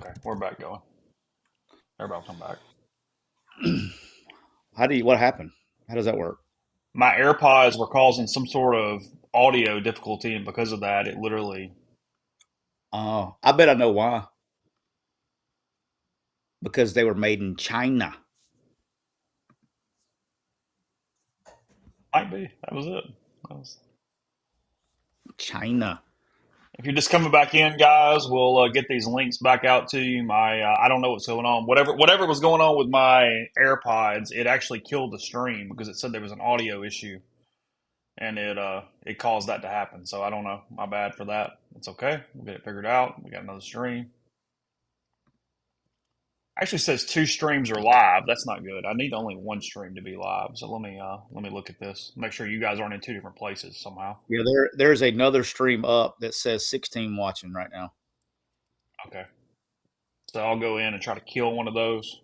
Okay, we're back going. Everybody will come back. What happened? How does that work? My AirPods were causing some sort of audio difficulty, and because of that, it literally Oh, I bet I know why. Because they were made in China. might be. That was it. That was, China. if you're just coming back in, guys, we'll get these links back out to you. My I don't know what's going on. Whatever was going on with my AirPods, it actually killed the stream because it said there was an audio issue, and it caused that to happen. So I don't know. My bad for that. It's okay. We'll get it figured out. We got another stream. Actually says two streams are live. That's not good. I need only one stream to be live. So let me look at this. Make sure you guys aren't in two different places somehow. Yeah, there's another stream up that says 16 watching right now. Okay. So I'll go in and try to kill one of those.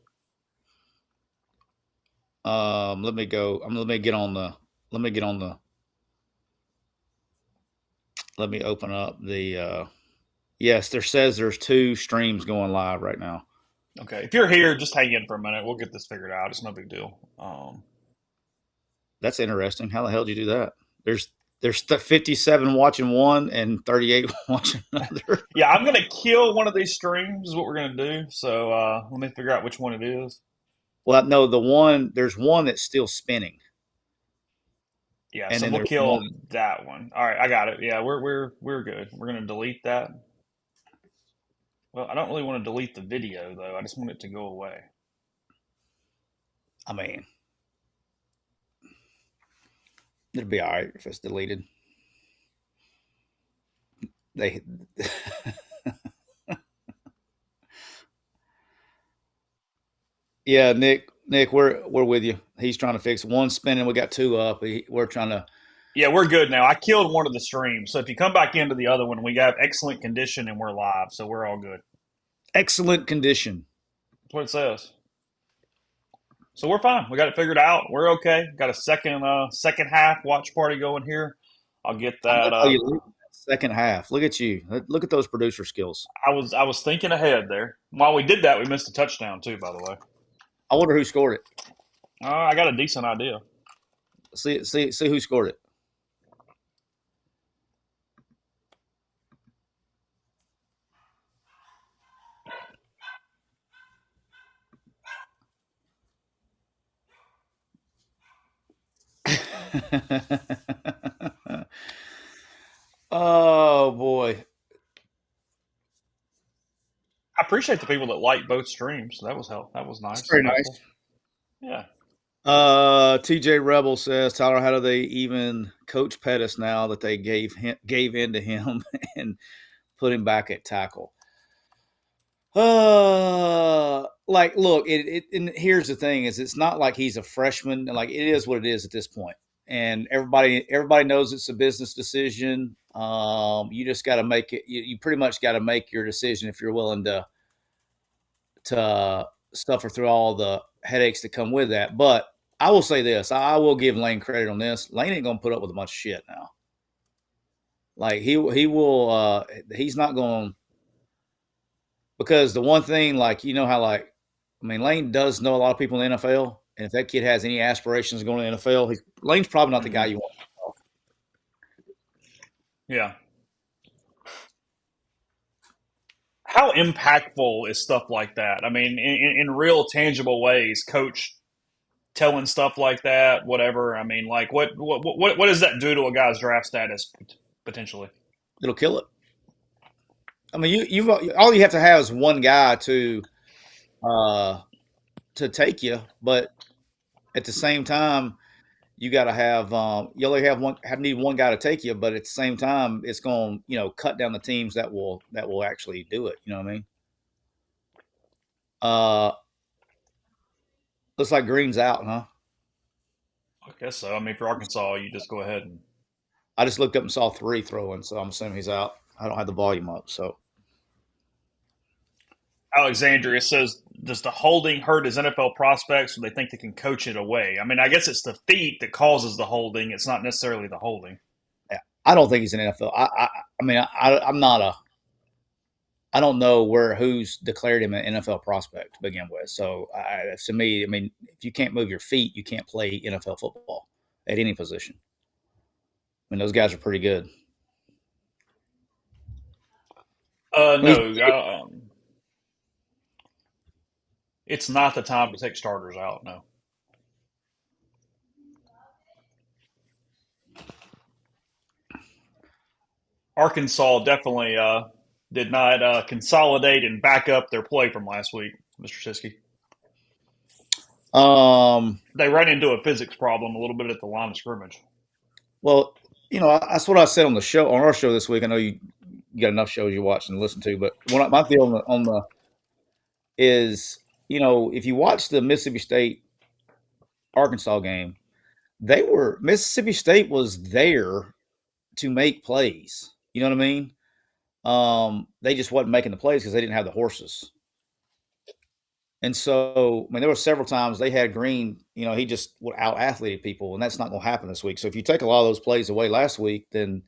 Let me go. Let me get on the. Let me get on the. Let me open up the. Yes, there says there's two streams going live right now. Okay. If you're here, just hang in for a minute. We'll get this figured out. It's no big deal. That's interesting. How the hell did you do that? There's 57 watching one and 38 watching another. Yeah, I'm gonna kill one of these streams. Is what we're gonna do. So let me figure out which one it is. Well, no, there's one that's still spinning, Yeah. and So then we'll there's kill one. that one. All right. I got it. Yeah. We're good. We're gonna delete that. Well, I don't really want to delete the video though. I just want it to go away. I mean, it'll be all right if it's deleted. They, yeah, Nick, we're with you. He's trying to fix one spinning. We got two up. We're trying to. Yeah, we're good now. I killed one of the streams. So if you come back into the other one, we got excellent condition and we're live. So we're all good. Excellent condition. That's what it says. So we're fine. We got it figured out. We're okay. Got a second half watch party going here. I'll get I'm that gonna tell you, second half. Look at you. Look at those producer skills. I was thinking ahead there. While we did that, we missed a touchdown too, by the way. I wonder who scored it. I got a decent idea. See who scored it. Oh boy, I appreciate the people that like both streams. That was help. That was that's nice very and helpful. nice. Yeah. TJ Rebel says, Tyler, how do they even coach Pettis now that they gave in to him and put him back at tackle? Like, look, and here's the thing: is it's not like he's a freshman. Like, it is what it is at this point, and everybody knows it's a business decision. You just got to make it. You pretty much got to make your decision if you're willing to suffer through all the headaches that come with that. But I will say this: I will give Lane credit on this. Lane ain't gonna put up with a bunch of shit now. Like he will. He's not going, because the one thing, like, you know how, like, I mean, Lane does know a lot of people in the NFL, and if that kid has any aspirations of going to the NFL, Lane's probably not the guy Hmm. you want. Yeah. How impactful is stuff like that? I mean, in real tangible ways, coach telling stuff like that, whatever. I mean, like, what does that do to a guy's draft status potentially? It'll kill it. I mean, you all you have to have is one guy uh, to take you, but at the same time, you got to have you only need one guy to take you, but at the same time, it's going to, cut down the teams that will actually do it. You know what I mean? Uh, looks like Green's out, huh? I guess so. I mean, for Arkansas, you just go ahead and I just looked up and saw three throwing, so I'm assuming he's out. I don't have the volume up, so Alexandria says, does the holding hurt his NFL prospects, or they think they can coach it away? I mean, I guess it's the feet that causes the holding. It's not necessarily the holding. yeah, I don't think he's an NFL. I mean, I'm not a. I don't know who's declared him an NFL prospect to begin with. So to me, I mean, if you can't move your feet, you can't play NFL football at any position. I mean, those guys are pretty good. No, it's not the time to take starters out. No. Arkansas definitely did not consolidate and back up their play from last week, Mr. Siskey. They ran into a physics problem a little bit at the line of scrimmage. Well, that's what I said on our show this week. I know you got enough shows you watch and listen to, but my deal on the is, if you watch the Mississippi State Arkansas game, Mississippi State was there to make plays. You know what I mean? They just wasn't making the plays because they didn't have the horses. And so, I mean, there were several times they had Green, he just would out athleted people, and that's not going to happen this week. So if you take a lot of those plays away last week, then,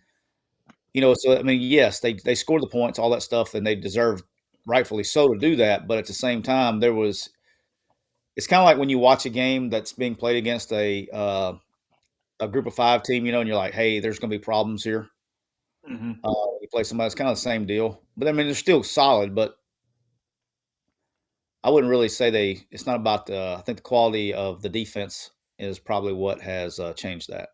so I mean, yes, they scored the points, all that stuff, and they deserved, rightfully so, to do that. But at the same time, it's kind of like when you watch a game that's being played against a group of 5 team, and you're like, hey, there's going to be problems here. Mm-hmm. You play somebody, it's kind of the same deal. But I mean, they're still solid, but I wouldn't really say it's not about I think the quality of the defense is probably what has changed that.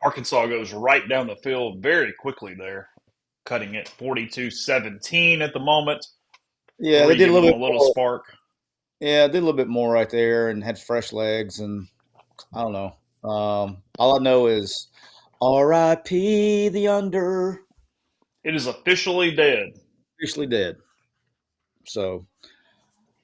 Arkansas goes right down the field very quickly there, cutting it 42-17 at the moment. Yeah, Three they did a giving little them bit a little more. spark. Yeah, did a little bit more right there and had fresh legs, and I don't know. All I know is R.I.P. the under. It is officially dead. Officially dead. So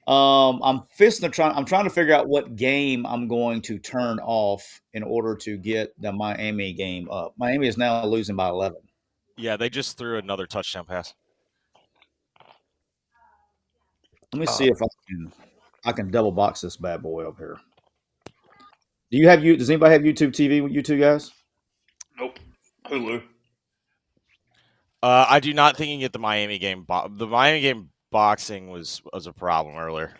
I'm trying to figure out what game I'm going to turn off in order to get the Miami game up. Miami is now losing by 11. Yeah, they just threw another touchdown pass. Let me see if I can double box this bad boy up here. Does anybody have YouTube TV with you two guys? Nope. Hulu. I do not think you can get the Miami game. The Miami game boxing was a problem earlier.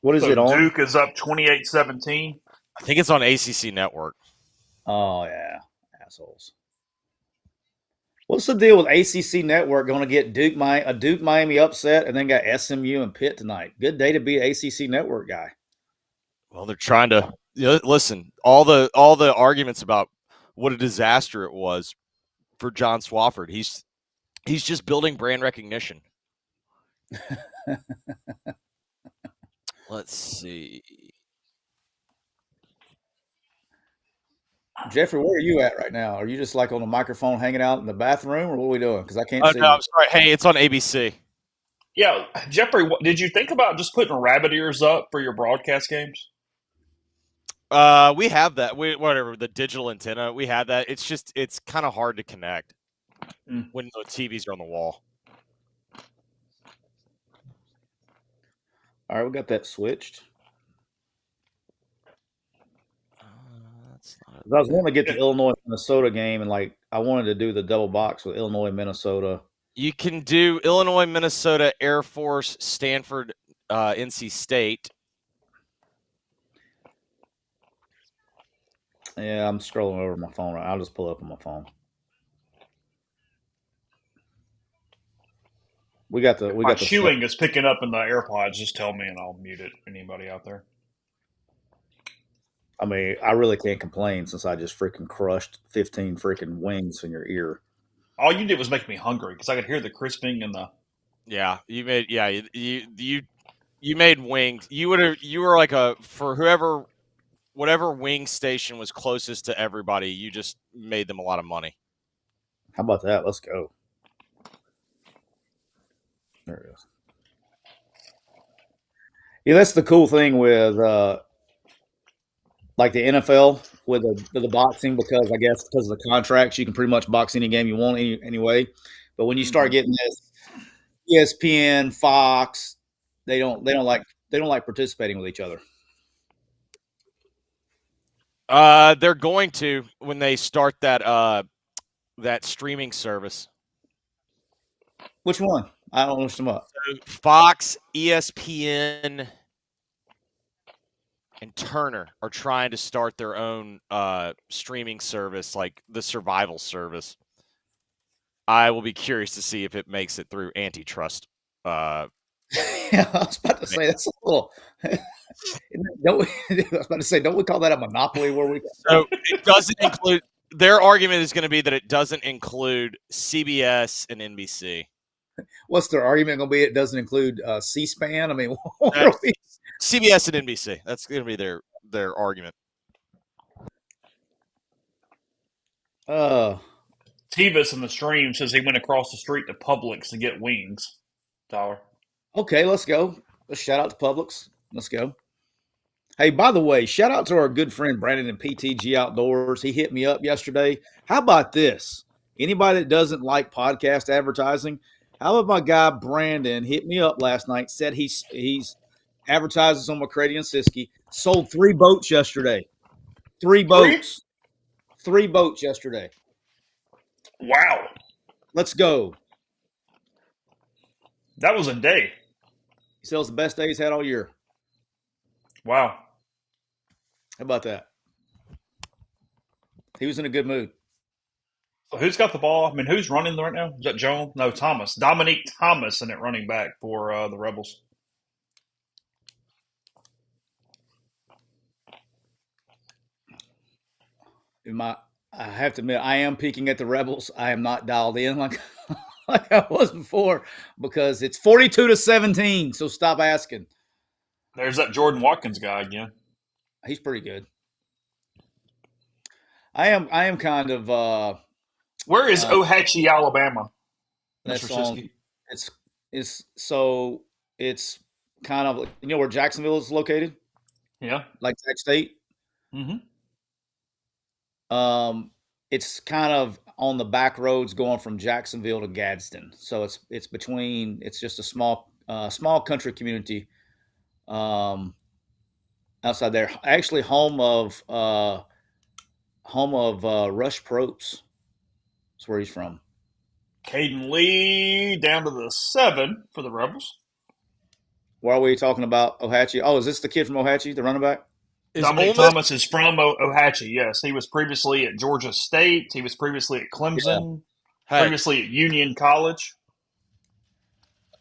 What is it on? Duke is up 28-17. I think it's on ACC Network. Oh, yeah. Assholes. What's the deal with ACC Network going to get a Duke Miami upset and then got SMU and Pitt tonight? Good day to be an ACC Network guy. Well, they're trying to listen. All the arguments about what a disaster it was for John Swofford. He's just building brand recognition. Let's see. Jeffrey, where are you at right now? Are you just like on the microphone hanging out in the bathroom, or what are we doing? Because I can't see no, you. I'm sorry. Hey, it's on ABC. Yeah, Jeffrey, did you think about just putting rabbit ears up for your broadcast games? We have that. Whatever, the digital antenna, we have that. It's kind of hard to connect when the TVs are on the wall. All right, we got that switched. I was wanting to get the Illinois-Minnesota game, and I wanted to do the double box with Illinois-Minnesota. You can do Illinois, Minnesota, Air Force, Stanford, NC State. Yeah, I'm scrolling over my phone. I'll just pull it up on my phone. We got the chewing is picking up in the AirPods. Just tell me, and I'll mute it. Anybody out there? I mean, I really can't complain since I just freaking crushed 15 freaking wings in your ear. All you did was make me hungry because I could hear the crisping and the. Yeah, you made. Yeah, you made wings. You were like for whatever wing station was closest to everybody. You just made them a lot of money. How about that? Let's go. There it is. Yeah, that's the cool thing with like the NFL with the boxing, because I guess because of the contracts, you can pretty much box any game you want anyway. But when you start getting this ESPN, Fox, they don't like participating with each other. They're going to when they start that streaming service. Which one? I don't list them up. So Fox, ESPN, and Turner are trying to start their own streaming service, like the Survival service. I will be curious to see if it makes it through antitrust. Yeah, I was about to say that's a little. Don't we, I was about to say, don't we call that a monopoly where we? So it doesn't include. Their argument is going to be that it doesn't include CBS and NBC. What's their argument going to be? It doesn't include C-SPAN. I mean, CBS and NBC. That's going to be their argument. Tevis in the stream says he went across the street to Publix to get wings. Tyler. Okay, let's go. Let's shout out to Publix. Let's go. Hey, by the way, shout out to our good friend Brandon in PTG Outdoors. He hit me up yesterday. How about this? Anybody that doesn't like podcast advertising, how about my guy Brandon hit me up last night, said he's advertises on McCready and Siskey, sold 3 boats yesterday. 3 boats. 3 boats yesterday. Wow. Let's go. That was a day. He sells the best day he's had all year. Wow. How about that? He was in a good mood. So who's got the ball? I mean, who's running right now? Is that Jones? No, Thomas. Dominique Thomas in it running back for the Rebels. I have to admit, I am peeking at the Rebels. I am not dialed in like I was before because it's 42-17. So stop asking. There's that Jordan Watkins guy again. He's pretty good. I am kind of. Where is Ohatchee, Alabama? That's Mr. Siskey? It's kind of where Jacksonville is located. Yeah, like Jack State. Mm-hmm. It's kind of on the back roads going from Jacksonville to Gadsden. So it's between. It's just a small country community. Outside there, actually home of Rush Propst. That's where he's from. Caden Lee down to the 7 for the Rebels. Why were you talking about Ohatchee? Oh, is this the kid from Ohatchee, the running back? Dominic Thomas is from Ohatchee, yes. He was previously at Georgia State. He was previously at Clemson. Yeah. Previously at Union College.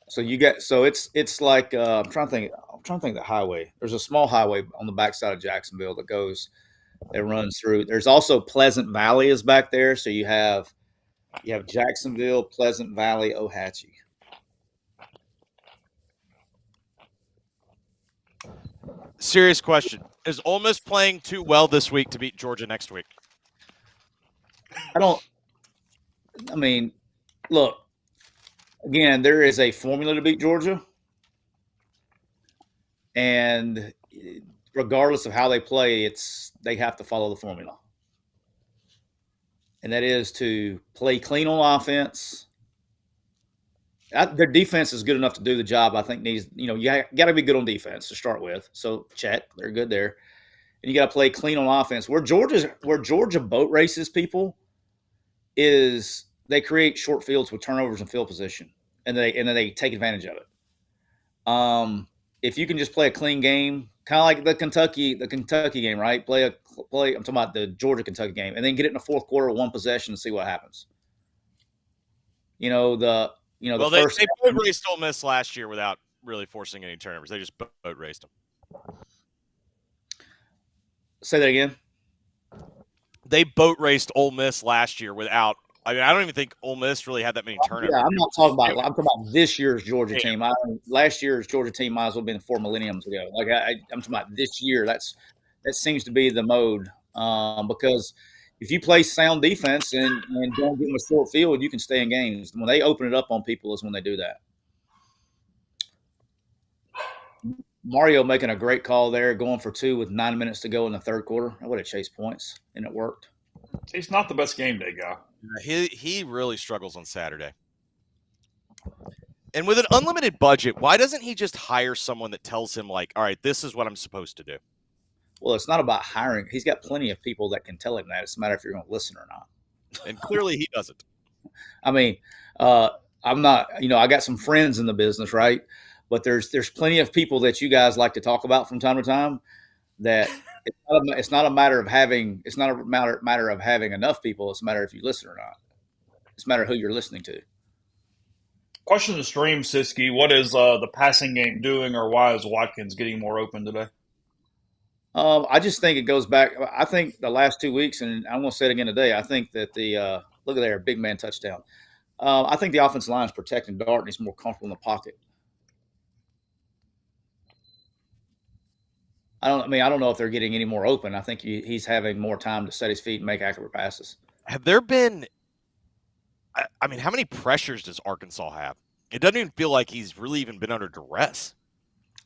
So it's like I'm trying to think of the highway. There's a small highway on the backside of Jacksonville that runs through. There's also Pleasant Valley is back there. So you have Jacksonville, Pleasant Valley, Ohatchee. Serious question. Is Ole Miss playing too well this week to beat Georgia next week? Look, again, there is a formula to beat Georgia. And regardless of how they play, they have to follow the formula. And that is to play clean on offense. Their defense is good enough to do the job. I think you got to be good on defense to start with. So check, they're good there, and you got to play clean on offense. Where Georgia boat races people is they create short fields with turnovers and field position, and then they take advantage of it. If you can just play a clean game, kind of like the Kentucky game, right? Play. I'm talking about the Georgia Kentucky game, and then get it in the fourth quarter, 1 possession, and see what happens. They boat raced Ole Miss last year without really forcing any turnovers. They just boat raced them. Say that again. They boat raced Ole Miss last year without. I don't even think Ole Miss really had that many turnovers. Yeah, I'm talking about this year's Georgia team. Last year's Georgia team might as well have been 4 millenniums ago. I'm talking about this year. That seems to be the mode because if you play sound defense and don't give them a short field, you can stay in games. When they open it up on people is when they do that. Mario making a great call there, going for 2 with 9 minutes to go in the third quarter. I would have chased points, and it worked. He's not the best game day guy. He really struggles on Saturday. And with an unlimited budget, why doesn't he just hire someone that tells him, like, all right, this is what I'm supposed to do? Well, it's not about hiring. He's got plenty of people that can tell him that. It's a matter if you're going to listen or not. And clearly he doesn't. I mean, I'm not, I got some friends in the business, right? But there's plenty of people that you guys like to talk about from time to time that it's not a matter of having enough people. It's a matter if you listen or not. It's a matter of who you're listening to. Question to stream, Siskey. What is the passing game doing, or why is Watkins getting more open today? I just think it goes back. I think the last 2 weeks, and I'm going to say it again today. I think that the look at there, big man touchdown. I think the offensive line is protecting Dart, and he's more comfortable in the pocket. I don't know if they're getting any more open. I think he's having more time to set his feet and make accurate passes. Have there been? I mean, how many pressures does Arkansas have? It doesn't even feel like he's really even been under duress.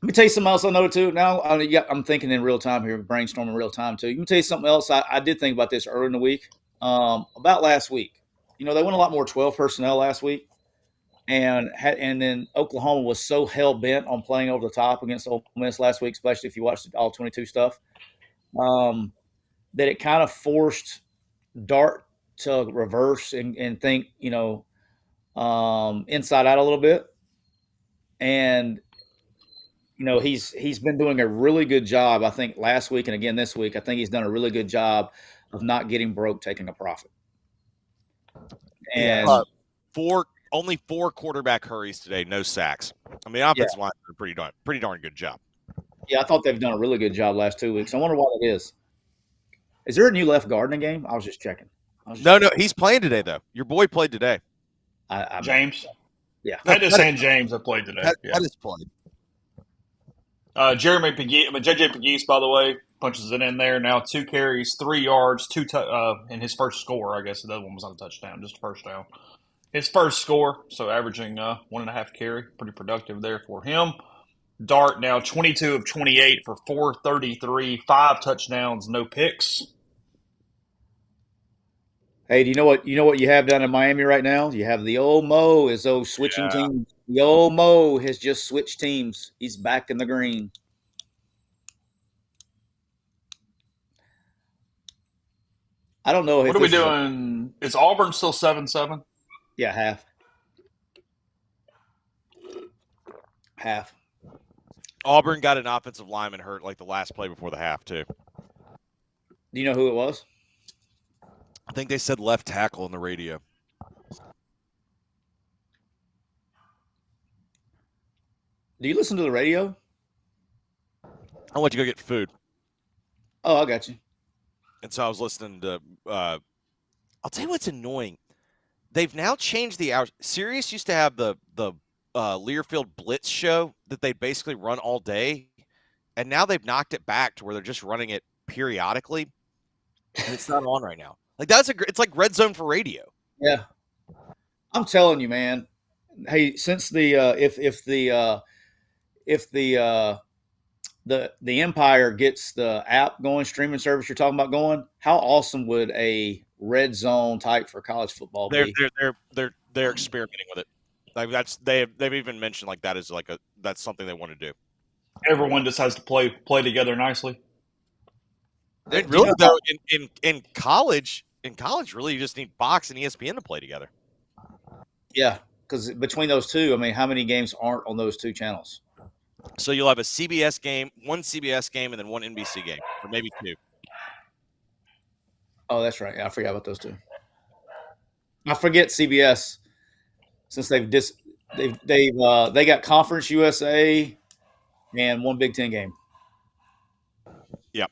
Let me tell you something else I know too. Now I'm thinking in real time here, brainstorming real time too. Let me tell you something else. I did think about this earlier in the week. About last week. They went a lot more 12 personnel last week, and then Oklahoma was so hell bent on playing over the top against Ole Miss last week, especially if you watched all 22 stuff, that it kind of forced Dart to reverse and think, inside out a little bit. And he's been doing a really good job. I think last week and again this week, I think he's done a really good job of not getting broke, taking a profit. And only 4 quarterback hurries today, no sacks. I mean, offensive line did a pretty darn good job. Yeah, I thought they've done a really good job last 2 weeks. I wonder why that is. Is there a new left guard in the game? I was just checking. No, he's playing today though. Your boy played today. James. Yeah, Pettis and James have played today. Pettis played. Jeremy JJ Pegues, by the way, punches it in there. Now 2 carries, 3 yards, in his first score. I guess the other one was on a touchdown, just a first down. His first score, so averaging 1.5 carry, pretty productive there for him. Dart now 22 of 28 for 433, 5 touchdowns, no picks. Hey, do you know what you have down in Miami right now? You have the old Mo is switching teams. The old Mo has just switched teams. He's back in the green. I don't know. What are we doing? Is Auburn still 7-7? Yeah, half. Auburn got an offensive lineman hurt like the last play before the half too. Do you know who it was? I think they said left tackle on the radio. Do you listen to the radio? I went to go get food. Oh, I got you. And so I was listening to I'll tell you what's annoying. They've now changed the hours. Sirius used to have the Learfield Blitz show that they basically run all day, and now they've knocked it back to where they're just running it periodically, and it's not on right now. Like it's like red zone for radio. Yeah, I'm telling you, man. Hey, since the if the Empire gets the app going, streaming service you're talking about going, how awesome would a red zone type for college football be? They're experimenting with it. Like they've even mentioned like that is that's something they want to do. Everyone just has to play together nicely. And really though, in college, really you just need Fox and ESPN to play together. Yeah, because between those two, I mean, how many games aren't on those 2 channels? So you'll have a CBS game, one CBS game, and then one NBC game, or maybe 2. Oh, that's right. Yeah, I forgot about those 2. I forget CBS since they got Conference USA and one Big Ten game. Yep.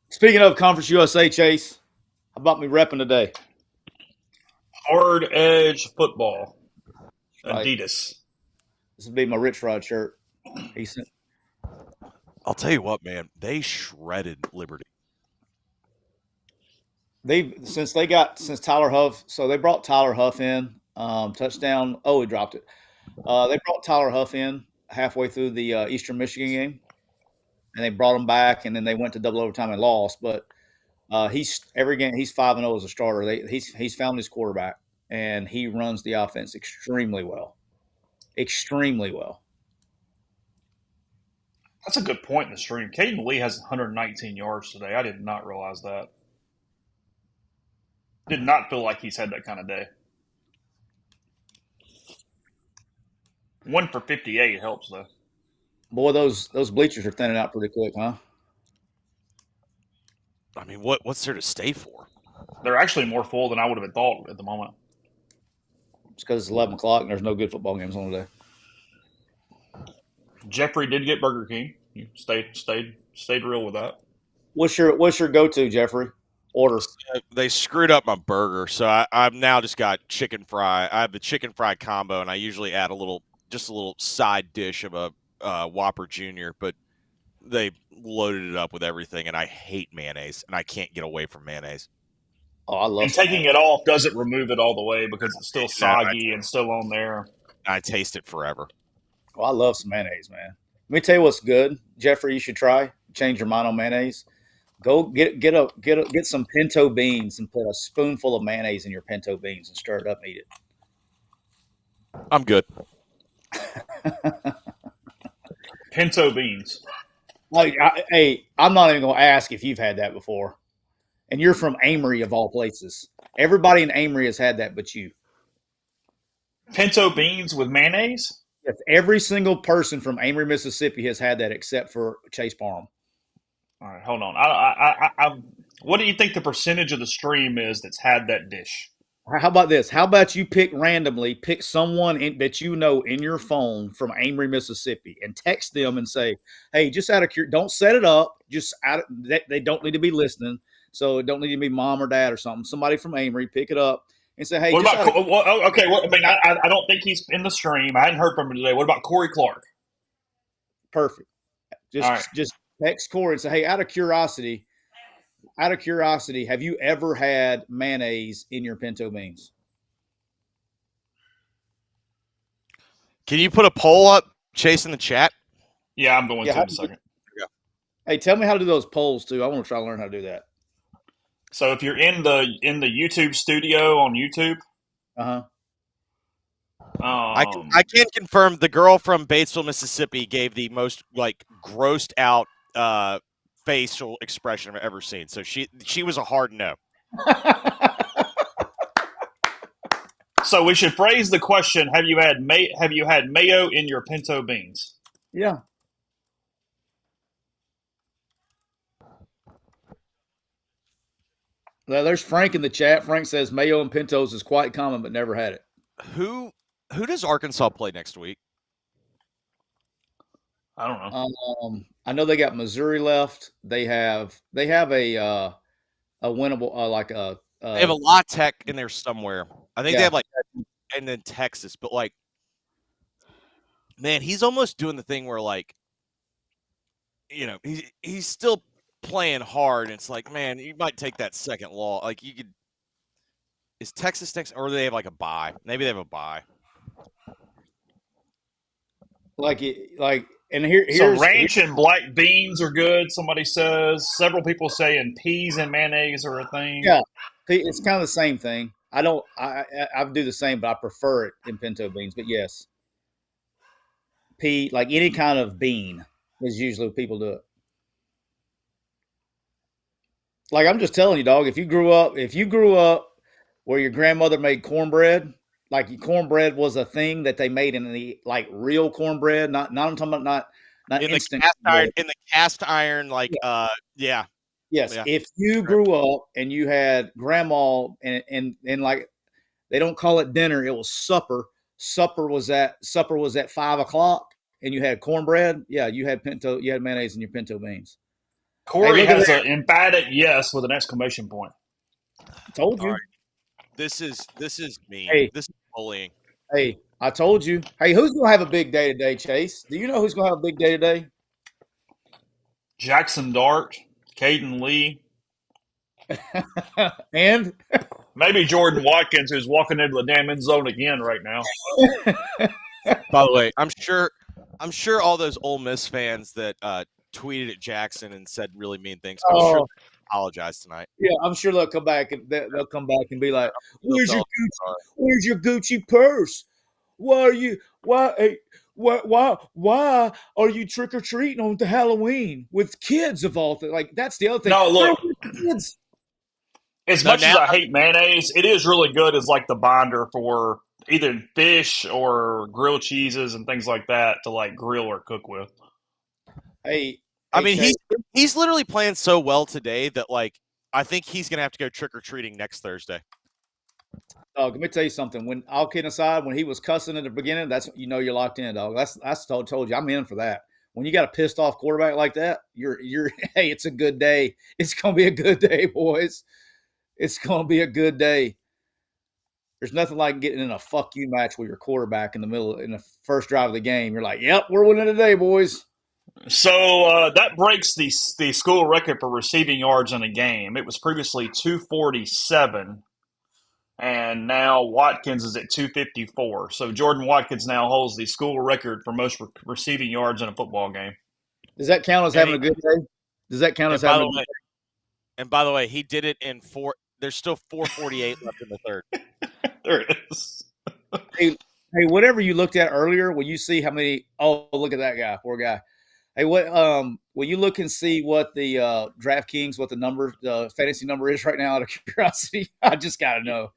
Speaking of Conference USA, Chase, how about me repping today? Hard Edge Football. Right. Adidas. This will be my Rich Rod shirt. I'll tell you what, man. They shredded Liberty. Since Tyler Huff, so they brought Tyler Huff in, touchdown. Oh, he dropped it. They brought Tyler Huff in halfway through the Eastern Michigan game, and they brought him back, and then they went to double overtime and lost. But every game he's 5-0 as a starter. He's found his quarterback, and he runs the offense extremely well. Extremely well. That's a good point in the stream. Caden Lee has 119 yards today. I did not realize that. Did not feel like he's had that kind of day. 1 for 58 helps though. Boy, those bleachers are thinning out pretty quick, huh? I mean, what's there to stay for? They're actually more full than I would have thought at the moment. It's because it's 11 o'clock and there's no good football games on today. Jeffrey did get Burger King. You stayed real with that. What's your go-to, Jeffrey? Order. They screwed up my burger, so I've now just got chicken fry. I have the chicken fry combo, and I usually add a little side dish of a Whopper Junior, but they loaded it up with everything, and I hate mayonnaise, and I can't get away from mayonnaise. Oh, I love. And taking it off doesn't remove it all the way because it's still soggy and still on there. I taste it forever. Oh, I love some mayonnaise, man. Let me tell you what's good, Jeffrey. You should try. Change your mind on mayonnaise. Go get some pinto beans and put a spoonful of mayonnaise in your pinto beans and stir it up and eat it. I'm good. Pinto beans. Like, I'm not even going to ask if you've had that before. And you're from Amory, of all places. Everybody in Amory has had that but you. Pinto beans with mayonnaise? Yes, every single person from Amory, Mississippi has had that except for Chase Parham. All right, hold on. I what do you think the percentage of the stream is that's had that dish? How about this? How about you pick someone that you know in your phone from Amory, Mississippi, and text them and say, "Hey, just out of curiosity, don't set it up. Just they don't need to be listening, so it don't need to be mom or dad or something. Somebody from Amory, pick it up and say, "Hey, what about? Okay, I mean, I don't think he's in the stream. I hadn't heard from him today. What about Corey Clark? Perfect. Just text Corey and say, "Hey, out of curiosity, have you ever had mayonnaise in your pinto beans?" Can you put a poll up, Chase, in the chat? Yeah, I'm going to in a second. Hey, tell me how to do those polls too. I want to try to learn how to do that. So if you're in the YouTube studio on YouTube, I can confirm the girl from Batesville, Mississippi, gave the most grossed out facial expression I've ever seen. So she was a hard no. So we should phrase the question: Have you had mayo in your pinto beans? Yeah. Well, there's Frank in the chat. Frank says mayo and pintos is quite common, but never had it. Who does Arkansas play next week? I don't know. I know they got Missouri left. They have a winnable they have a La Tech in there somewhere. I think they have and then Texas, but man, he's almost doing the thing where he's still playing hard. And it's like, man, you might take that second law. Like you could. Is Texas next, or do they have a bye? Maybe they have a bye. And here's ranch and black beans are good. Somebody says. Several people saying peas and mayonnaise are a thing. Yeah, it's kind of the same thing. I do the same, but I prefer it in pinto beans. But yes, pea, like any kind of bean, is usually what people do it. Like I'm just telling you, dog. If you grew up where your grandmother made cornbread, cornbread was a thing that they made in the real cornbread. Not I'm talking about not in instant the cast iron, yeah. Yes, yeah. If you grew up and you had grandma and they don't call it dinner, it was supper. Supper was at 5 o'clock, and you had cornbread. Yeah, you had mayonnaise in your pinto beans. Corey has an emphatic yes with an exclamation point. I told you. Right. This is mean. Hey, this is bullying. Hey, I told you. Hey, who's gonna have a big day today, Chase? Do you know who's gonna have a big day today? Jackson Dart, Caden Lee, and maybe Jordan Watkins, who's walking into the damn end zone again right now. By the way, I'm sure all those Ole Miss fans that tweeted at Jackson and said really mean things. I'm sure they apologize tonight. Yeah, I'm sure they'll come back and be like, "Where's your Gucci purse? Why are you trick or treating on the Halloween with kids of all things?" Like that's the other thing. No, look, As No, much as now I hate mayonnaise, it is really good as like the binder for either fish or grilled cheeses and things like that to like grill or cook with. Hey, I hey, mean Chase. he's literally playing so well today that like I think he's gonna have to go trick or treating next Thursday. Dog, let me tell you something. When all kidding aside, when he was cussing at the beginning, that's you're locked in, dog. That's told you I'm in for that. When you got a pissed off quarterback like that, you're hey, it's a good day. It's gonna be a good day, boys. It's gonna be a good day. There's nothing like getting in a fuck you match with your quarterback in the first drive of the game. You're like, yep, we're winning today, boys. So that breaks the school record for receiving yards in a game. It was previously 247, and now Watkins is at 254. So Jordan Watkins now holds the school record for most receiving yards in a football game. Does that count as having a good day? Does that count as having a good day? And by the way, he did it in four. There's still 4:48 left in the third. There it is. Hey, whatever you looked at earlier, when you see how many, oh, look at that guy, poor guy. Hey, when you look and see what the DraftKings, what the number, the fantasy number is right now, out of curiosity, I just gotta know.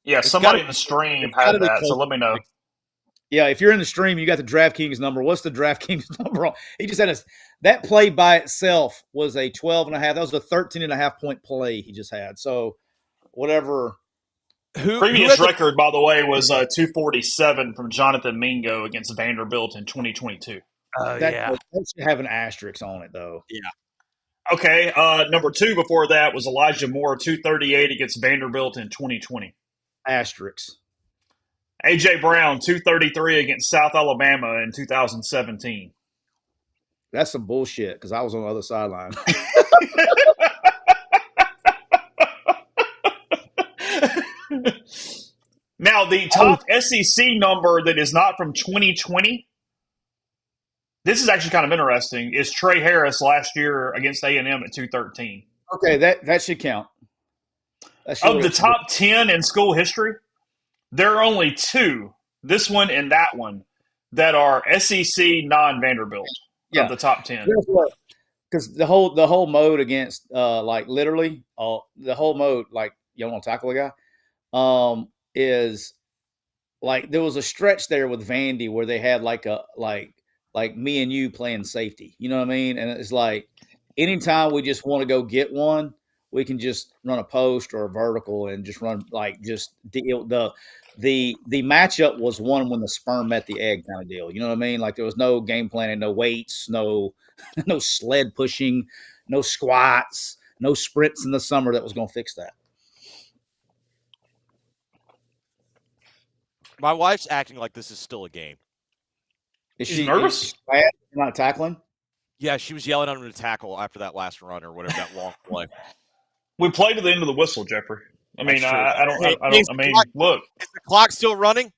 Yeah, somebody in the stream had that, so let me know. Yeah, if you're in the stream, you got the DraftKings number. What's the DraftKings number? He just had that play by itself was a 12 and a half. That was a 13 and a half point play he just had. So whatever. Previous record, by the way, was 247 from Jonathan Mingo against Vanderbilt in 2022. That should have an asterisk on it, though. Yeah. Okay, number two before that was Elijah Moore, 238 against Vanderbilt in 2020. Asterisk. A.J. Brown, 233 against South Alabama in 2017. That's some bullshit because I was on the other sideline. Now, the top SEC number that is not from 2020, this is actually kind of interesting, is Trey Harris last year against A&M at 213. Okay, that should count. Of the top 10 in school history, there are only two, this one and that one, that are SEC non-Vanderbilt of the top 10. Because the whole mode against like literally the whole mode, like you don't want to tackle a guy, is like there was a stretch there with Vandy where they had like me and you playing safety. You know what I mean? And it's like anytime we just want to go get one, we can just run a post or a vertical and just run like just deal the matchup was one when the sperm met the egg kind of deal. You know what I mean? Like there was no game planning, no weights, no sled pushing, no squats, no sprints in the summer that was going to fix that. My wife's acting like this is still a game. Is she nervous? Is she bad? You're not tackling? Yeah, she was yelling at him to tackle after that last run or whatever that long play. We played to the end of the whistle, Jeffrey. I mean, I don't. Look, is the clock still running?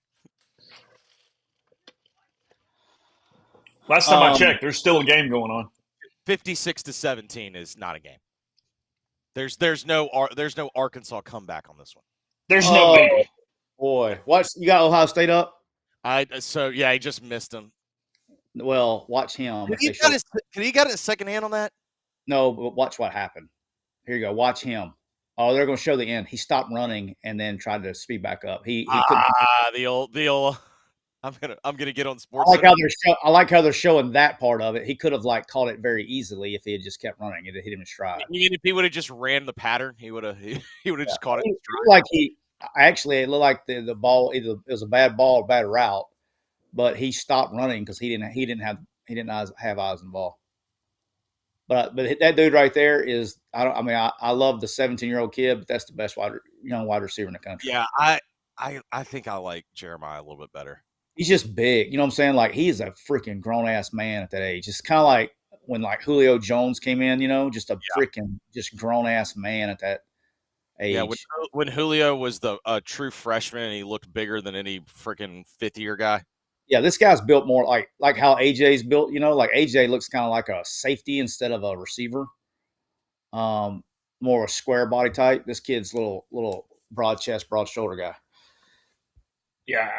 Last time I checked, there's still a game going on. 56-17 is not a game. There's no Arkansas comeback on this one. There's no baby. Boy, you got Ohio State up? He just missed him. Well, watch him. Could he got his second hand on that? No, but watch what happened. Here you go. Watch him. Oh, they're going to show the end. He stopped running and then tried to speed back up. He couldn't. The old. I'm gonna get on sports. I like how they're showing that part of it. He could have like caught it very easily if he had just kept running. It hit him in stride. You mean if he would have just ran the pattern, he would have just caught it in stride. Like it looked like the ball either it was a bad ball or bad route, but he stopped running because he didn't have eyes on the ball. But that dude right there is I love the 17-year-old kid, but that's the best young wide receiver in the country. Yeah, I think I like Jeremiah a little bit better. He's just big. You know what I'm saying? Like he's a freaking grown ass man at that age. It's kind of like when like Julio Jones came in, just a freaking just grown ass man at that age. Yeah, when Julio was a true freshman and he looked bigger than any freaking fifth-year guy. Yeah, this guy's built more like how AJ's built. Like AJ looks kind of like a safety instead of a receiver. More a square body type. This kid's little broad chest, broad shoulder guy. Yeah.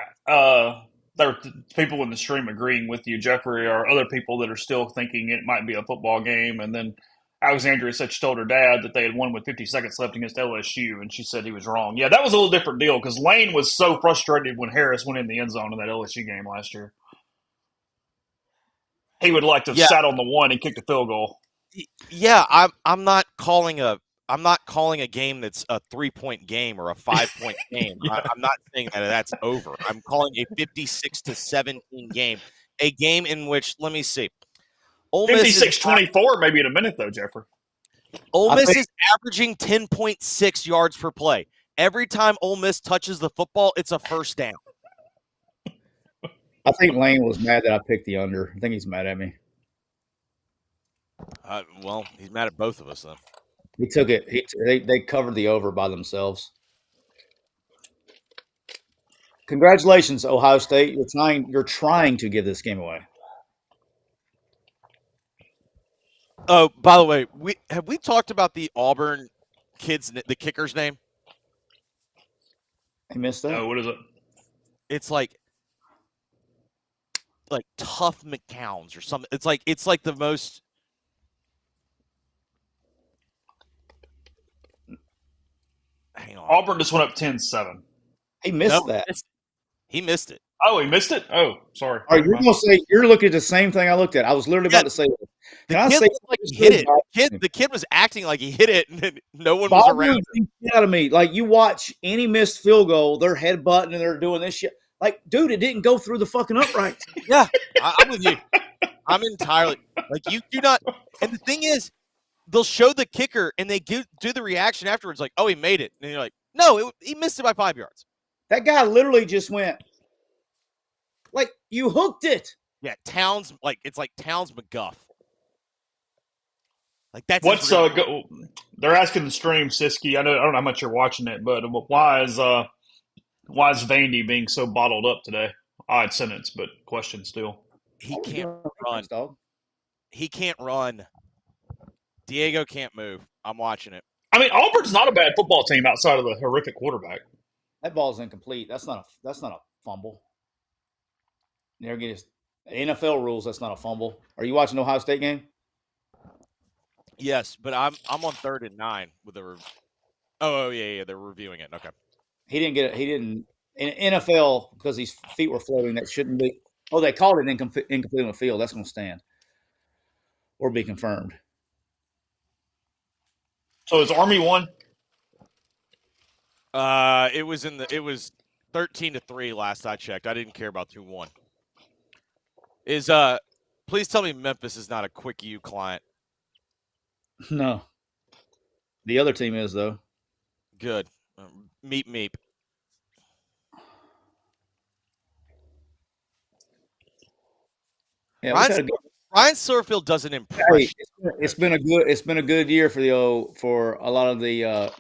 There are people in the stream agreeing with you, Jeffrey, or other people that are still thinking it might be a football game. And then Alexandria said she told her dad that they had won with 50 seconds left against LSU, and she said he was wrong. Yeah, that was a little different deal because Lane was so frustrated when Harris went in the end zone in that LSU game last year. He would like to have Yeah. sat on the one and kicked a field goal. Yeah, I'm not calling a game that's a 3-point game or a 5-point game. Yeah. I'm not saying that that's over. I'm calling a 56-17 game, a game in which, let me see, Ole Miss 56-24 maybe in a minute, though, Jeffrey. Ole Miss is averaging 10.6 yards per play. Every time Ole Miss touches the football, it's a first down. I think Lane was mad that I picked the under. I think he's mad at me. Well, he's mad at both of us, then. He took it. They covered the over by themselves. Congratulations, Ohio State. You're trying to give this game away. Oh, by the way, have we talked about the Auburn kid's the kicker's name? I missed that. Oh, what is it? It's like Tough McCowns or something. It's like the most. Hang on. Auburn just went up 10-7. He missed that. He missed it. Oh, he missed it? Oh, sorry. Are you going to say you're looking at the same thing I looked at? I was literally about to say that. Can I say like he hit it? The kid was acting like he hit it, and no one was around. Get out of me! Like you watch any missed field goal, they're headbutting and they're doing this shit. Like, dude, it didn't go through the fucking uprights. Yeah, I'm with you. I'm entirely like you do not. And the thing is, they'll show the kicker and they do the reaction afterwards, like, "Oh, he made it," and you're like, "No, he missed it by 5 yards." That guy literally just went. Like, you hooked it. Yeah, Towns, like, it's like Towns McGuff. Like, that's what's they're asking the stream, Siskey. I don't know how much you're watching it, but why is Vandy being so bottled up today? Odd sentence, but question still. He can't run. He can't run. Diego can't move. I'm watching it. I mean, Auburn's not a bad football team outside of the horrific quarterback. That ball's incomplete. That's not a fumble. Never get his NFL rules. That's not a fumble. Are you watching the Ohio State game? Yes, but I'm on 3rd and 9 with the. Oh yeah, they're reviewing it. Okay. He didn't get it. He didn't in NFL because his feet were floating. That shouldn't be. Oh, they called it incomplete on the field. That's going to stand or be confirmed. So is Army won? It was 13-3 last I checked. I didn't care about who won. Please tell me Memphis is not a Quick U client. No. The other team is, though. Good. Meep. Yeah, Ryan Silverfield doesn't impress. Hey, it's been a good year for a lot of the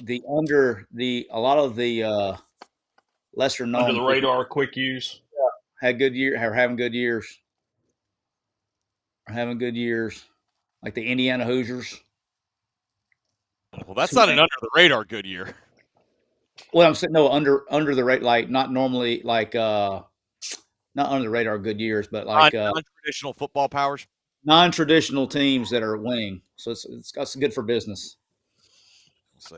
lesser known under the radar quick use. Had good year, are having good years. Are having good years, like the Indiana Hoosiers. Well, that's not an under the radar good year. Well, I'm saying no under the rate, like not normally like not under the radar good years, but like non-traditional football powers, non-traditional teams that are winning. So it's good for business. Let's see.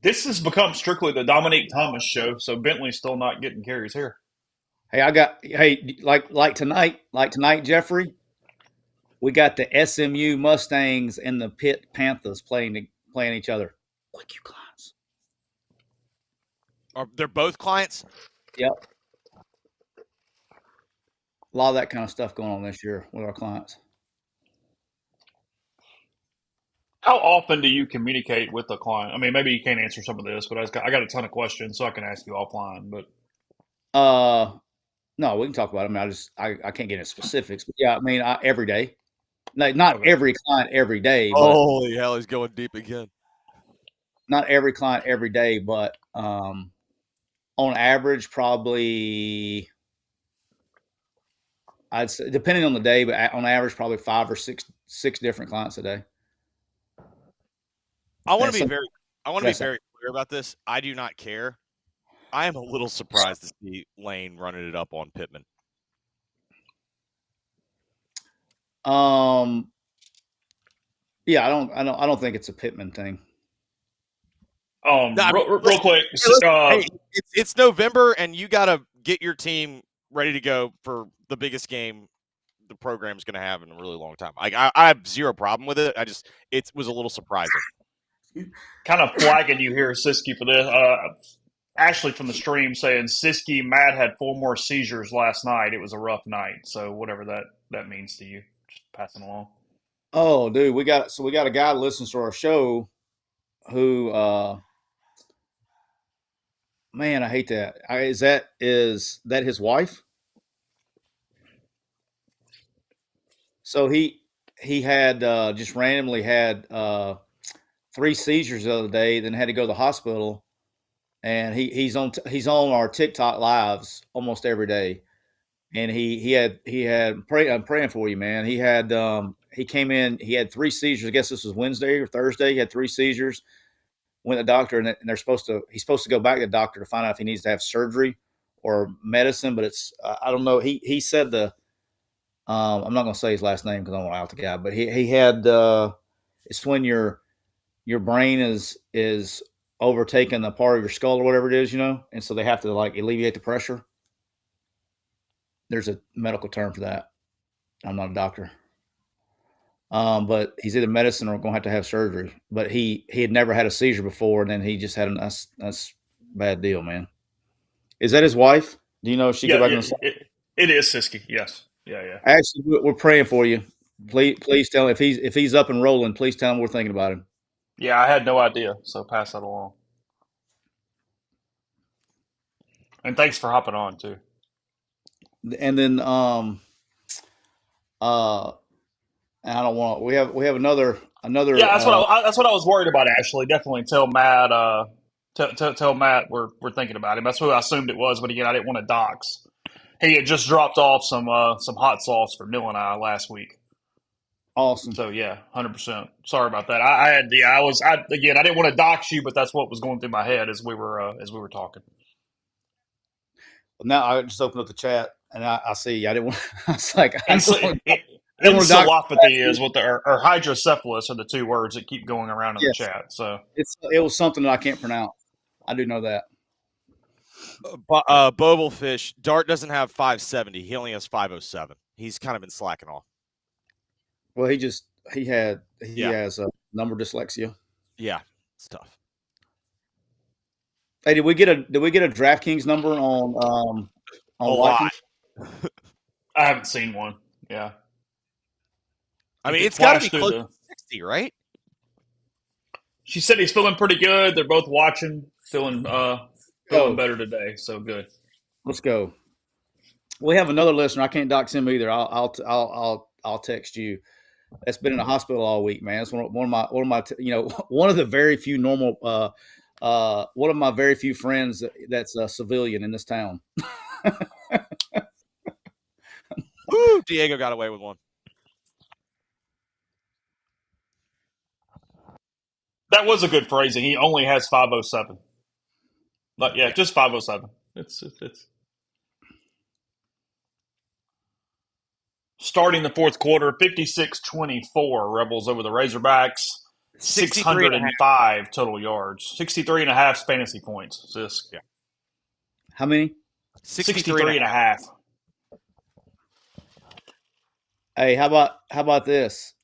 This has become strictly the Dominique Thomas show, so Bentley's still not getting carries here. Hey, like tonight, Jeffrey, we got the SMU Mustangs and the Pitt Panthers playing each other. Quick, you clients. They're both clients? Yep. A lot of that kind of stuff going on this year with our clients. How often do you communicate with a client? I mean, maybe you can't answer some of this, but I got a ton of questions, so I can ask you offline. But no, we can talk about it. I mean, I can't get into specifics, but yeah, I mean, every day, like not every client every day. But holy hell, he's going deep again. Not every client every day, but on average, probably I'd say, depending on the day, but on average, probably 5 or 6 different clients a day. I want to be very clear about this. I do not care I am a little surprised to see Lane running it up on Pittman. Yeah, I don't think it's a Pittman thing. Real quick. Hey, it's November, and you got to get your team ready to go for the biggest game the program's going to have in a really long time. I have zero problem with it. It was a little surprising. Kind of flagging you here, Siskey, for this. Ashley from the stream saying Siskey, Matt had 4 more seizures last night. It was a rough night. So whatever that means to you, just passing along. Oh, dude, we got a guy that listens to our show who, man, I hate that. Is that his wife? So he had just randomly had 3 seizures the other day, then had to go to the hospital, and he's on our TikTok lives almost every day, and I'm praying for you, man. He came in, he had 3 seizures. I guess this was Wednesday or Thursday. He had 3 seizures. Went to the doctor, and he's supposed to go back to the doctor to find out if he needs to have surgery or medicine. But it's I don't know. He said I'm not going to say his last name because I don't want to out the guy, but he had it's when your brain is overtaking a part of your skull or whatever it is, and so they have to like alleviate the pressure. There's a medical term for that. I'm not a doctor. But he's either medicine or going to have surgery. But he had never had a seizure before, and then he just had that's bad deal, man. Is that his wife? Do you know if she go back on the side? It is Siskey. Yes. Yeah. Actually, we're praying for you. Please tell him if he's up and rolling. Please tell him we're thinking about him. Yeah, I had no idea, so pass that along. And thanks for hopping on too. And then and I don't want. We have another. Yeah, that's what I was worried about. Actually, definitely tell Matt. Tell Matt we're thinking about him. That's who I assumed it was. But again, I didn't want to dox. He had just dropped off some hot sauce for Neal and I last week. Awesome. So yeah, 100%. Sorry about that. I didn't want to dox you, but that's what was going through my head as we were talking. Now I just opened up the chat and I see. I didn't want. I was like, encephalopathy is what or hydrocephalus are the 2 words that keep going around in the chat. So it was something that I can't pronounce. I do know that. Bobelfish, Dart doesn't have 570. He only has 507. He's kind of been slacking off. Well, he has a number dyslexia. Yeah, it's tough. Hey, did we get a DraftKings number on lot? I haven't seen one. Yeah. I mean, it's got to be close to 60, right? She said he's feeling pretty good. They're both watching, feeling better today. So good. Let's go. We have another listener. I can't dox him either. I'll text you. That's been in the hospital all week, man. It's one of my one of the very few normal one of my very few friends that's a civilian in this town. Woo, Diego got away with one. That was a good phrasing. He only has 507. But yeah, just 507. It's starting the 4th quarter, 56-24 Rebels over the Razorbacks. 605 total yards. 63.5 fantasy points. Zisk. Yeah. How many? 63.5. Hey, how about this?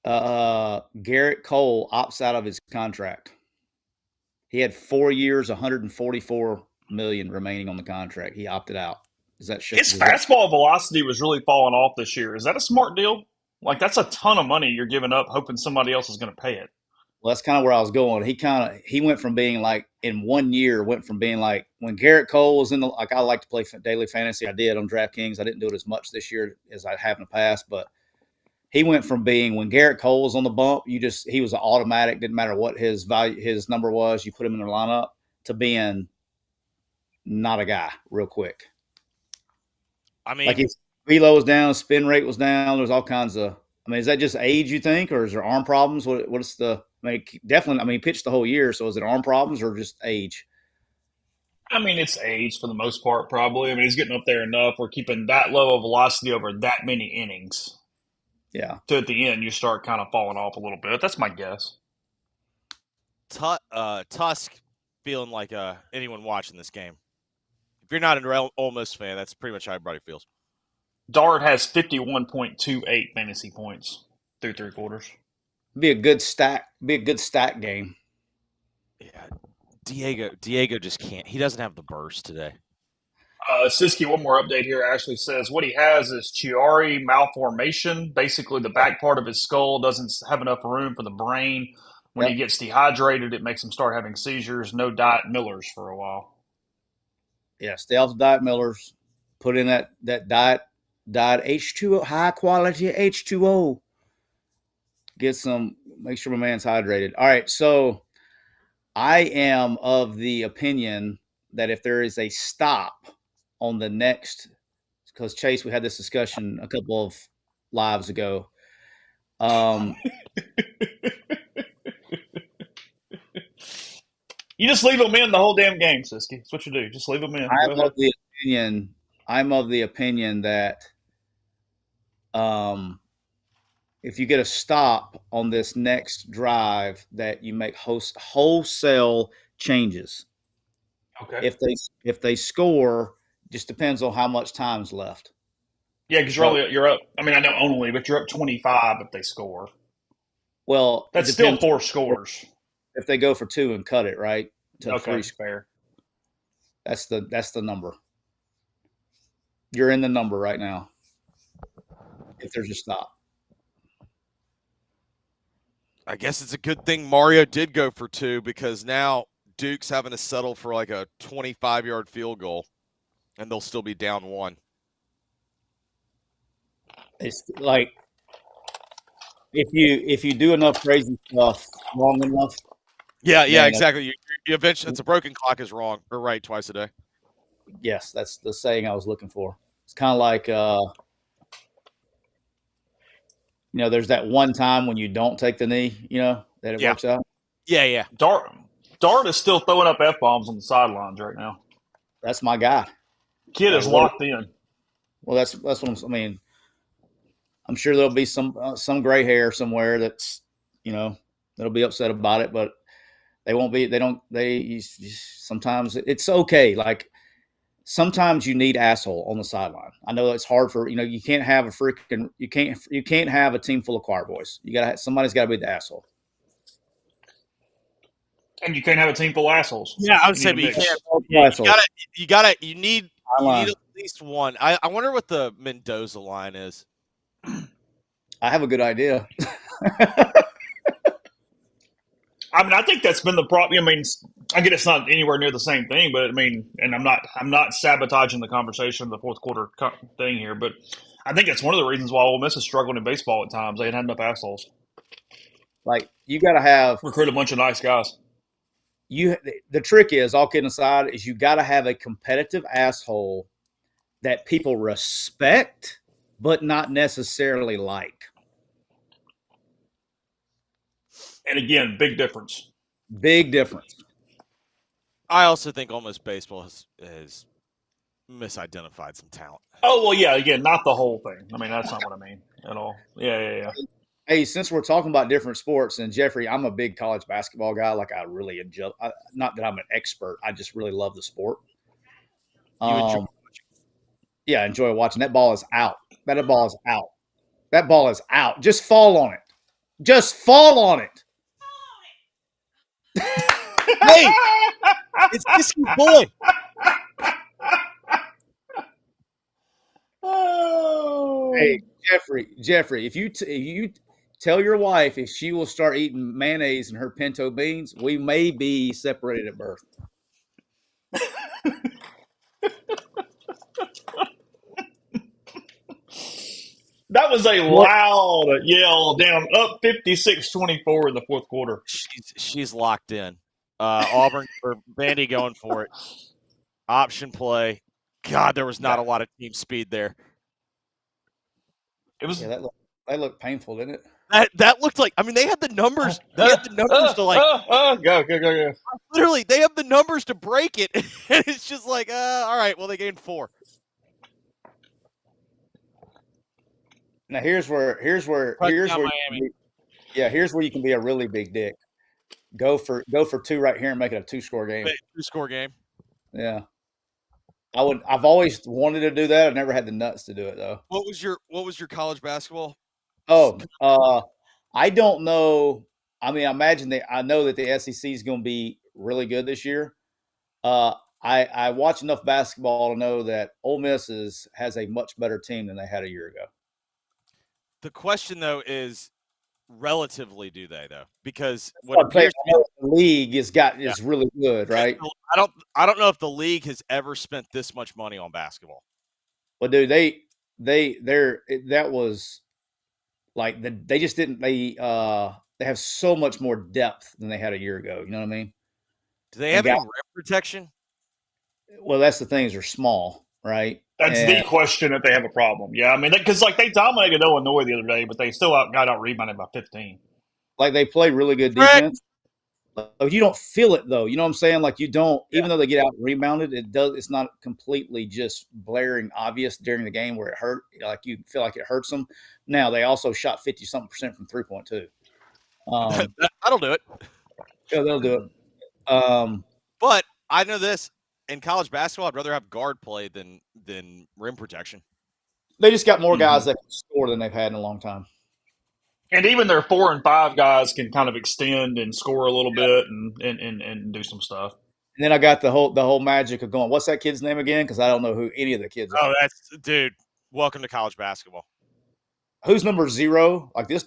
Garrett Cole opts out of his contract. He had 4 years, $144 million remaining on the contract. He opted out. Is that shit? His fastball velocity was really falling off this year. Is that a smart deal? Like, that's a ton of money you're giving up, hoping somebody else is going to pay it. Well, that's kind of where I was going. He went from being like in 1 year, when Garrett Cole was in the, like, I like to play daily fantasy. I did on DraftKings. I didn't do it as much this year as I have in the past, but he went from being, when Garrett Cole was on the bump, he was an automatic, didn't matter what his number was, you put him in the lineup, to being not a guy real quick. I mean, like his velo was down, spin rate was down. There's all kinds of. I mean, is that just age, you think, or is there arm problems? What's the? I mean, definitely. I mean, he pitched the whole year, so is it arm problems or just age? I mean, it's age for the most part, probably. I mean, he's getting up there enough. We're keeping that low of velocity over that many innings. Yeah. So at the end, you start kind of falling off a little bit. That's my guess. Tusk feeling like anyone watching this game. If you're not an Ole Miss fan, that's pretty much how everybody feels. Dart has 51.28 fantasy points through 3/4. Be a good stack. Be a good stack game. Yeah, Diego just can't. He doesn't have the burst today. Siskey, one more update here. Ashley says what he has is Chiari malformation. Basically, the back part of his skull doesn't have enough room for the brain. When he gets dehydrated, it makes him start having seizures. No Diet Millers for a while. Yeah, stay off the Diet Millers. Put in that diet H2O, high quality H2O. Get some. Make sure my man's hydrated. All right, so I am of the opinion that if there is a stop on the next, because Chase, we had this discussion a couple of lives ago. You just leave them in the whole damn game, Siskey. That's what you do. Just leave them in. Go ahead. I'm of the opinion that if you get a stop on this next drive, that you make wholesale changes. Okay. If they score, just depends on how much time's left. Yeah, because you're up. I mean, I know only, but you're up 25 if they score. Well, That's still 4 scores. If they go for 2 and cut it right to Okay, 3, fair. That's the number. You're in the number right now. If there's a stop. I guess it's a good thing Mario did go for 2, because now Duke's having to settle for like a 25-yard field goal, and they'll still be down 1. It's like if you do enough crazy stuff long enough. Yeah, exactly. You eventually, it's a broken clock is wrong or right twice a day. Yes, that's the saying I was looking for. It's kind of like there's that one time when you don't take the knee, that it works out. Yeah. Dart is still throwing up F-bombs on the sidelines right now. That's my guy. Kid is locked in. Well, that's what I mean. I'm sure there'll be some gray hair somewhere that's that'll be upset about it, but they won't be. Sometimes it's okay. Like sometimes you need asshole on the sideline. I know it's hard for you can't have you can't have a team full of choir boys. Somebody's got to be the asshole. And you can't have a team full of assholes. Yeah, I would say, but you can't. You need at least one. I wonder what the Mendoza line is. I have a good idea. I mean, I think that's been the problem. I mean, I get it's not anywhere near the same thing, but I mean, and I'm not sabotaging the conversation, the fourth quarter thing here, but I think it's one of the reasons why Ole Miss is struggling in baseball at times. They ain't had enough assholes. Like you got to recruit a bunch of nice guys. The trick is, all kidding aside, is you got to have a competitive asshole that people respect, but not necessarily like. And again, big difference. Big difference. I also think Ole Miss baseball has misidentified some talent. Oh, well, yeah, again, not the whole thing. I mean, that's not what I mean at all. Yeah. Hey, since we're talking about different sports, and Jeffrey, I'm a big college basketball guy. Like, I really enjoy. Not that I'm an expert. I just really love the sport. Yeah, I enjoy watching. That ball is out. That ball is out. That ball is out. Just fall on it. Just fall on it. Hey, it's Siskey's boy. Oh. Hey, Jeffrey, if you tell your wife if she will start eating mayonnaise in her pinto beans, we may be separated at birth. That was a loud yell down, up 56-24 in the fourth quarter. She's locked in. Auburn or Vandy going for it. Option play. God, there was not a lot of team speed there. It was They look painful, didn't it? That looked like. I mean, they had the numbers. They had the numbers to like. Go. Literally, they have the numbers to break it, and it's just like, all right. Well, they gained 4. Now here's where Miami. here's where you can be a really big dick. Go for 2 right here and make it a 2-score game. 2-score game. Yeah. I've always wanted to do that. I've never had the nuts to do it though. What was your college basketball? Oh, I don't know. I mean, I know that the SEC is going to be really good this year. I watch enough basketball to know that Ole Miss has a much better team than they had a year ago. The question though is, relatively, do they though? Because the league is really good, right? I don't know if the league has ever spent this much money on basketball. Well, dude, that was like they just didn't they have so much more depth than they had a year ago. You know what I mean? Do they have any rim protection? Well, that's the thing, is they're small, right? That's the question that they have a problem. Yeah, I mean, because they dominated Illinois the other day, but they still got out rebounded by 15. Like, they play really good defense. You don't feel it though. You know what I'm saying? Like, you don't, even though they get out rebounded, it's not completely just blaring obvious during the game where it hurt. Like, you feel like it hurts them. Now, they also shot 50-something% from 3-point too. That'll do it. Yeah, they'll do it. But I know this. In college basketball, I'd rather have guard play than rim protection. They just got more guys that can score than they've had in a long time. And even their 4 and 5 guys can kind of extend and score a little bit and do some stuff. And then I got the whole magic of going, what's that kid's name again? Because I don't know who any of the kids are. Oh, dude. Welcome to college basketball. Who's number 0? Like, this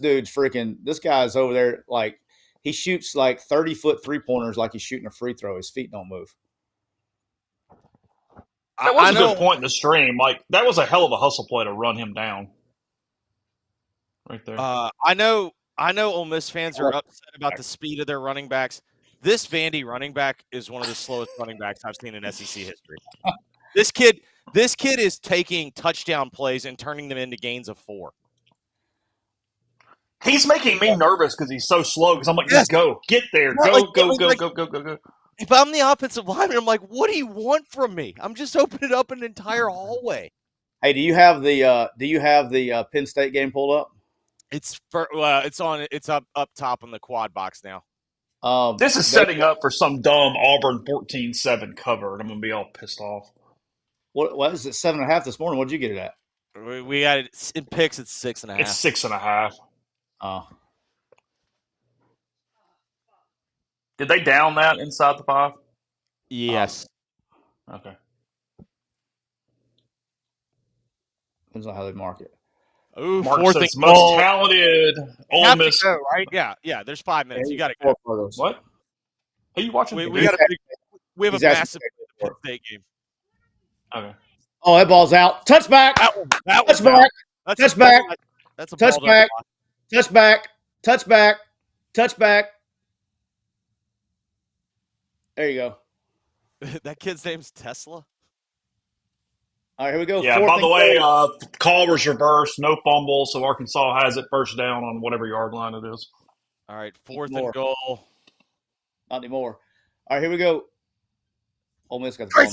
guy's over there. Like, he shoots like 30-foot 3-pointers like he's shooting a free throw. His feet don't move. That was a good point in the stream. Like, that was a hell of a hustle play to run him down. Right there. I know Ole Miss fans are upset about the speed of their running backs. This Vandy running back is one of the slowest running backs I've seen in SEC history. This kid is taking touchdown plays and turning them into gains of 4. He's making me nervous because he's so slow. Because I'm like, just go, get there, go. If I'm the offensive lineman, I'm like, what do you want from me? I'm just opening up an entire hallway. Hey, do you have the Penn State game pulled up? It's up top on the quad box now. This is setting up for some dumb Auburn 14-7 cover, and I'm gonna be all pissed off. What is it? 7.5 this morning. What did you get it at? We got it in picks. It's 6.5. It's 6.5. Oh. Did they down that inside the 5? Yes. Okay. Depends on how they mark it. Ooh, Mark says most talented Ole Miss. Go, right? Yeah. There's 5 minutes. You got to go. What? Are you watching? We have a massive Penn State game. Okay. Oh, that ball's out. Touchback. Touchback. Touchback. That's a touchback. Touchback. There you go. That kid's name's Tesla. All right, here we go. Yeah, by the way, call was reversed, no fumble, so Arkansas has it first down on whatever yard line it is. All right, 4th and goal. Not anymore. All right, here we go. Ole Miss got the ball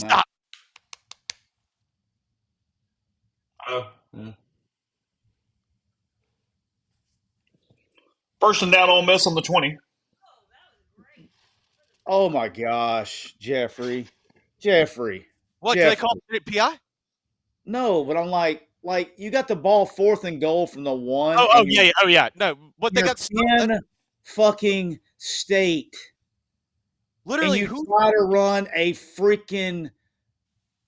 now. Yeah. First and down, Ole Miss on the 20. Oh my gosh, Jeffrey. What, do they call it PI? No, but I'm like you got the ball 4th and goal from the 1. Oh yeah. No, but they got Penn fucking State. Literally, and you try to run a freaking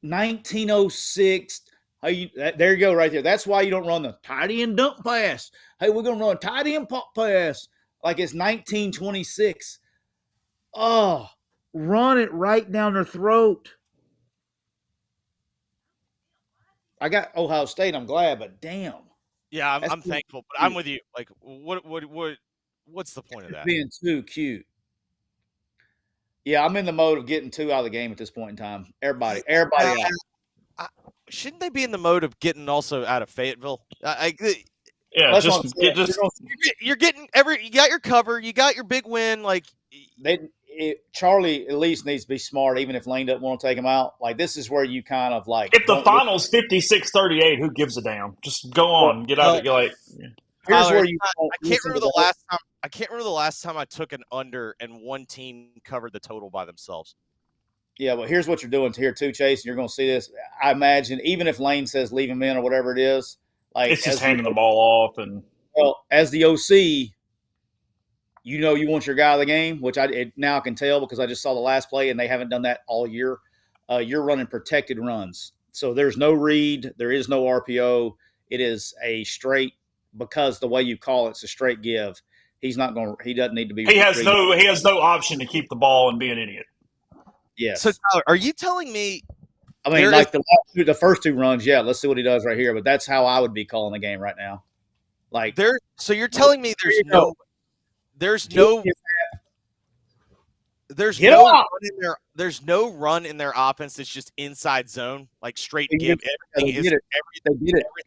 1906. There you go, right there. That's why you don't run the tight end dump pass. Hey, we're gonna run a tight end pop pass like it's 1926. Oh, run it right down their throat. I got Ohio State. I'm glad, but damn. Yeah, I'm thankful, but I'm with you. Like, what's the point of that? Being too cute. Yeah, I'm in the mode of getting 2 out of the game at this point in time. Everybody out. Shouldn't they be in the mode of getting also out of Fayetteville? Yeah, That's just what I'm get saying. just. You're getting you got your cover, you got your big win. Like Charlie at least needs to be smart, even if Lane doesn't want to take him out. Like this is where you kind of like If the don't look. final's 56-38, who gives a damn? Just go Well, on, get out. You're like, here's Tyler, where you don't I can't listen remember to the last time. I can't remember the last time I took an under and one team covered the total by themselves. Yeah, but here's what you're doing here too, Chase. And you're going to see this. I imagine even if Lane says leave him in or whatever it is, like it's just handing the ball off and. Well, as the OC, you know you want your guy of the game, which now I can tell because I just saw the last play and they haven't done that all year. You're running protected runs. So there's no read. There is no RPO. It is a straight, because the way you call it's a straight give. He doesn't need to be. He has no option to keep the ball and be an idiot. Yes. So Tyler, are you telling me? I mean, like the first two runs, yeah. Let's see what he does right here. But that's how I would be calling the game right now. Like So you're telling me there's no run in their offense that's just inside zone, like straight give. They did it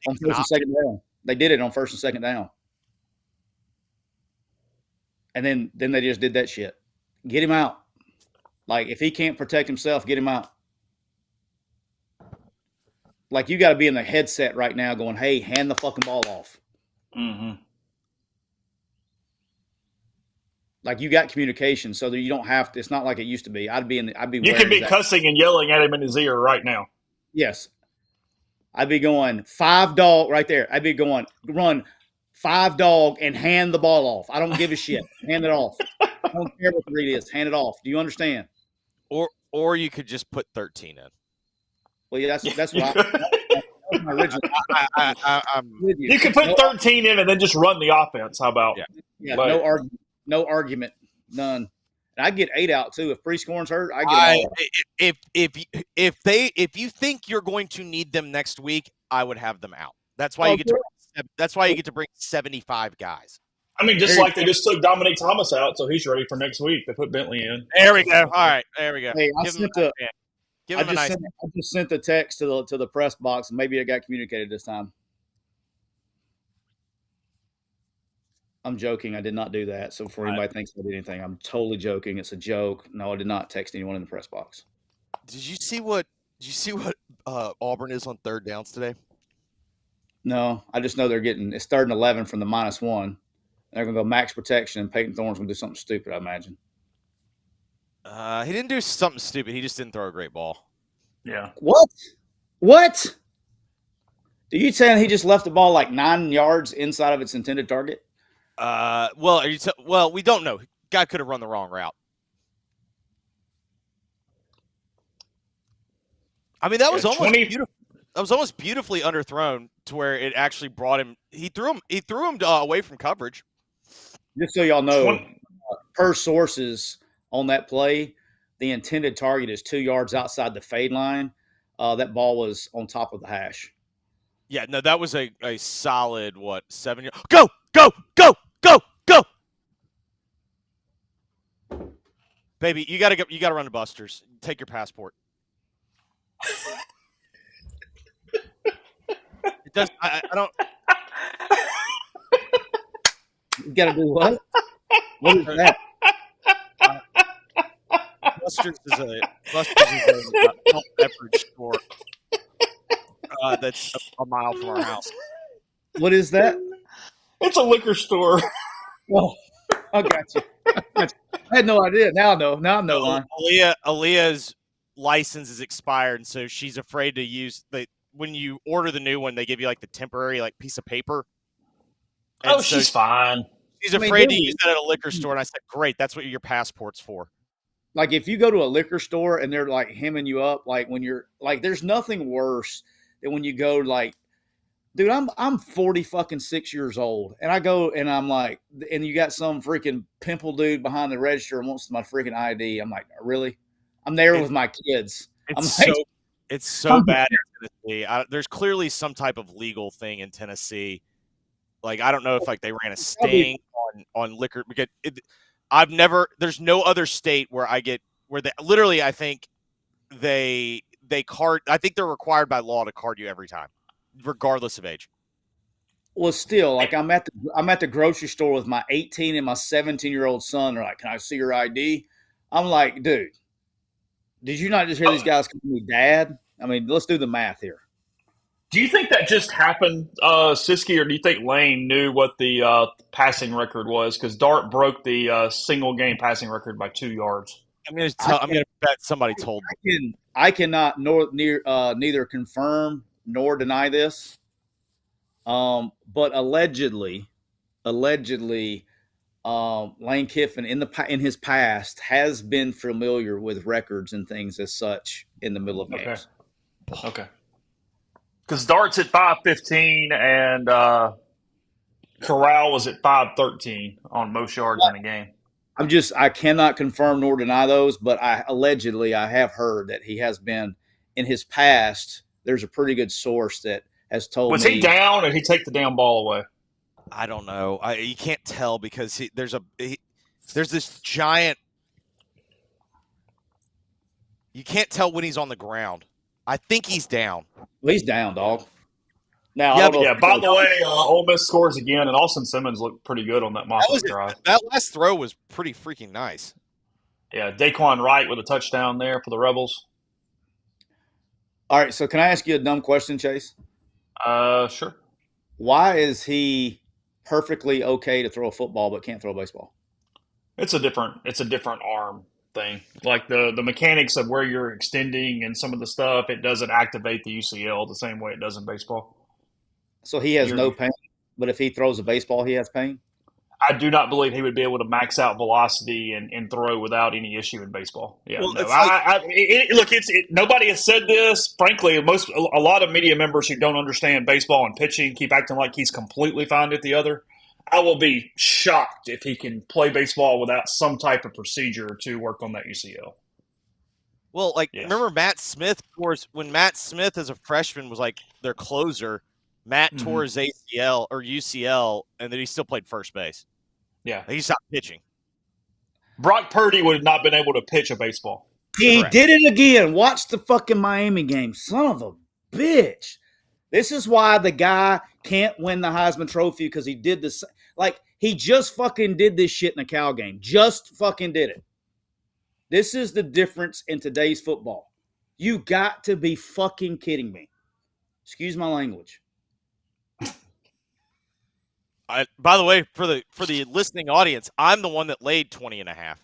on first and second down. They did it on first and second down. And then they just did that shit. Get him out. Like, if he can't protect himself, get him out. Like, you got to be in the headset right now going, hey, hand the fucking ball off. Mm-hmm. Like, you got communication so that you don't have to. It's not like it used to be. You could be cussing and yelling at him in his ear right now. Yes. I'd be going 5 dog right there. I'd be going run 5 dog and hand the ball off. I don't give a shit. Hand it off. I don't care what the read is. Hand it off. Do you understand? Or you could just put 13 in. Well, yeah, that's what that was my original. I'm with you. You could put 13 in and then just run the offense. How about? Yeah, no argument, none. And I get 8 out too. If pre-scoring's hurt, I get if you think you're going to need them next week, I would have them out. That's why you get to bring 75 guys. I mean, just like they just took Dominic Thomas out, so he's ready for next week. They put Bentley in. There we go. All right, there we go. Hey, I just sent the text to the press box, and maybe it got communicated this time. I'm joking. I did not do that. So before anybody thinks I did anything, I'm totally joking. It's a joke. No, I did not text anyone in the press box. Did you see what Auburn is on third downs today? No, I just know it's 3rd and 11 from the -1. They're going to go max protection, and Peyton Thorne's going to do something stupid, I imagine. He didn't do something stupid. He just didn't throw a great ball. Yeah. What? Are you saying he just left the ball like 9 yards inside of its intended target? Well, we don't know. Guy could have run the wrong route. I mean, that was almost beautiful. That was almost beautifully underthrown to where it actually brought him. He threw him away from coverage. Just so y'all know, per sources on that play, the intended target is 2 yards outside the fade line. That ball was on top of the hash. Yeah, no, that was a solid 7 yards. Go, go, go, go, go, baby! You gotta go. You gotta run to Buster's. Take your passport. It does. I don't. You gotta do what? What is that? Buster's is a beverage store that's a mile from our house. What is that? It's a liquor store. Well, I got you. I had no idea. Now I know. Now I know. Aaliyah's license is expired, and so she's afraid to use when you order the new one, they give you like the temporary piece of paper. And so she's fine. She's afraid to use that at a liquor store, and I said, "Great, that's what your passport's for." Like if you go to a liquor store and they're like hemming you up, like when you're like, there's nothing worse than when you go like, dude, I'm 46 years old, and I go and I'm like, and you got some freaking pimple dude behind the register and wants my freaking ID. I'm like, really? I'm there with my kids. It's so bad in Tennessee. There's clearly some type of legal thing in Tennessee. Like, I don't know if they ran a sting on liquor. Because there's no other state where literally, I think they card. I think they're required by law to card you every time, regardless of age. Well, still, like I'm at the grocery store with my 18 and my 17-year-old son. They're like, "Can I see your ID?" I'm like, "Dude, did you not just hear these guys call me dad?" I mean, let's do the math here. Do you think that just happened, Siskey, or do you think Lane knew what the passing record was? Because Dart broke the single game passing record by 2 yards. I'm gonna bet somebody told them. I cannot neither confirm nor deny this. But allegedly, Lane Kiffin in his past has been familiar with records and things as such in the middle of games. Okay. Because Dart's at 515 and Corral was at 513 on most yards in a game. I cannot confirm nor deny those, but I have heard that he has been in his past. There's a pretty good source that has told me. Was he down, or did he take the damn ball away? I don't know. You can't tell because there's this giant. You can't tell when he's on the ground. I think he's down. Well, he's down, dog. Now, by the way, Ole Miss scores again, and Austin Simmons looked pretty good on that Moffitt drive. That last throw was pretty freaking nice. Yeah, Daquan Wright with a touchdown there for the Rebels. All right, so can I ask you a dumb question, Chase? Sure. Why is he perfectly okay to throw a football but can't throw a baseball? It's a different arm thing. Like the mechanics of where you're extending and some of the stuff, it doesn't activate the UCL the same way it does in baseball. So he has no pain, but if he throws a baseball, he has pain? I do not believe he would be able to max out velocity and throw without any issue in baseball. Yeah, well, nobody has said this. Frankly, a lot of media members who don't understand baseball and pitching keep acting like he's completely fine at the other. I will be shocked if he can play baseball without some type of procedure to work on that UCL. Well, remember Matt Smith? When Matt Smith as a freshman was like their closer, Matt tore his ACL or UCL, and then he still played first base. Yeah. He stopped pitching. Brock Purdy would have not been able to pitch a baseball. He did it again. Watch the fucking Miami game. Son of a bitch. This is why the guy can't win the Heisman Trophy, because he did this. Like, he just fucking did this shit in a Cal game. Just fucking did it. This is the difference in today's football. You got to be fucking kidding me. Excuse my language. By the way, for the listening audience, I'm the one that laid 20.5.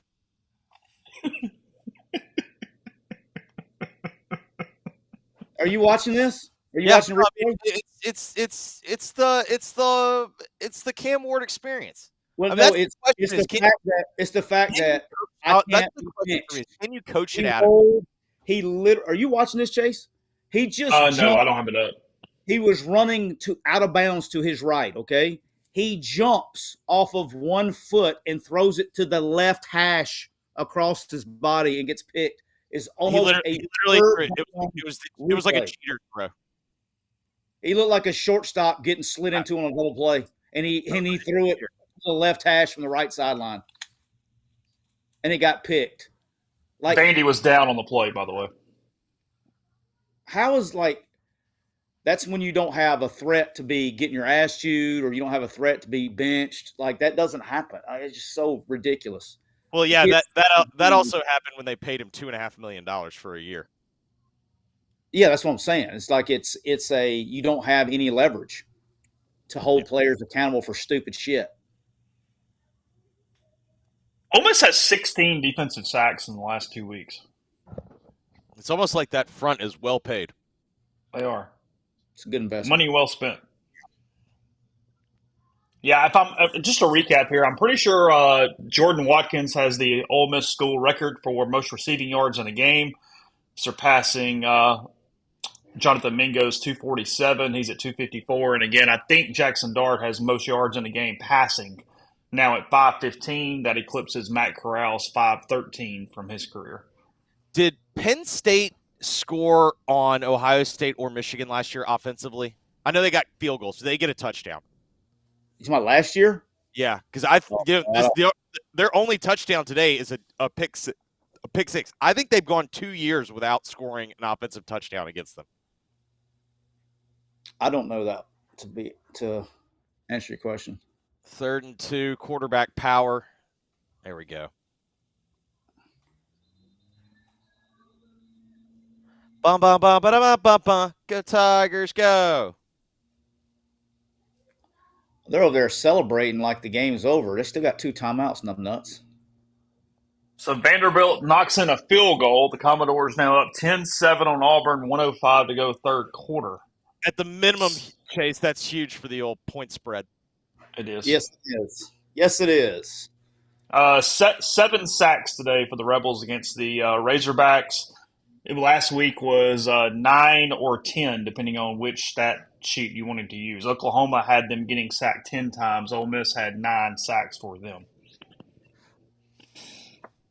Are you watching this? Are you watching? It's the Cam Ward experience. Well, I mean, it's the fact that I can't. Can you coach it out of him? Are you watching this, Chase? He just no, I don't have it up. He was running out of bounds to his right. Okay, he jumps off of 1 foot and throws it to the left hash across his body and gets picked. Is almost it was like a cheater throw. He looked like a shortstop getting slid into on a double play, and he threw it to the left hash from the right sideline, and it got picked. Like, Vandy was down on the play, by the way. How is that's when you don't have a threat to be getting your ass chewed, or you don't have a threat to be benched. Like, that doesn't happen. It's just so ridiculous. Well, yeah, that also happened when they paid him $2.5 million for a year. Yeah, that's what I'm saying. It's like you don't have any leverage to hold players accountable for stupid shit. Ole Miss has 16 defensive sacks in the last 2 weeks. It's almost like that front is well paid. They are. It's a good investment. Money well spent. Yeah, just a recap here, I'm pretty sure Jordan Watkins has the Ole Miss school record for most receiving yards in a game, surpassing Jonathan Mingo's 247. He's at 254. And again, I think Jackson Dart has most yards in a game passing, now at 515. That eclipses Matt Corral's 513 from his career. Did Penn State score on Ohio State or Michigan last year offensively? I know they got field goals. Did they get a touchdown? You talking about last year? Yeah, because their only touchdown today is a pick six. I think they've gone 2 years without scoring an offensive touchdown against them. I don't know that Answer your question. 3rd and 2, quarterback power. There we go. Bum, bum, bum, ba, bum, bum, bum. Go Tigers, go. They're over there celebrating like the game's over. They still got 2 timeouts, nuts. So Vanderbilt knocks in a field goal. The Commodores now up 10-7 on Auburn, 1:05 to go third quarter. At the minimum, Chase, that's huge for the old point spread. It is. Yes, it is. Yes, it is. 7 sacks today for the Rebels against the Razorbacks. Last week was 9 or 10, depending on which stat sheet you wanted to use. Oklahoma had them getting sacked 10 times. Ole Miss had 9 sacks for them.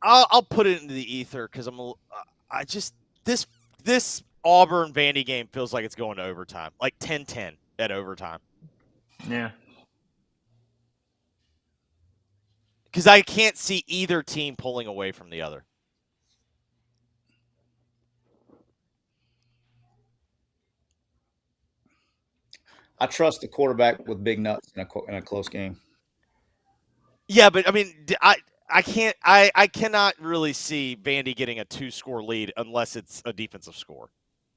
I'll put it into the ether because this Auburn Vandy game feels like it's going to overtime, like 10-10 at overtime. Yeah. Because I can't see either team pulling away from the other. I trust the quarterback with big nuts in a close game. Yeah, but I mean, I cannot really see Vandy getting a 2-score lead unless it's a defensive score,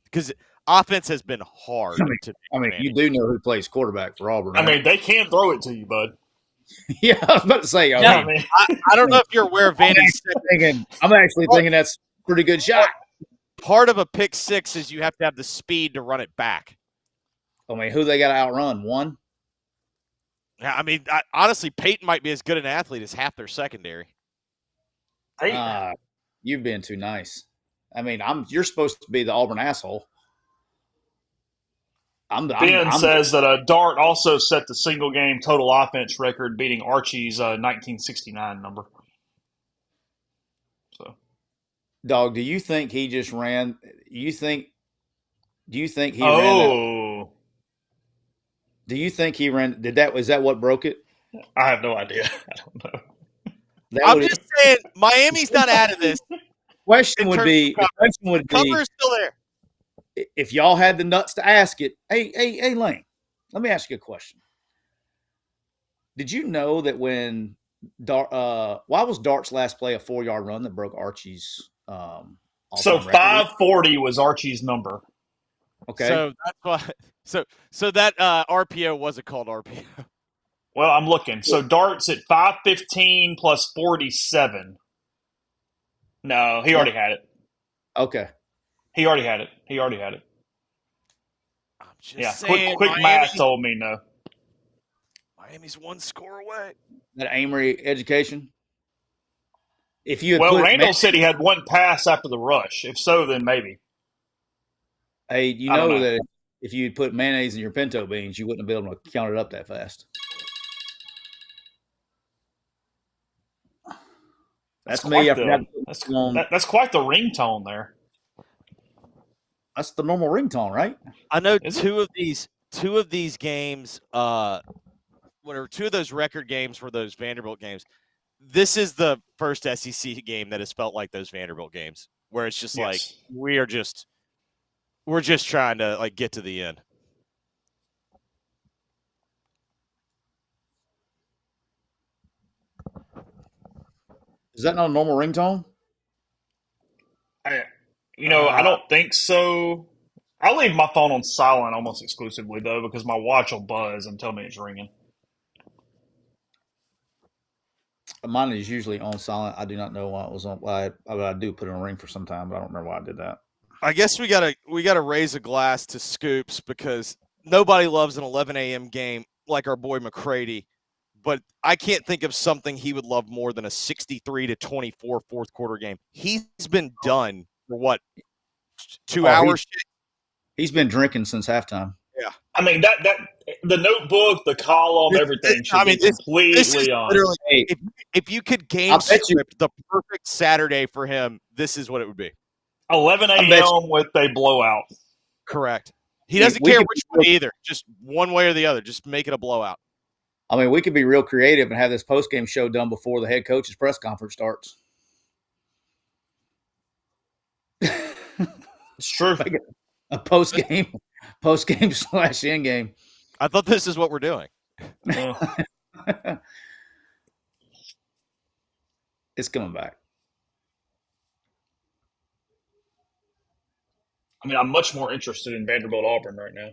because offense has been hard. I mean, you do know who plays quarterback for Auburn, right? I mean, they can throw it to you, bud. Yeah, I was about to say. I don't know if you're aware of Vandy's. I'm actually thinking that's a pretty good shot. Part of a pick six is you have to have the speed to run it back. I mean, who they got to outrun? One? Yeah, I mean, honestly, Peyton might be as good an athlete as half their secondary. You've been too nice. I mean, you're supposed to be the Auburn asshole. Ben says that Dart also set the single game total offense record, beating Archie's 1969 number. So, Dog, do you think he just ran? Do you think he ran that? Do you think he ran? Was that what broke it? I have no idea. I don't know. I'm just saying, Miami's not out of this. The question would be, cover is still there. If y'all had the nuts to ask it, hey, Lane, let me ask you a question. Did you know that why was Dart's last play a 4-yard run that broke Archie's so 540 was Archie's number. Okay. So that's why. So that RPO wasn't called RPO. Well, I'm looking. So Dart's at 515 plus 47. No, he already had it. Okay. He already had it. I'm just saying, quick math told me no. Miami's 1 score away. That Amory education. If you Randall said he had 1 pass after the rush. If so, then maybe. Hey, you know that if you put mayonnaise in your pinto beans, you wouldn't have been able to count it up that fast. That's me. That's quite the ringtone there. That's the normal ringtone, right? I know two of these games, whatever, 2 of those record games were those Vanderbilt games. This is the first SEC game that has felt like those Vanderbilt games, where it's just like we're just trying to like get to the end. Is that not a normal ringtone? I don't think so. I leave my phone on silent almost exclusively, though, because my watch will buzz and tell me it's ringing. Mine is usually on silent. I do not know why it was on. I do put it on ring for some time, but I don't remember why I did that. I guess we gotta raise a glass to Scoops, because nobody loves an 11 a.m. game like our boy McCready. But I can't think of something he would love more than a 63-24 fourth quarter game. He's been done for what, 2 hours? He's been drinking since halftime. Yeah. I mean, that the notebook, the column, everything should be completely on. If you could game script the perfect Saturday for him, this is what it would be. 11 a.m. with a blowout. Correct. He doesn't care which way either. Just one way or the other. Just make it a blowout. I mean, we could be real creative and have this postgame show done before the head coach's press conference starts. It's true. Like a postgame / in game. I thought this is what we're doing. It's coming back. I mean, I'm much more interested in Vanderbilt Auburn right now.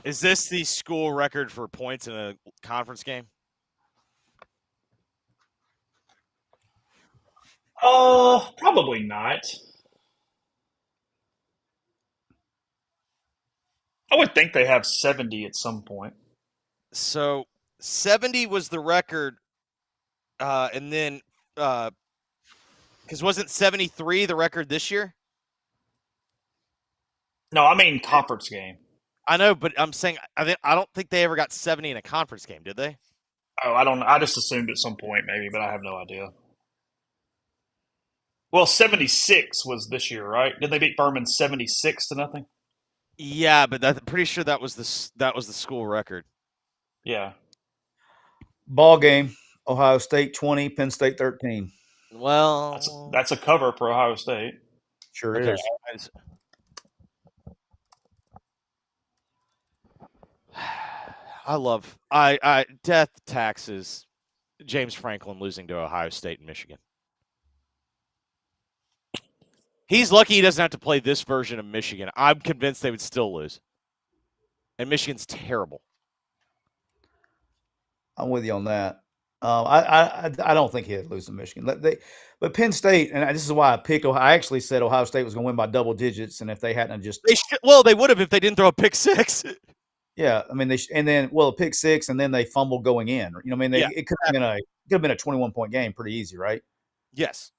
Is this the school record for points in a conference game? Probably not. I would think they have 70 at some point. So 70 was the record, and then because wasn't 73 the record this year? No, I mean conference game. I know, but I'm saying I don't think they ever got 70 in a conference game, did they? Oh, I don't. I just assumed at some point maybe, but I have no idea. Well, 76 was this year, right? Did they beat Furman 76 to nothing? Yeah, but I'm pretty sure that was the school record. Yeah. Ball game. Ohio State 20, Penn State 13. Well, That's a cover for Ohio State. Sure okay. is. I death taxes James Franklin losing to Ohio State and Michigan. He's lucky he doesn't have to play this version of Michigan. I'm convinced they would still lose. And Michigan's terrible. I'm with you on that. I don't think he'd lose to Michigan. But Penn State, and this is why I picked Ohio. I actually said Ohio State was going to win by double digits, and if they hadn't just they would have if they didn't throw a pick six. Yeah, I mean a pick six, and then they fumbled going in. You know, I mean it could have been a 21-point game, pretty easy, right? Yes.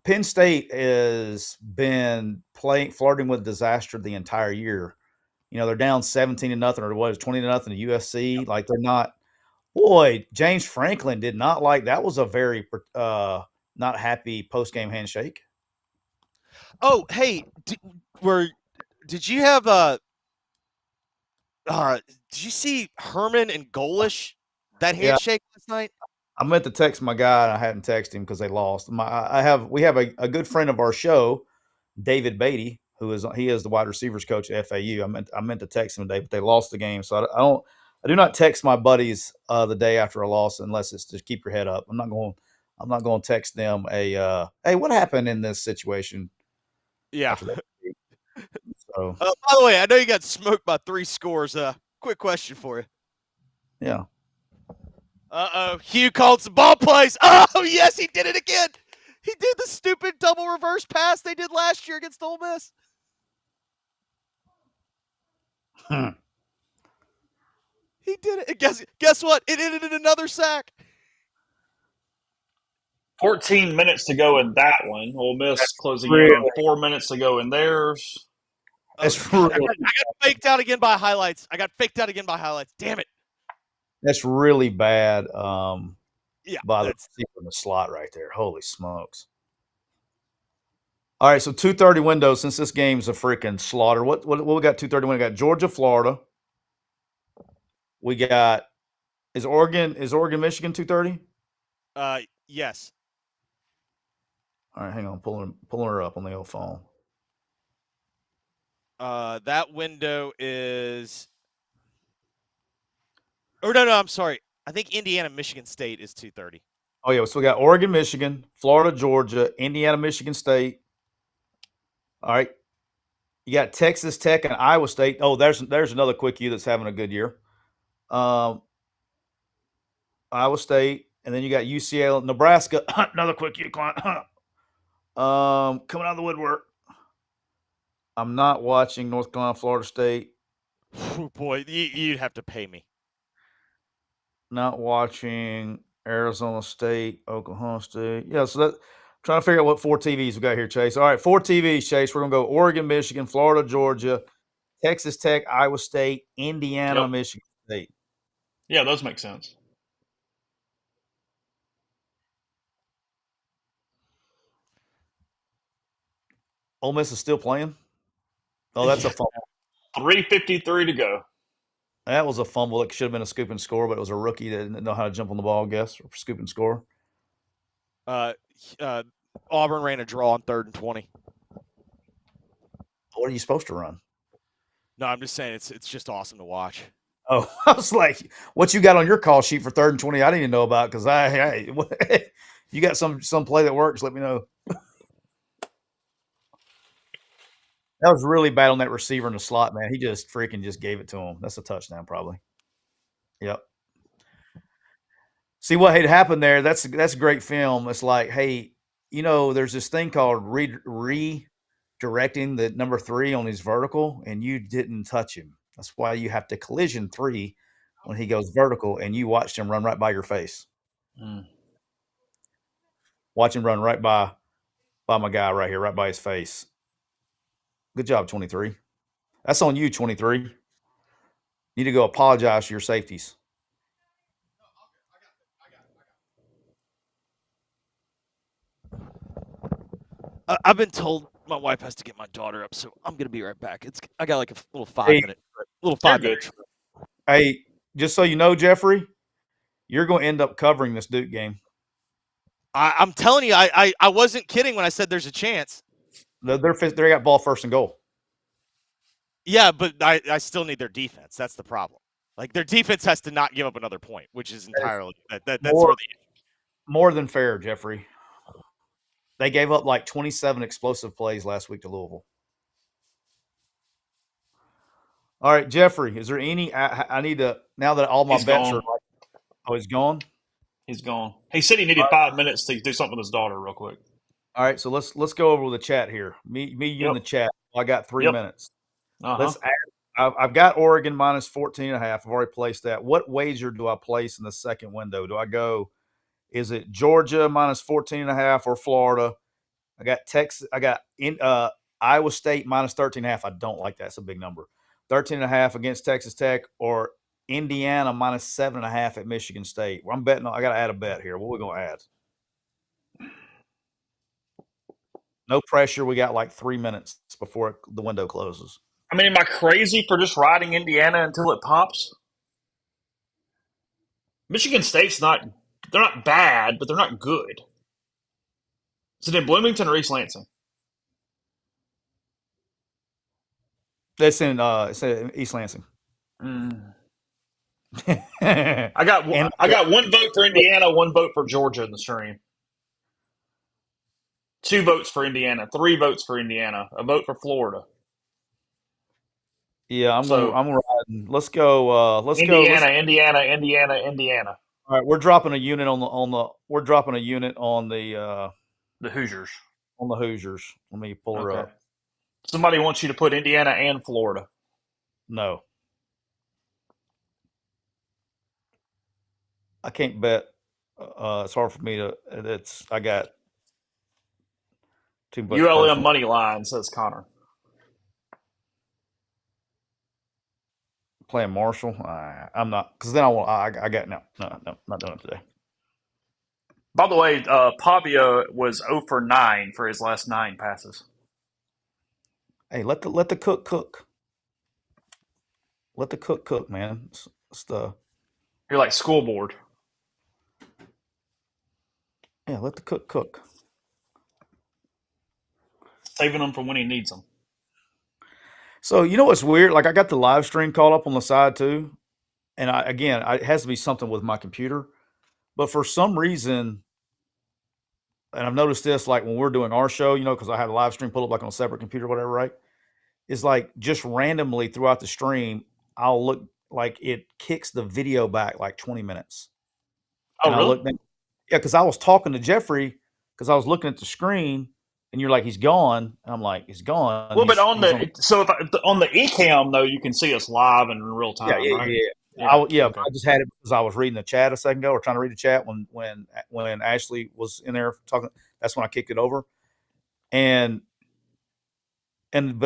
Penn State has been flirting with disaster the entire year. You know, they're down 17-0 or what is 20-0 to USC. Like they're not. Boy, James Franklin did not like that. Was a very not happy post game handshake. Oh, hey, did you have did you see Herman and Golish that handshake last night? I meant to text my guy, and I hadn't texted him because they lost. We have a good friend of our show, David Beatty, who is the wide receivers coach at FAU. I meant to text him today, but they lost the game, so I do not text my buddies the day after a loss unless it's just keep your head up. I'm not going to text them hey, what happened in this situation? Yeah. So, by the way, I know you got smoked by 3 scores. Quick question for you. Yeah. Hugh called some ball plays. Oh, yes, he did it again. He did the stupid double reverse pass they did last year against Ole Miss. He did it. Guess what? It ended in another sack. 14 minutes to go in that one. Ole Miss closing in on 4 minutes to go in theirs. I got faked out again by highlights. Damn it. That's really bad. By the in the slot right there. Holy smokes. All right, so 2:30 window, since this game's a freaking slaughter. What we got 2:30 window? We got Georgia, Florida. We got is Oregon, Michigan 2:30? Yes. All right, hang on, pulling her up on the old phone. That window is no, I'm sorry. I think Indiana, Michigan State is 2:30. Oh yeah, so we got Oregon, Michigan, Florida, Georgia, Indiana, Michigan State. All right. You got Texas Tech and Iowa State. Oh, there's another quick U that's having a good year. Iowa State, and then you got UCLA, Nebraska, another quick U client. Coming out of the woodwork. I'm not watching North Carolina, Florida State. Oh boy, you'd have to pay me. Not watching Arizona State, Oklahoma State. Yeah, so that trying to figure out what 4 TVs we got here, Chase. All right, 4 TVs, Chase. We're gonna go Oregon, Michigan, Florida, Georgia, Texas Tech, Iowa State, Indiana, Michigan State. Yeah, those make sense. Ole Miss is still playing. Oh, that's a fun. 3:53 to go. That was a fumble. It should have been a scoop and score, but it was a rookie that didn't know how to jump on the ball, I guess, or scoop and score. Auburn ran a draw on 3rd and 20. What are you supposed to run? No, I'm just saying it's just awesome to watch. Oh, I was like, what you got on your call sheet for 3rd and 20? I didn't even know about because you got some play that works. Let me know. That was really bad on that receiver in the slot, man. He just freaking just gave it to him. That's a touchdown, probably. Yep. See what had happened there? That's great film. It's like, hey, there's this thing called redirecting the number 3 on his vertical, and you didn't touch him. That's why you have to collision 3 when he goes vertical, and you watched him run right by your face. Watch him run right by my guy right here, right by his face. Good job, 23. That's on you, 23. You need to go apologize to your safeties. I've been told my wife has to get my daughter up, so I'm gonna be right back. I got like a little 5-minute trip. Hey, just so you know, Jeffrey, you're going to end up covering this Duke game. I'm telling you, I wasn't kidding when I said there's a chance. They got ball 1st and goal. Yeah, but I still need their defense. That's the problem. Like their defense has to not give up another point, which is entirely that's more than fair, Jeffrey. They gave up like 27 explosive plays last week to Louisville. All right, Jeffrey, is there any? I need to, now that all my bets are. Oh, he's gone. He's gone. He said he needed 5 minutes to do something with his daughter, real quick. All right, so let's go over the chat here. Me, you in the chat. I got 3 minutes. Let's add. I've got Oregon minus 14.5. I've already placed that. What wager do I place in the second window? Do I go? Is it Georgia minus 14.5 or Florida? I got Texas. I got Iowa State minus 13.5. I don't like that. It's a big number. 13.5 against Texas Tech, or Indiana minus 7.5 at Michigan State. Well, I'm betting. I got to add a bet here. What are we going to add? No pressure. We got like 3 minutes before the window closes. I mean, am I crazy for just riding Indiana until it pops? Michigan State's they're not bad, but they're not good. Is it in Bloomington or East Lansing? It's in East Lansing. I got one vote for Indiana, one vote for Georgia in the stream. 2 votes for Indiana, 3 votes for Indiana, a vote for Florida. Yeah, I'm riding. Let's go. Indiana. All right, we're dropping a unit we're dropping a unit on the Hoosiers. On the Hoosiers. Let me pull her up. Somebody wants you to put Indiana and Florida. No. I can't bet. It's hard for me to. I got too much. ULM money line, says Connor. Playing Marshall. I'm not, because then I got no, not doing it today. By the way, Pavia was 0 for 9 for his last 9 passes. Hey, let the cook. Let the cook, man. It's You're like school board. Yeah, let the cook. Saving them for when he needs them. So, you know what's weird? Like, I got the live stream called up on the side too. And it has to be something with my computer. But for some reason, and I've noticed this, like when we're doing our show, because I had a live stream pulled up like on a separate computer or whatever, right? It's like just randomly throughout the stream, I'll look like it kicks the video back like 20 minutes. Oh, really? Yeah, because I was talking to Jeffrey because I was looking at the screen and you're like, he's gone. And I'm like, he's gone. Well, but on the eCam though, you can see us live and in real time, right? Yeah. Okay. I just had it because I was reading the chat a second ago, or trying to read the chat when Ashley was in there talking. That's when I kicked it over, but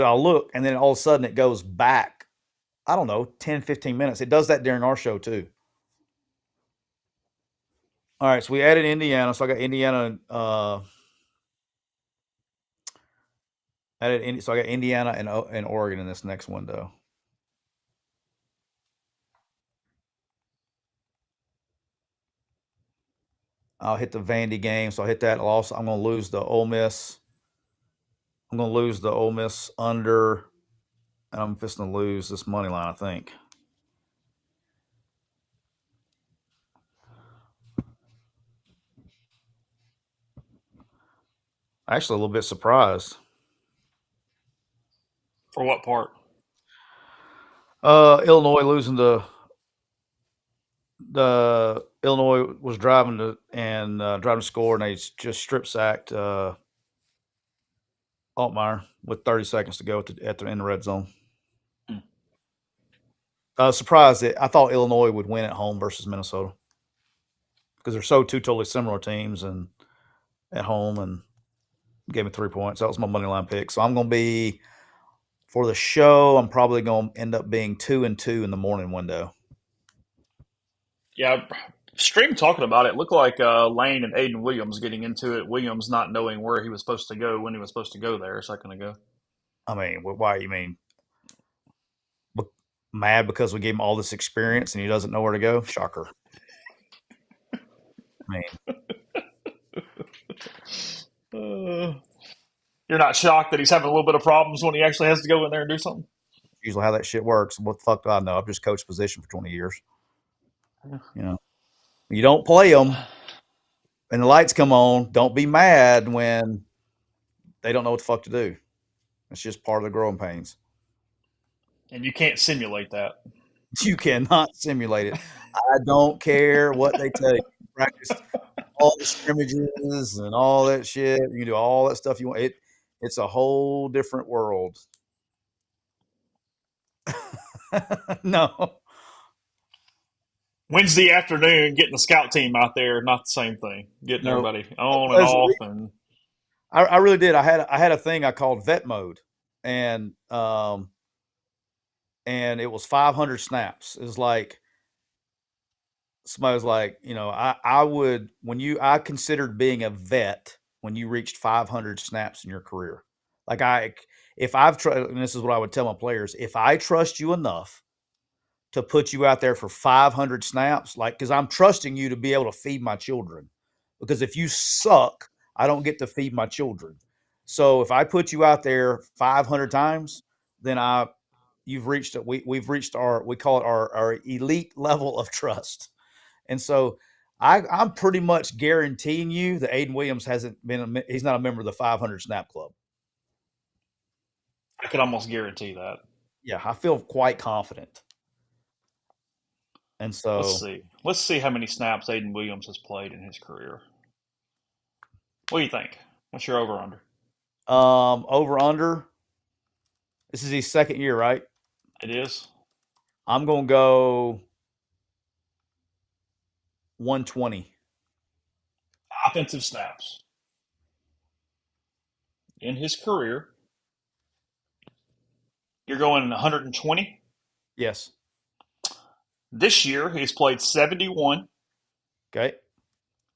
I'll look, and then all of a sudden it goes back. I don't know, 10, 15 minutes. It does that during our show too. All right, so we added Indiana. So I got Indiana. So I got Indiana and Oregon in this next window. I'll hit the Vandy game, so I'll hit that loss. I'm going to lose the Ole Miss. I'm going to lose the Ole Miss under, and I'm just going to lose this money line, I think. Actually, a little bit surprised. For what part? Illinois losing the Illinois was driving to score, and they just strip sacked Altmaier with 30 seconds to go at the in the red zone. Surprised that I thought Illinois would win at home versus Minnesota because they're two totally similar teams and at home, and gave me 3 points. That was my money line pick. So I'm going to be for the show. I'm probably going to end up being 2-2 in the morning window. Yeah, stream talking about it. Looked like Lane and Aiden Williams getting into it. Williams not knowing where he was supposed to go when he was supposed to go there a second ago. I mean, why? You mean mad because we gave him all this experience and he doesn't know where to go? Shocker. I mean, you're not shocked that he's having a little bit of problems when he actually has to go in there and do something? usually how that shit works. What the fuck do I know? I've just coached position for 20 years. You know, you don't play them and the lights come on. Don't be mad when they don't know what the fuck to do. It's just part of the growing pains. And you can't simulate that. You cannot simulate it. I don't care what they tell you. Practice all the scrimmages and all that shit. You can do all that stuff you want. It's a whole different world. No. Wednesday afternoon, getting the scout team out there, not the same thing. Getting everybody on and off, and I really did. I had a thing I called vet mode, and it was 500 snaps. It was like somebody was like, I considered being a vet when you reached 500 snaps in your career. Like and this is what I would tell my players, if I trust you enough to put you out there for 500 snaps, because I'm trusting you to be able to feed my children, because if you suck, I don't get to feed my children. So if I put you out there 500 times, then we've reached we call it our elite level of trust. And so I'm pretty much guaranteeing you that Aiden Williams he's not a member of the 500 snap club. I could almost guarantee that. Yeah, I feel quite confident. And so let's see how many snaps Aiden Williams has played in his career. What do you think? What's your over under? Over under. This is his second year, right? It is. I'm going to go 120. Offensive snaps in his career. You're going 120? Yes. This year, he's played 71. Okay.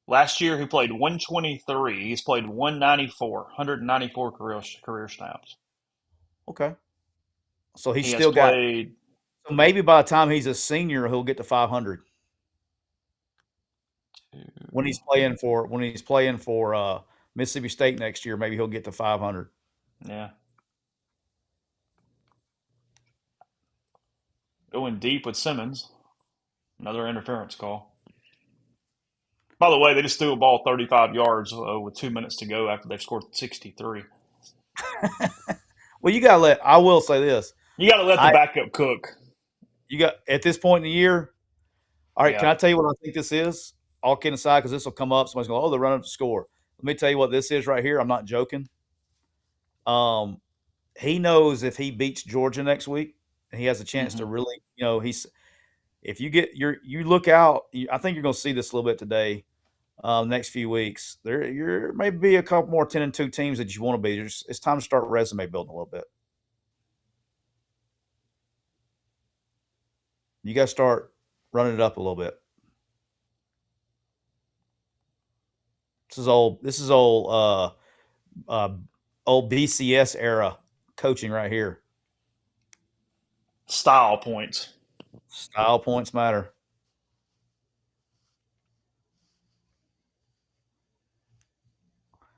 Last year, he played 123. He's played 194 career snaps. Okay. So he still played. So maybe by the time he's a senior, he'll get to 500. When he's playing for Mississippi State next year, maybe he'll get to 500. Yeah. Going deep with Simmons. Another interference call. By the way, they just threw a ball 35 yards with 2 minutes to go after they've scored 63. Well, I will say this. You got to let the backup cook. At this point in the year, all right, Can I tell you what I think this is? All kidding aside, because this will come up. Somebody's going, they're running up the score. Let me tell you what this is right here. I'm not joking. He knows if he beats Georgia next week, and he has a chance to really, if you look out, I think you're going to see this a little bit today. Next few weeks, there may be a couple more 10-2 teams that you want to be. It's time to start resume building a little bit. You got to start running it up a little bit. This is old BCS era coaching right here. Style points. Style points matter.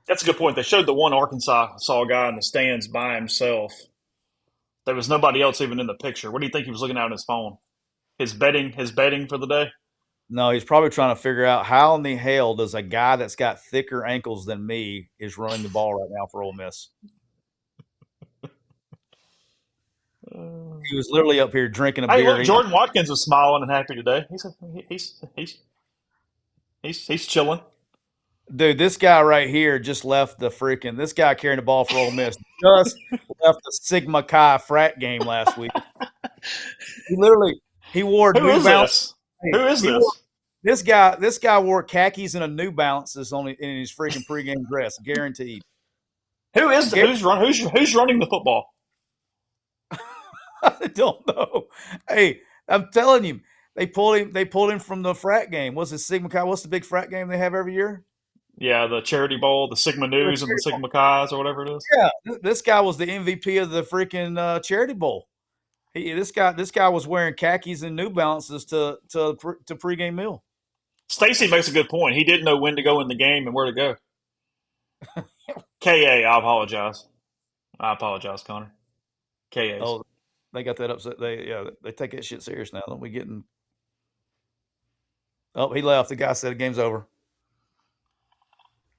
That's a good point. They showed the one Arkansas guy in the stands by himself. There was nobody else even in the picture. What do you think he was looking at on his phone? His betting for the day? No, he's probably trying to figure out how in the hell does a guy that's got thicker ankles than me is running the ball right now for Ole Miss. He was literally up here drinking a Hey, beer. look, Jordan Watkins is smiling and happy today. He's chilling. Dude, this guy right here just left this guy carrying the ball for Ole Miss just left the Sigma Chi frat game last week. He wore Who New is Balance. this? Who is this? This guy wore khakis and a New Balances in his freaking pregame dress, guaranteed. Who's running the football? I don't know. Hey, I'm telling you, they pulled him from the frat game. What's the Sigma Chi? What's the big frat game they have every year? Yeah, the Charity Bowl, the Sigma News, and the Sigma Chi's or whatever it is. Yeah, this guy was the MVP of the freaking Charity Bowl. This guy was wearing khakis and New Balances to pregame meal. Stacy makes a good point. He didn't know when to go in the game and where to go. KA, I apologize. Connor. KA's. Oh, they got that upset. They take that shit serious now. Don't we getting? Oh, he left. The guy said the game's over.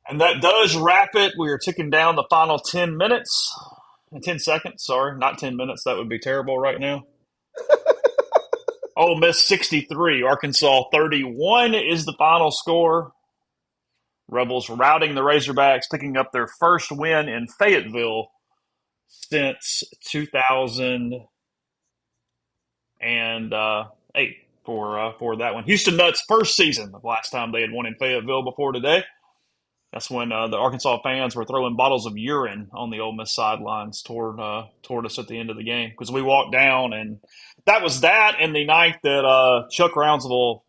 And that does wrap it. We are ticking down the final 10 minutes. 10 seconds, sorry. Not 10 minutes. That would be terrible right now. Ole Miss 63, Arkansas 31 is the final score. Rebels routing the Razorbacks, picking up their first win in Fayetteville since 2008 for that one. Houston Nuts' first season, the last time they had won in Fayetteville before today. That's when the Arkansas fans were throwing bottles of urine on the Ole Miss sidelines toward us at the end of the game because we walked down, and that was that in the ninth that Chuck Rounsaville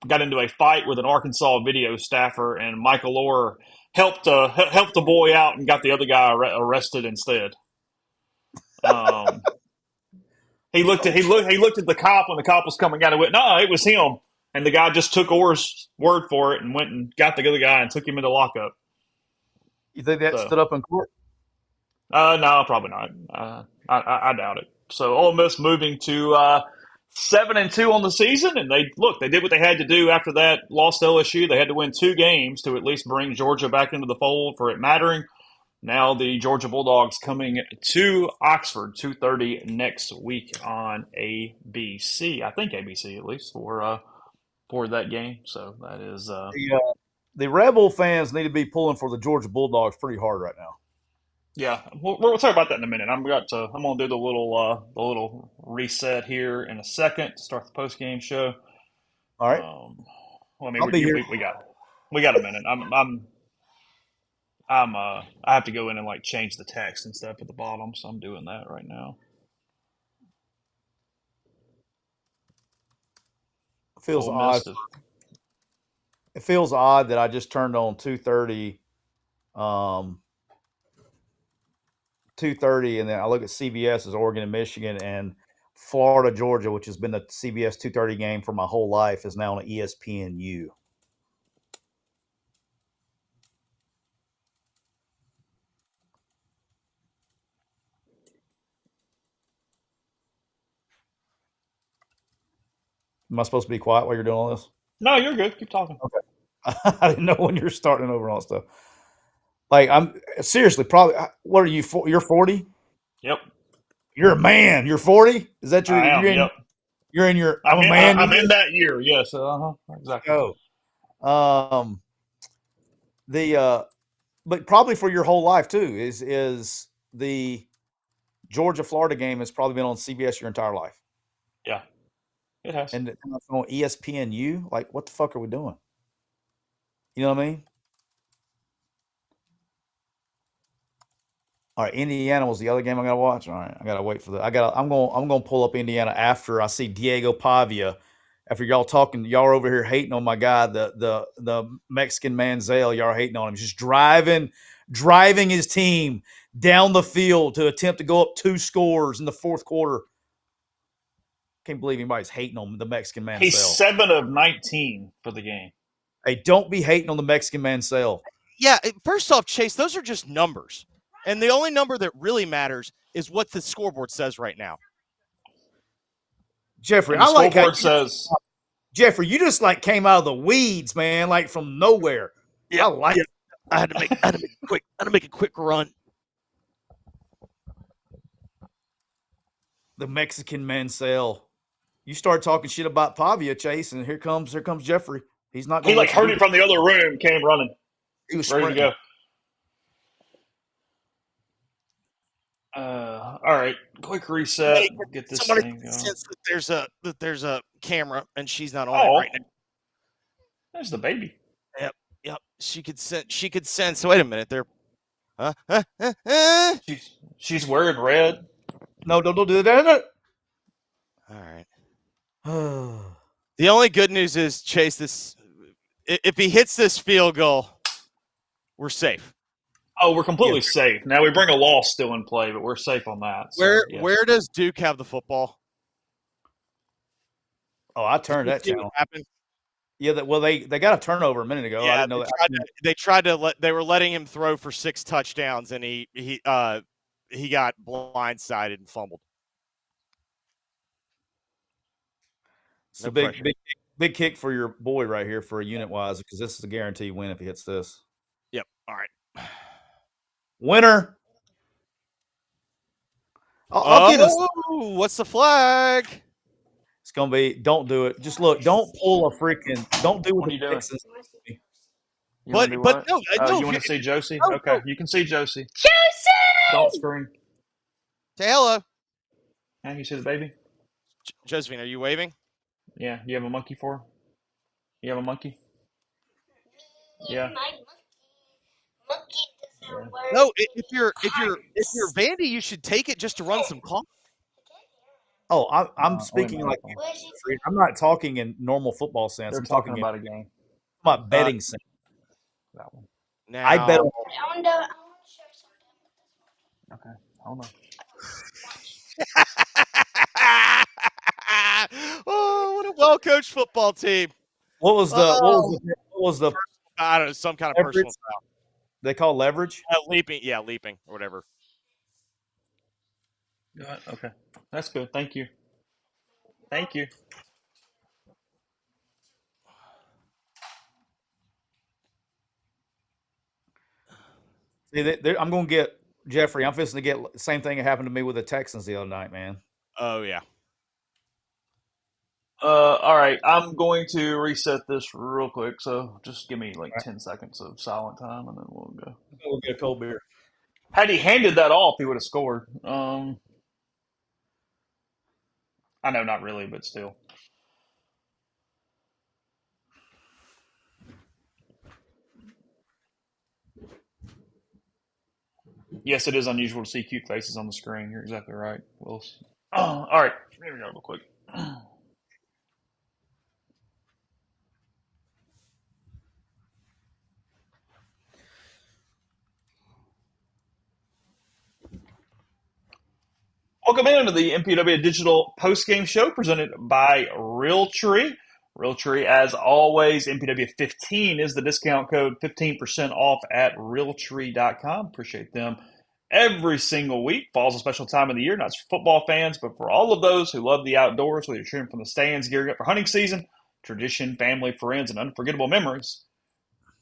got into a fight with an Arkansas video staffer, and Michael Orr helped the boy out and got the other guy arrested instead. He looked at the cop when the cop was coming out and went, "No, it was him." And the guy just took Orr's word for it and went and got the other guy and took him into lockup. You think that stood up in court? No, probably not. I doubt it. So Ole Miss moving to 7-2 on the season, and they did what they had to do after that loss to LSU. They had to win 2 games to at least bring Georgia back into the fold for it mattering. Now the Georgia Bulldogs coming to Oxford, 2:30 next week on ABC. I think ABC at least for that game. So that is the Rebel fans need to be pulling for the Georgia Bulldogs pretty hard right now. Yeah, we'll talk about that in a minute. I'm gonna do the little reset here in a second to start the post game show. All right. We got a minute. I have to go in and change the text and stuff at the bottom, so I'm doing that right now. It feels odd. It feels odd that I just turned on 2:30, 2:30, and then I look at CBS as Oregon and Michigan, and Florida, Georgia, which has been the CBS 2:30 game for my whole life, is now on ESPNU. Am I supposed to be quiet while you're doing all this? No, you're good. Keep talking. Okay. I didn't know when you're starting over all that stuff. I'm seriously probably. What are you? You're 40. Yep. You're a man. You're 40. Is that your? I am, yep. You're in your. I'm a man. I'm in that year. Yes. Exactly. Oh. But probably for your whole life too is the Georgia Florida game has probably been on CBS your entire life. Yeah. It has. And on ESPNU, what the fuck are we doing? You know what I mean? All right, Indiana was the other game I gotta watch. All right, I gotta wait for that. I'm gonna pull up Indiana after I see Diego Pavia. After y'all are over here hating on my guy, the Mexican Manziel. Y'all are hating on him. Just driving his team down the field to attempt to go up 2 scores in the fourth quarter. Can't believe anybody's hating on the Mexican Mansell. He's 7 of 19 for the game. Hey, don't be hating on the Mexican Mansell. Yeah, first off, Chase, those are just numbers. And the only number that really matters is what the scoreboard says right now. Jeffrey, And the I like how scoreboard says, Jeffrey, you just like came out of the weeds, man, like from nowhere. Yeah, I like it. I had to make a quick run. The Mexican Mansell. You start talking shit about Pavia, Chase, and here comes Jeffrey. He's not he going to heard it from the other room, came running, He was ready to sprinting. go. All right, quick reset. Get this thing going. Sense that there's a camera and she's not on it right now. There's the baby. Yep. She could sense. Wait a minute, there. She's wearing red. No, don't do that. All right. The only good news is, Chase, if he hits this field goal, we're safe. Oh, we're completely safe. Now we bring a loss still in play, but we're safe on that. So, Where does Duke have the football? Oh, I turned that channel. Yeah, they got a turnover a minute ago. Yeah, I didn't know that. They were letting him throw for 6 touchdowns, and he got blindsided and fumbled. It's a big kick for your boy right here for a unit wise, because this is a guaranteed win if he hits this. Yep. All right. Winner. I'll get us. What's the flag? It's gonna be. Don't do it. Just look. Don't pull a freaking. Don't do what are you doing? But no. You want to see Josie? Okay, you can see Josie. Josie! Don't scream. Say hello. Can you see the baby? Josephine, are you waving? Yeah. Do you have a monkey for her? You have a monkey? Yeah. My monkey doesn't work. No. If you're Vandy, you should take it just to run some calls. Oh, I'm speaking like I'm not talking in normal football sense. They're I'm talking about a game. About betting sense. That one. Now, I bet. I want to share something. Okay, hold on. Oh, what a well-coached football team! What was the? I don't know, some kind of personal foul. They call leverage. Leaping or whatever. Okay, that's good. Thank you. Thank you. See, I'm going to get Jeffrey. I'm fixing to get the same thing that happened to me with the Texans the other night, man. Oh yeah. All right, I'm going to reset this real quick. So just give me 10 seconds of silent time, and then we'll go. We'll get a cold beer. Had he handed that off, he would have scored. I know, not really, but still. Yes, it is unusual to see cute faces on the screen. You're exactly right, Willis. All right, here we go real quick. Welcome into the MPW Digital Postgame Show presented by Realtree. Realtree, as always, MPW15 is the discount code, 15% off at Realtree.com. Appreciate them every single week. Fall's a special time of the year, not just for football fans, but for all of those who love the outdoors, whether you're cheering from the stands, gearing up for hunting season, tradition, family, friends, and unforgettable memories.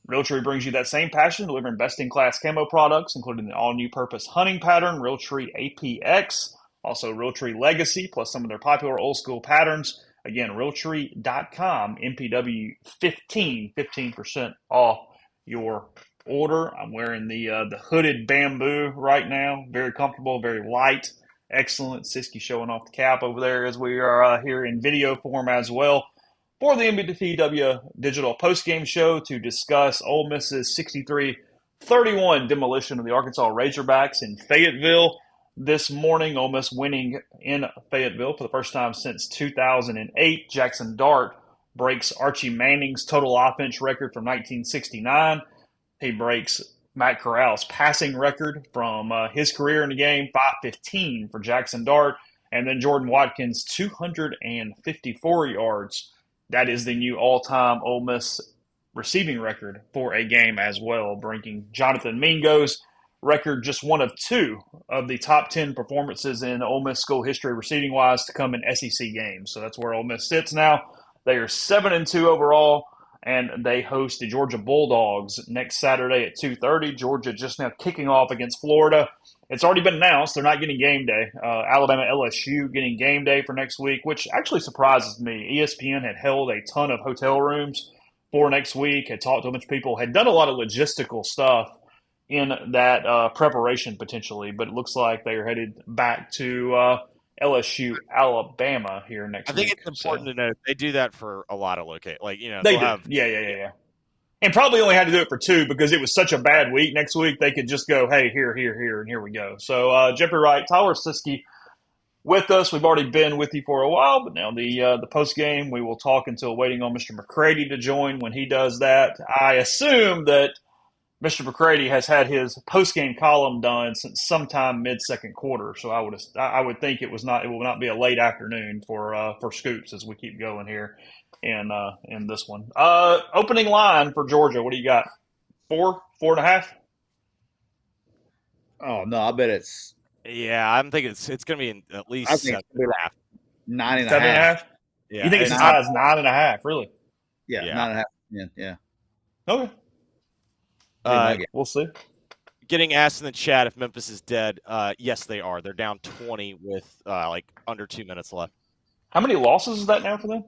Realtree brings you that same passion, delivering best-in-class camo products, including the all-new purpose hunting pattern, Realtree APX, also Realtree Legacy, plus some of their popular old-school patterns. Again, Realtree.com, MPW15, 15% off your order. I'm wearing the hooded bamboo right now. Very comfortable, very light, excellent. Siskey showing off the cap over there as we are here in video form as well for the MPW Digital Postgame Show to discuss Ole Miss's 63-31 demolition of the Arkansas Razorbacks in Fayetteville this morning. Ole Miss winning in Fayetteville for the first time since 2008. Jackson Dart breaks Archie Manning's total offense record from 1969. He breaks Matt Corral's passing record from his career in the game, 515 for Jackson Dart. And then Jordan Watkins, 254 yards. That is the new all-time Ole Miss receiving record for a game as well, bringing Jonathan Mingo's record just one of two of the top 10 performances in Ole Miss school history receiving-wise to come in SEC games. So that's where Ole Miss sits now. They are 7-2 overall, and they host the Georgia Bulldogs next Saturday at 2:30. Georgia just now kicking off against Florida. It's already been announced they're not getting game day. Alabama LSU getting game day for next week, which actually surprises me. ESPN had held a ton of hotel rooms for next week, had talked to a bunch of people, had done a lot of logistical stuff in that preparation potentially, but it looks like they are headed back to LSU, Alabama here next week. I think it's important to note they do that for a lot of they do. Yeah. And probably only had to do it for two because it was such a bad week. Next week they could just go, hey, here, and here we go. So Jeffrey Wright, Tyler Siskey with us. We've already been with you for a while, but now the post game we will talk until waiting on Mr. McCready to join. When he does that, I assume that Mr. McCready has had his post-game column done since sometime mid-second quarter, so I would think it will not be a late afternoon for Scoops as we keep going here in this one. Opening line for Georgia, what do you got? 4.5? Oh no, I bet it's. Yeah, I'm thinking it's going to be at least 7.5. 9.5. 7.5? Yeah, you think it's as high as 9.5? Really? Yeah, 9.5. Yeah. Okay. We'll see. Getting asked in the chat if Memphis is dead. Yes, they are. They're down 20 with under 2 minutes left. How many losses is that now for them?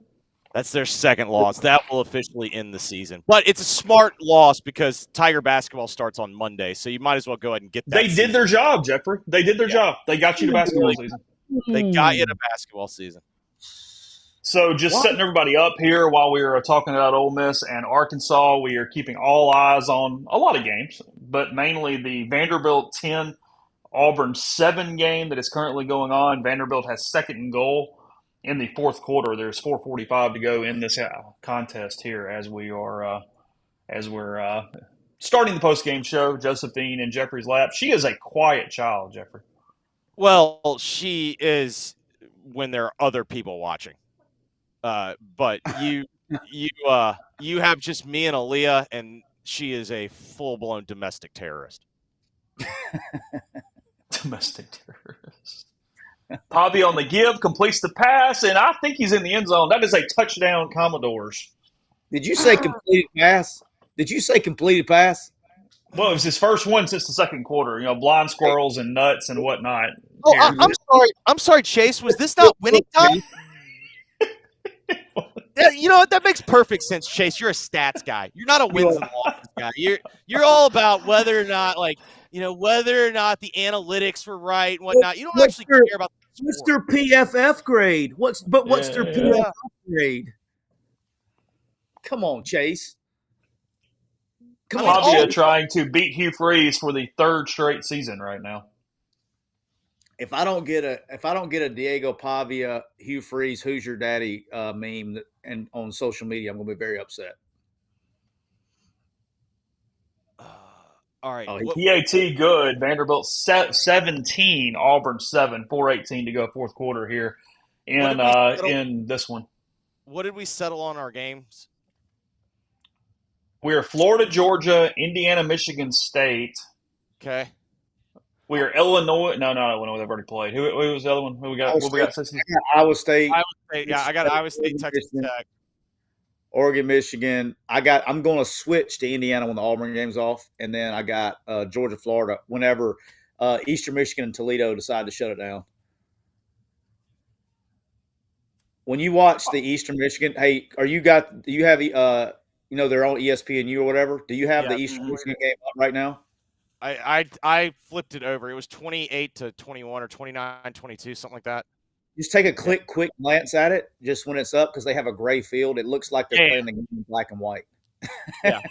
That's their second loss. That will officially end the season. But it's a smart loss because Tiger basketball starts on Monday, so you might as well go ahead and get that. They did their job, Jeffrey. They did their job. They got you to basketball season. They got you to basketball season. So just setting everybody up here while we were talking about Ole Miss and Arkansas, we are keeping all eyes on a lot of games, but mainly the Vanderbilt 10, Auburn 7 game that is currently going on. Vanderbilt has second and goal in the fourth quarter. There's 4:45 to go in this contest here as we're starting the post-game show. Josephine in Jeffrey's lap. She is a quiet child, Jeffrey. Well, she is when there are other people watching. But you have just me and Aaliyah, and she is a full-blown domestic terrorist. Domestic terrorist. Pavia on the give, completes the pass, and I think he's in the end zone. That is a touchdown, Commodores. Did you say completed pass? Well, it was his first one since the second quarter. Blind squirrels and nuts and whatnot. Oh, I'm sorry, Chase. Was this not winning time? Yeah, you know what? That makes perfect sense, Chase. You're a stats guy. You're not a wins and losses guy. You're all about whether or not the analytics were right and whatnot. You don't actually care about the what's their PFF grade. What's their PFF grade? Come on, Chase. Pavia trying to beat Hugh Freeze for the third straight season right now. If I don't get a Diego Pavia, Hugh Freeze, who's your daddy meme and on social media, I'm going to be very upset. All right. PAT good. Vanderbilt 17, Auburn 7, 4:18 to go fourth quarter here in this one. What did we settle on our games? We are Florida, Georgia, Indiana, Michigan State. Okay. We are Illinois. No, Illinois. They've already played. Who was the other one? Who we got? What we got? Iowa State. Yeah, I got Iowa State, Texas Tech, Oregon, Michigan. I'm going to switch to Indiana when the Auburn game's off, and then I got Georgia, Florida. Whenever Eastern Michigan and Toledo decide to shut it down. When you watch the Eastern Michigan, hey, do you have they're on ESPNU or whatever? Do you have the Eastern Michigan game up right now? I flipped it over. It was 28-21 or 29-22, something like that. Just take a quick glance at it just when it's up because they have a gray field. It looks like they're playing the game in black and white. Yeah.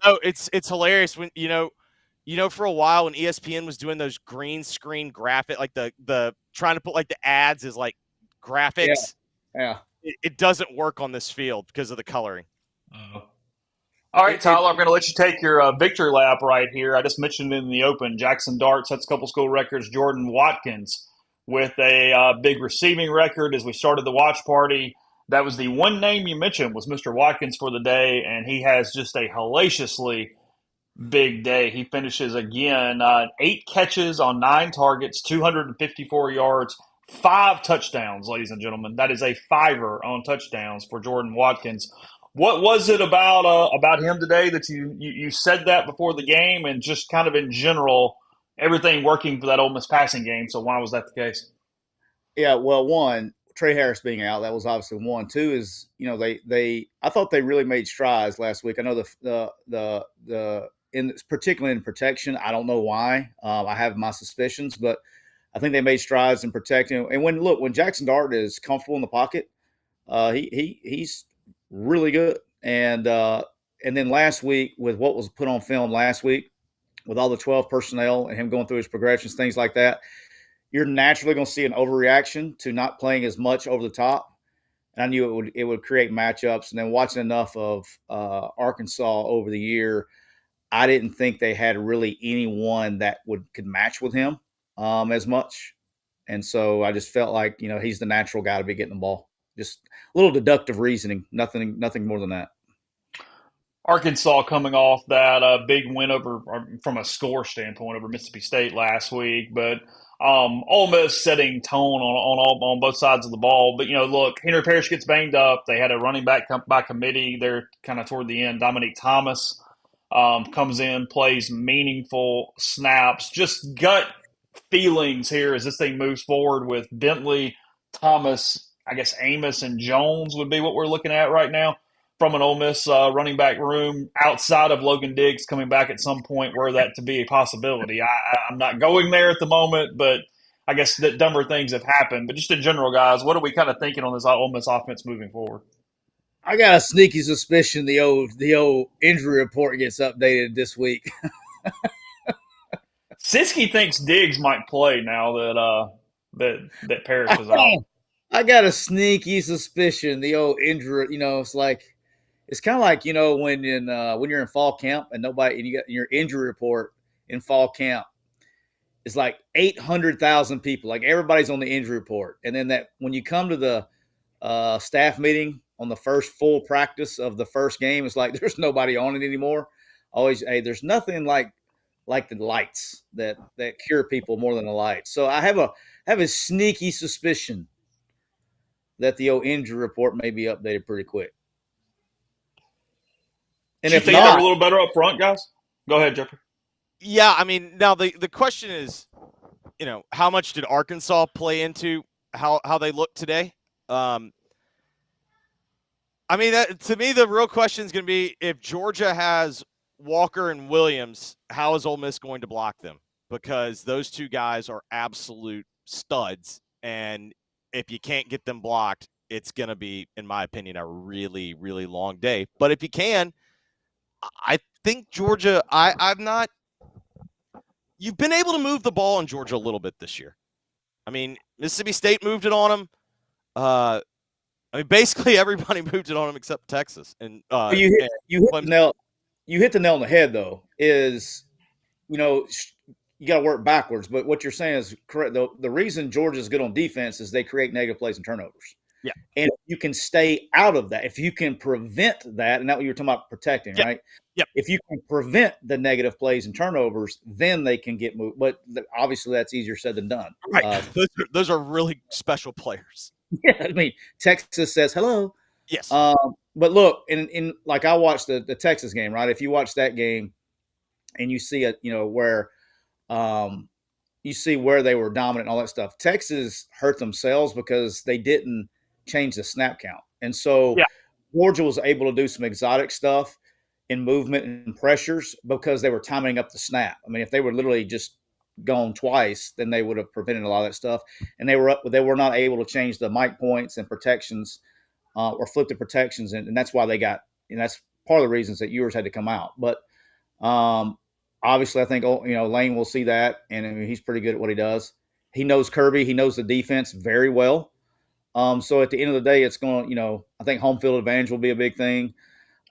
No, it's hilarious when for a while when ESPN was doing those green screen graphic, like the trying to put like the ads as like graphics. Yeah. It doesn't work on this field because of the coloring. All right, Tyler, I'm going to let you take your victory lap right here. I just mentioned it in the open. Jackson Dart sets a couple school records. Jordan Watkins with a big receiving record as we started the watch party. That was the one name you mentioned was Mr. Watkins for the day, and he has just a hellaciously big day. He finishes again, 8 catches on 9 targets, 254 yards, 5 touchdowns, ladies and gentlemen. That is a fiver on touchdowns for Jordan Watkins. What was it about him today that you said that before the game, and just kind of in general everything working for that Ole Miss passing game? So why was that the case? Yeah, well, one, Trey Harris being out, that was obviously one. Two is, I thought they really made strides last week. I know particularly in protection. I don't know why. I have my suspicions, but I think they made strides in protecting. And when Jackson Dart is comfortable in the pocket, he's really good. And then last week, with what was put on film last week, with all the 12 personnel and him going through his progressions, things like that, you're naturally going to see an overreaction to not playing as much over the top. And I knew it would create matchups. And then watching enough of Arkansas over the year, I didn't think they had really anyone that could match with him as much. And so I just felt like, he's the natural guy to be getting the ball. Just a little deductive reasoning, nothing more than that. Arkansas coming off that big win from a score standpoint over Mississippi State last week, but Ole Miss setting tone on both sides of the ball. But look, Henry Parrish gets banged up. They had a running back by committee there, kind of toward the end. Dominique Thomas comes in, plays meaningful snaps. Just gut feelings here as this thing moves forward with Bentley, Thomas, I guess Amos, and Jones would be what we're looking at right now from an Ole Miss running back room, outside of Logan Diggs coming back at some point, were that to be a possibility. I'm not going there at the moment, but I guess that dumber things have happened. But just in general, guys, what are we kind of thinking on this Ole Miss offense moving forward? I got a sneaky suspicion the old injury report gets updated this week. Siskey thinks Diggs might play now that Parrish is out. I got a sneaky suspicion the old injury. It's kind of like when you're in fall camp and you got your injury report in fall camp. It's like 800,000 people. Like everybody's on the injury report, and then when you come to the staff meeting on the first full practice of the first game, it's like there's nobody on it anymore. Always, hey, there's nothing like the lights that cure people more than the lights. So I have a sneaky suspicion that the old injury report may be updated pretty quick. And if they are a little better up front, guys, go ahead, Jeffrey. Yeah, I mean, now the question is, how much did Arkansas play into how they look today? I mean, to me, the real question is going to be if Georgia has Walker and Williams, how is Ole Miss going to block them? Because those two guys are absolute studs, and if you can't get them blocked, it's going to be, in my opinion, a really, really long day. But if you can, I think Georgia, you've been able to move the ball in Georgia a little bit this year. I mean, Mississippi State moved it on them. I mean, basically everybody moved it on them except Texas. And you hit the nail on the head, though, is, you got to work backwards. But what you're saying is correct. The reason Georgia's good on defense is they create negative plays and turnovers. Yeah. And if you can stay out of that, if you can prevent that, and that's what you were talking about protecting, yep. right? Yep. If you can prevent the negative plays and turnovers, then they can get moved. But obviously that's easier said than done. Right. Those are really special players. Yeah. I mean, Texas says hello. Yes. But look, in like I watched the Texas game, right? If you watch that game and you see where you see where they were dominant and all that stuff, Texas hurt themselves because they didn't change the snap count. And so Georgia was able to do some exotic stuff in movement and pressures because they were timing up the snap. I mean, if they were literally just gone twice, then they would have prevented a lot of that stuff. And they were not able to change the mic points and protections or flip the protections. And that's why they got, and that's part of the reasons that Ewers had to come out. But obviously I think, Lane will see that. And I mean, he's pretty good at what he does. He knows Kirby. He knows the defense very well. So at the end of the day, it's going to, I think home field advantage will be a big thing.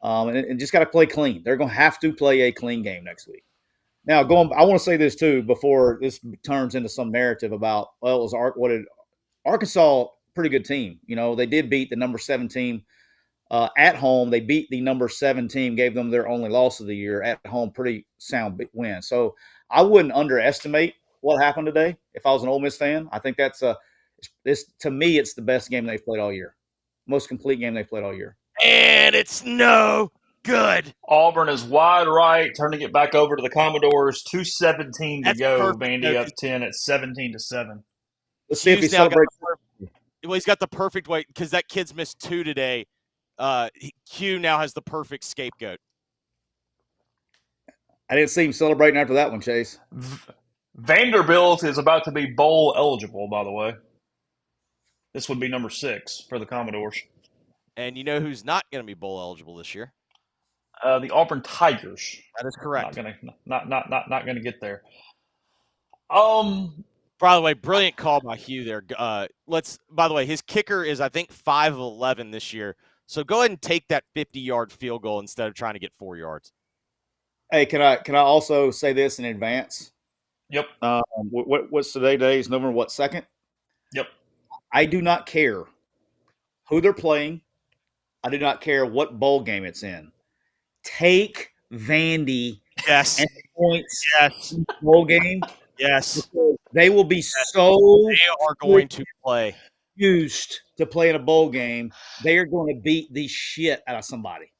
And just got to play clean. They're going to have to play a clean game next week. Now, I want to say this too before this turns into some narrative about, what did Arkansas pretty good team. You know, they did beat the number 7 team at home. They beat the number 7 team, gave them their only loss of the year at home. Pretty sound win. So I wouldn't underestimate what happened today. If I was an Ole Miss fan, I think that's to me, it's the best game they've played all year, most complete game they've played all year. And it's no good. Auburn is wide right, turning it back over to the Commodores. 2:17 to That's go. perfect, Vandy though, up 10 at 17-7. Let's see if he Q's now got celebrates. well, he's got the perfect way because that kid's missed 2 today. Q now has the perfect scapegoat. I didn't see him celebrating after that one, Chase. Vanderbilt is about to be bowl eligible, by the way. This would be number 6 for the Commodores. And you know who's not going to be bowl eligible this year? The Auburn Tigers. That is correct. Not gonna get there. By the way, brilliant call by Hugh there. By the way, his kicker is, I think, 5'11" this year. So go ahead and take that 50-yard field goal instead of trying to get 4 yards. Hey, can I also say this in advance? Yep. What's today? Today's November 2nd? Yep. I do not care who they're playing. I do not care what bowl game it's in. Take Vandy Yes. and points Yes. in the bowl game. Yes. They will be so They are going to play. used to play in a bowl game. They are going to beat the shit out of somebody.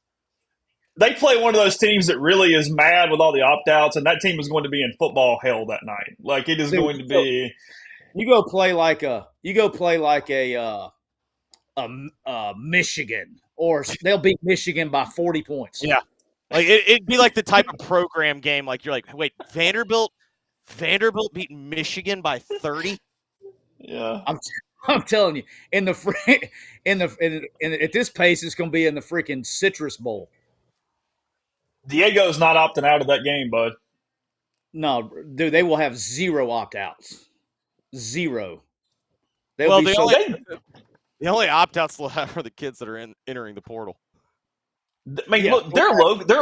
They play one of those teams that really is mad with all the opt-outs, and that team is going to be in football hell that night. Like, it is going to be. You go play like a Michigan, or they'll beat Michigan by 40 points. Yeah. Like it'd be like the type of program game. Like you're like, wait, Vanderbilt beat Michigan by 30. Yeah. I'm telling you, at this pace, it's going to be in the freaking Citrus Bowl. Diego's not opting out of that game, bud. No, dude, they will have 0 opt-outs. 0. Well, the only opt-outs they'll have are the kids that are entering the portal. I mean, look, their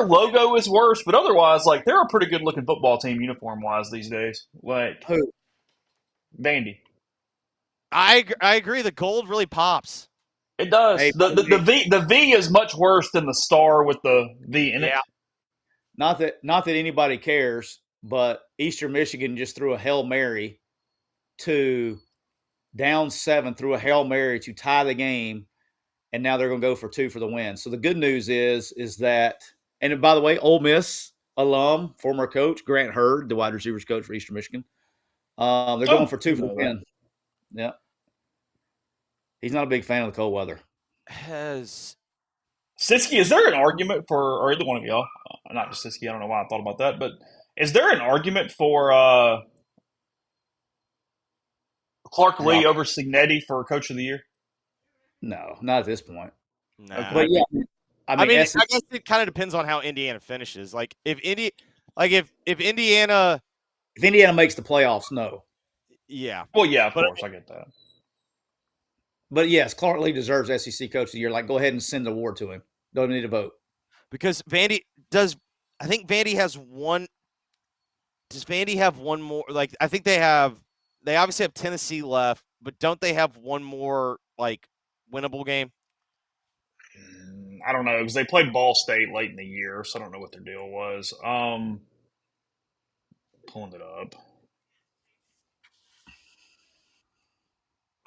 logo is worse, but otherwise, like, they're a pretty good-looking football team uniform-wise these days. Like, who? Vandy. I agree. The gold really pops. It does. Hey, the V is much worse than the star with the V in it. Not that anybody cares, but Eastern Michigan just threw a Hail Mary to down 7, threw a Hail Mary to tie the game, and now they're going to go for 2 for the win. So the good news is that, and by the way, Ole Miss alum, former coach Grant Hurd, the wide receivers coach for Eastern Michigan, they're going for 2 for the win. Yeah. He's not a big fan of the cold weather. Siskey, is there an argument for, or either one of y'all, not just Siskey, I don't know why I thought about that, but is there an argument for Clark Lee over Signetti for Coach of the Year? No, not at this point. Nah. But yeah, I mean, I guess it kind of depends on how Indiana finishes. Like if Indiana makes the playoffs, no. Yeah. Well, yeah, of course, I get that. But yes, Clark Lee deserves SEC Coach of the Year. Like, go ahead and send the award to him. Don't need a vote. Because Vandy does. I think Vandy has one. Does Vandy have one more? Like, I think they have. They obviously have Tennessee left, but don't they have one more like winnable game? I don't know because they played Ball State late in the year, so I don't know what their deal was. Pulling it up.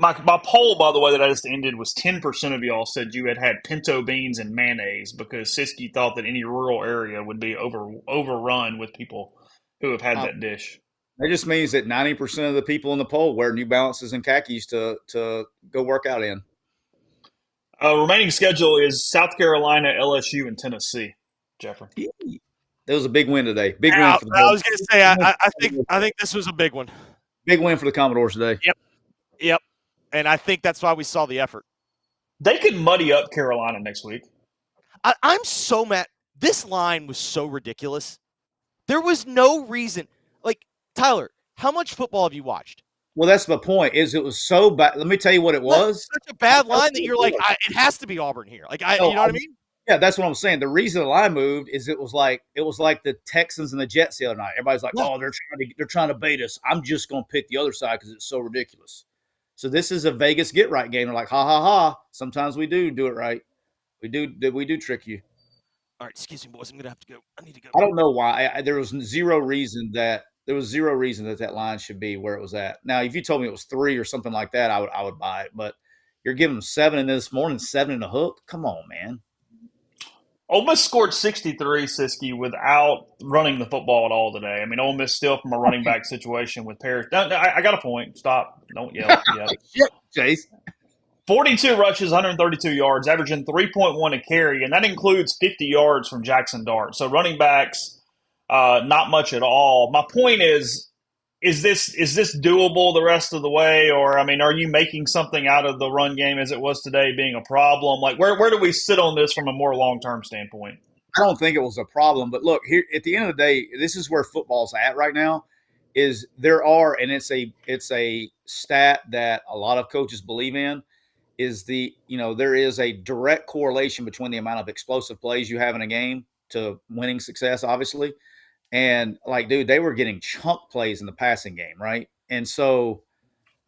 My poll, by the way, that I just ended was 10% of y'all said you had pinto beans and mayonnaise because Siskey thought that any rural area would be overrun with people who have had that dish. That just means that 90% of the people in the poll wear New Balances and khakis to go work out in. Remaining schedule is South Carolina, LSU, and Tennessee. Jeffrey, that was a big win today. Big win for the. I was going to say, I think this was a big one. Big win for the Commodores today. Yep. And I think that's why we saw the effort. They could muddy up Carolina next week. I'm so mad. This line was so ridiculous. There was no reason. Like, Tyler, how much football have you watched? Well, that's my point. It was so bad. Let me tell you what it was. Such a bad line that you're like, it has to be Auburn here. Like, you know what I mean? Yeah, that's what I'm saying. The reason the line moved is it was like the Texans and the Jets the other night. Everybody's like, oh, they're trying to bait us. I'm just going to pick the other side because it's so ridiculous. So this is a Vegas get right game. They're like, ha ha ha. Sometimes we do it right. We do trick you. All right, excuse me, boys. I'm gonna have to go. I need to go. I don't know why. There was zero reason that that line should be where it was at. Now, if you told me it was 3 or something like that, I would buy it. But you're giving them 7 in this morning, 7 in a hook. Come on, man. Ole Miss scored 63, Siskey, without running the football at all today. I mean, Ole Miss still from a running back situation with Parrish. No, I got a point. Stop. Don't yell yet. Shit, Chase. 42 rushes, 132 yards, averaging 3.1 a carry, and that includes 50 yards from Jackson Dart. So running backs, not much at all. My point is this doable the rest of the way, or I mean, are you making something out of the run game as it was today being a problem? Like, where do we sit on this from a more long term standpoint? I don't think it was a problem, but look, here at the end of the day, this is where football's at right now. Is there are, and it's a stat that a lot of coaches believe in. Is there is a direct correlation between the amount of explosive plays you have in a game to winning success, obviously. And like, dude, they were getting chunk plays in the passing game, right? And so,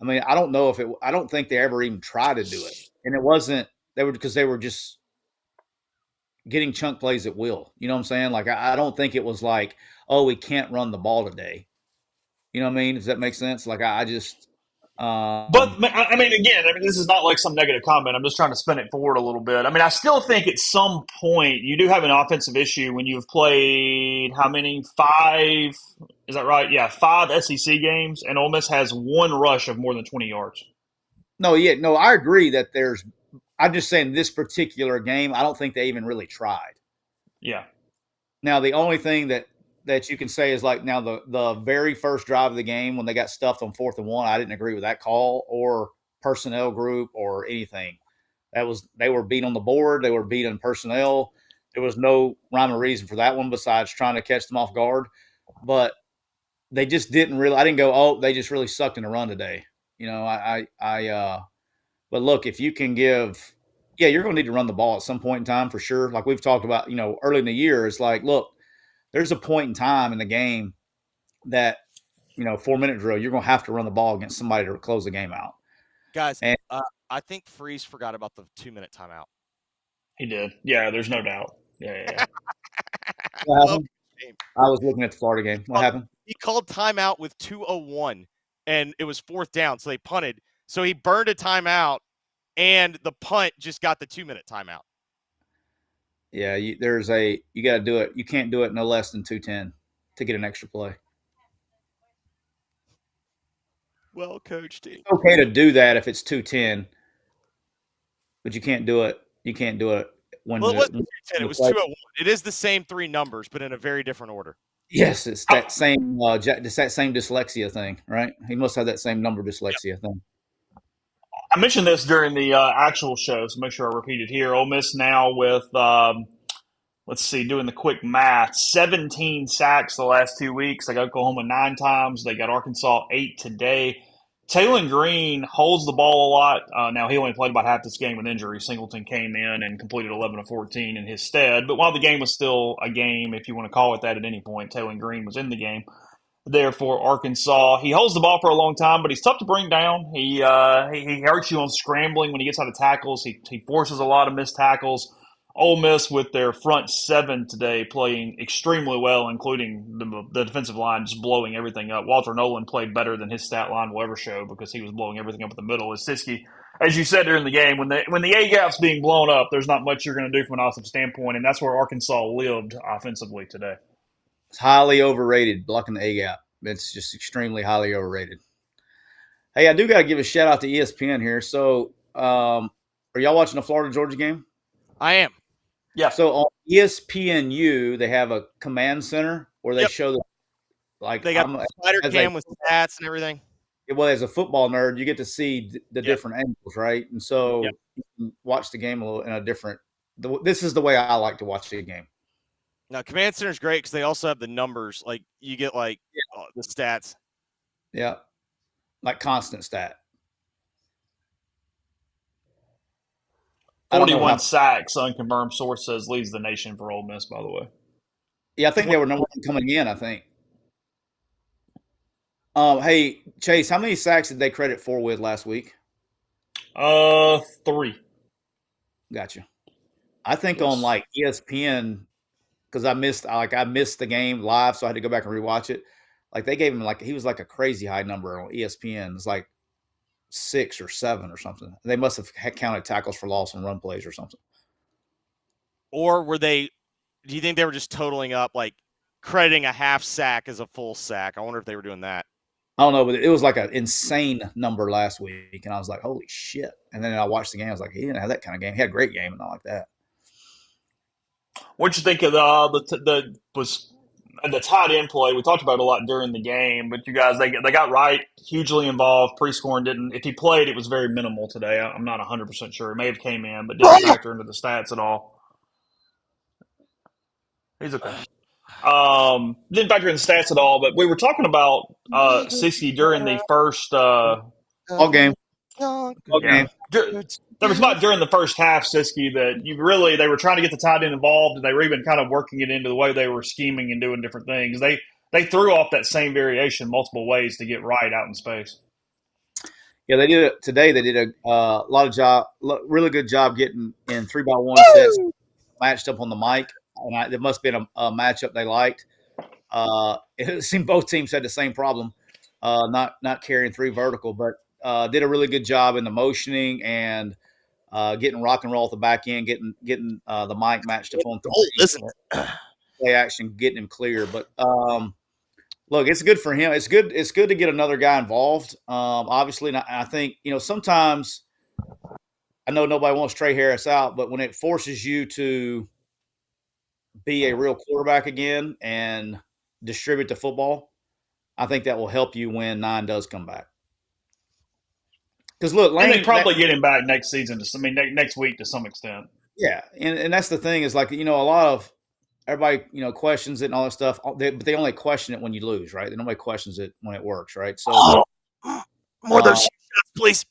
I mean, I don't think they ever even tried to do it. And it wasn't, because they were just getting chunk plays at will. You know what I'm saying? Like, I don't think it was like, oh, we can't run the ball today. You know what I mean? Does that make sense? Like, I just, But I mean, again, this is not like some negative comment. I'm just trying to spin it forward a little bit. I mean, I still think at some point you do have an offensive issue when you've played how many? 5? Is that right? Yeah, 5 SEC games, and Ole Miss has 1 rush of more than 20 yards. No, I agree that I'm just saying this particular game, I don't think they even really tried. Yeah. Now, the only thing that you can say is like now the very first drive of the game when they got stuffed on 4th and 1, I didn't agree with that call or personnel group or anything. They were beat on the board. They were beat in personnel. There was no rhyme or reason for that one besides trying to catch them off guard. But they just didn't really. I didn't go, oh, they just really sucked in the run today. But look, if you can you're going to need to run the ball at some point in time for sure. Like we've talked about, early in the year, it's like, look, there's a point in time in the game that, 4-minute drill, you're going to have to run the ball against somebody to close the game out. Guys, I think Freeze forgot about the 2-minute timeout. He did. Yeah, there's no doubt. Yeah. What happened? I was looking at the Florida game. What happened? He called timeout with 2:01, and it was 4th down, so they punted. So he burned a timeout, and the punt just got the 2-minute timeout. Yeah, you got to do it. You can't do it no less than 2:10 to get an extra play. Well coached. It's okay to do that if it's 2:10, but you can't do it. You can't do it when. Well, it wasn't 2:10. It was 2:01. It is the same 3 numbers, but in a very different order. Yes, it's that same dyslexia thing, right? He must have that same number dyslexia thing. I mentioned this during the actual show, so make sure I repeat it here. Ole Miss now with, let's see, doing the quick math, 17 sacks the last 2 weeks. They got Oklahoma 9 times. They got Arkansas 8 today. Taylor Green holds the ball a lot. Now, he only played about half this game with injury. Singleton came in and completed 11 of 14 in his stead. But while the game was still a game, if you want to call it that at any point, Taylor Green was in the game there for Arkansas. He holds the ball for a long time, but he's tough to bring down. He hurts you on scrambling when he gets out of tackles. He forces a lot of missed tackles. Ole Miss with their front 7 today playing extremely well, including the defensive line just blowing everything up. Walter Nolan played better than his stat line will ever show because he was blowing everything up at the middle. As Siskey, as you said during the game, when the A-gap's being blown up, there's not much you're going to do from an offensive standpoint, and that's where Arkansas lived offensively today. It's highly overrated, blocking the A-gap. It's just extremely highly overrated. Hey, I do got to give a shout-out to ESPN here. So are y'all watching the Florida-Georgia game? I am. Yeah. So on ESPNU, they have a command center where they show the they got the spider cam with stats and everything. Well, as a football nerd, you get to see the different angles, right? And so you can watch the game a little in a different. This is the way I like to watch the game. Now, command center is great because they also have the numbers. Like you get the stats. Yeah, like constant stat. 41 sacks, unconfirmed source says, leads the nation for Ole Miss, by the way. Yeah, I think they were number 1 coming in, I think. Hey, Chase, how many sacks did they credit 4 with last week? 3. Gotcha. I think Yes. on like ESPN, because I missed the game live, so I had to go back and rewatch it. Like they gave him he was like a crazy high number on ESPN. It's like 6 or 7 or something. They must have counted tackles for loss and run plays or something. Or were they? Do you think they were just totaling up, like crediting a half sack as a full sack? I wonder if they were doing that. I don't know, but it was like an insane number last week, and I was like, "Holy shit!" And then I watched the game. I was like, "He didn't have that kind of game. He had a great game, and not like that." What'd you think of the tight end play? We talked about it a lot during the game, but you guys they got Wright hugely involved. Pre-scoring didn't. If he played, it was very minimal today. I'm not 100% sure. It may have came in, but didn't factor into the stats at all. He's okay. Didn't factor in the stats at all. But we were talking about Siskey during the first All game. All yeah. game. There was about during the first half, Siskey, that they were trying to get the tight end involved, and they were even kind of working it into the way they were scheming and doing different things. They threw off that same variation multiple ways to get Wright out in space. Yeah, they did it today. They did a really good job getting in 3x1 sets matched up on the mic. And it must have been a matchup they liked. It seemed both teams had the same problem, not carrying 3 vertical, but did a really good job in the motioning and getting rock and roll at the back end, getting the mic matched up on play action, getting him clear. But look, it's good for him. It's good to get another guy involved. Obviously, and I think sometimes I know nobody wants Trey Harris out, but when it forces you to be a real quarterback again and distribute the football, I think that will help you when 9 does come back. Because look, Lane, and they probably get him back next season. Next week to some extent. Yeah, and that's the thing is a lot of everybody questions it and all that stuff, but they only question it when you lose, right? Nobody questions it when it works, right? So more those shots, please.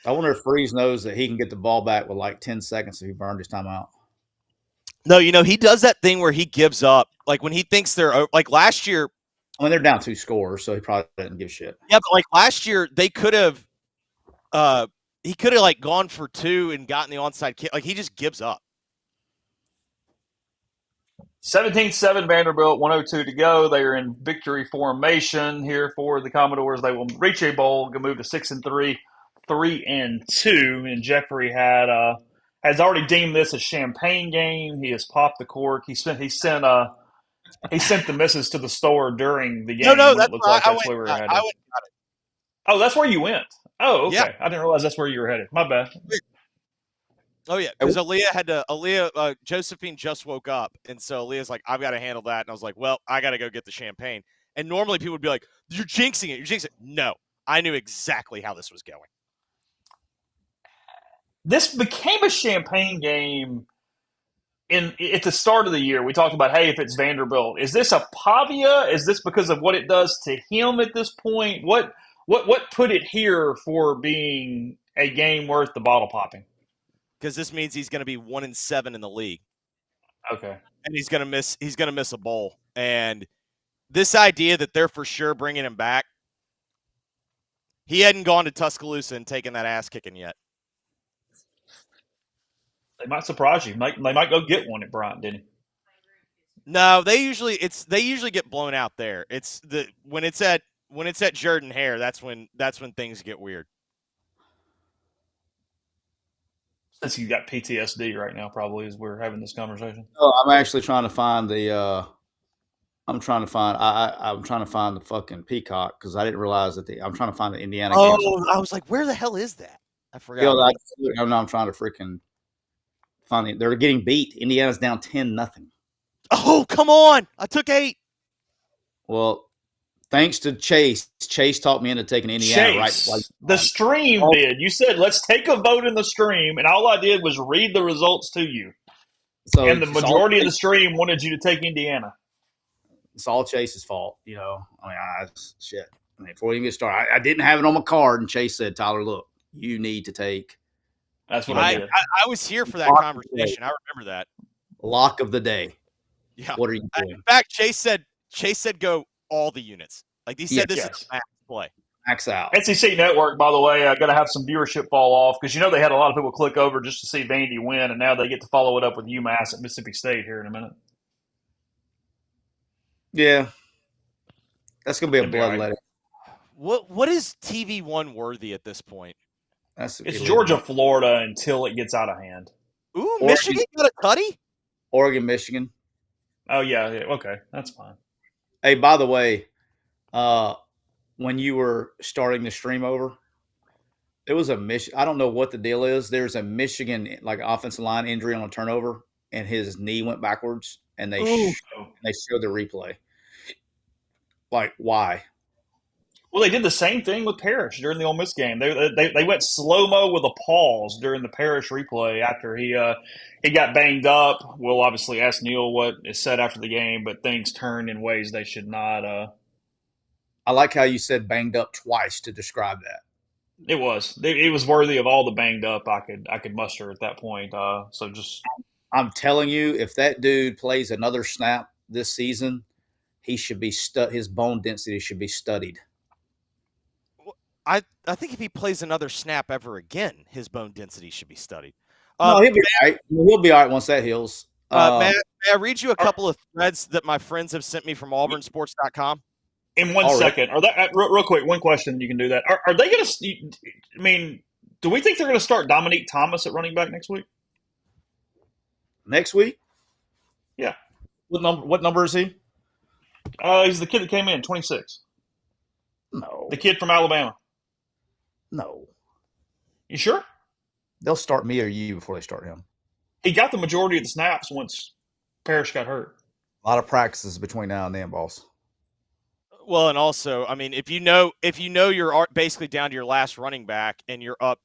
I wonder if Freeze knows that he can get the ball back with like 10 seconds if he burned his timeout. No, he does that thing where he gives up. Like when he thinks they're like last year. I mean, they're down 2 scores, so he probably didn't give a shit. Yeah, but like last year, they could have. He could have like gone for 2 and gotten the onside kick. Like he just gives up. 17-7 Vanderbilt, 1:02 to go. They are in victory formation here for the Commodores. They will reach a bowl, go move to 6-3, 3-2. And Jeffrey has already deemed this a champagne game. He has popped the cork. He sent the missus to the store during the game. No, it looked like that's where we were headed. Oh, that's where you went. Oh, okay. Yeah. I didn't realize that's where you were headed. My bad. Oh yeah, because Josephine just woke up, and so Aaliyah's like, I've got to handle that, and I was like, well, I got to go get the champagne. And normally people would be like, you're jinxing it. No, I knew exactly how this was going. This became a champagne game at the start of the year. We talked about, hey, if it's Vanderbilt, is this a Pavia? Is this because of what it does to him at this point? What put it here for being a game worth the bottle popping? Because this means he's going to be 1-7 in the league. Okay, and he's going to miss a bowl. And this idea that they're for sure bringing him back, he hadn't gone to Tuscaloosa and taken that ass kicking yet. They might surprise you. They might go get one at Bryant, didn't he? No, they usually get blown out there. It's when it's at Jordan Hare, that's when things get weird. Since you got PTSD right now, probably as we're having this conversation. Oh, I'm actually trying to find the. I'm trying to find the fucking Peacock because I didn't realize that I'm trying to find the Indiana game. Oh, I was like, where the hell is that? I forgot. I'm trying to freaking find it. They're getting beat. Indiana's down 10-0. Oh, come on! I took 8. Well, thanks to Chase. Chase talked me into taking Indiana. The stream did. You said, let's take a vote in the stream, and all I did was read the results to you. And the majority of the stream wanted you to take Indiana. It's all Chase's fault. Shit. Before you even get started, I didn't have it on my card, and Chase said, Tyler, look, you need to take. That's what I did. I was here for that conversation. I remember that. Lock of the day. Yeah. What are you doing? In fact, Chase said go all the units. Like he said, this is a max play. Max out. SEC Network, by the way, going to have some viewership fall off because they had a lot of people click over just to see Vandy win, and now they get to follow it up with UMass at Mississippi State here in a minute. Yeah, that's going to be a It'd be all right. bloodletting. What is TV One worthy at this point? It's illegal. Georgia, Florida until it gets out of hand. Ooh, Oregon, Michigan got a cutty? Oregon, Michigan. Oh, yeah. Okay. That's fine. Hey, by the way, when you were starting the stream over, there was a I don't know what the deal is. There's a Michigan offensive line injury on a turnover, and his knee went backwards, and they showed the replay. Like, why? Well, they did the same thing with Parrish during the Ole Miss game. They went slow-mo with a pause during the Parrish replay after he got banged up. We'll obviously ask Neal what is said after the game, but things turned in ways they should not. I like how you said banged up twice to describe that. It was worthy of all the banged up I could muster at that point. So just I'm telling you, if that dude plays another snap this season, he should be his bone density should be studied. I think if he plays another snap ever again, his bone density should be studied. No, he'll be all right. He'll be all right once that heals. May I read you a couple of threads that my friends have sent me from auburnsports.com? In one second. Are that real quick, one question, you can do that. Are they going to – I mean, do we think they're going to start Dominique Thomas at running back next week? Next week? Yeah. What number is he? He's the kid that came in, 26. No. The kid from Alabama. No. You sure? They'll start me or you before they start him. He got the majority of the snaps once Parrish got hurt. A lot of practices between now and then, boss. Well, and also, I mean, if you know you're basically down to your last running back and you're up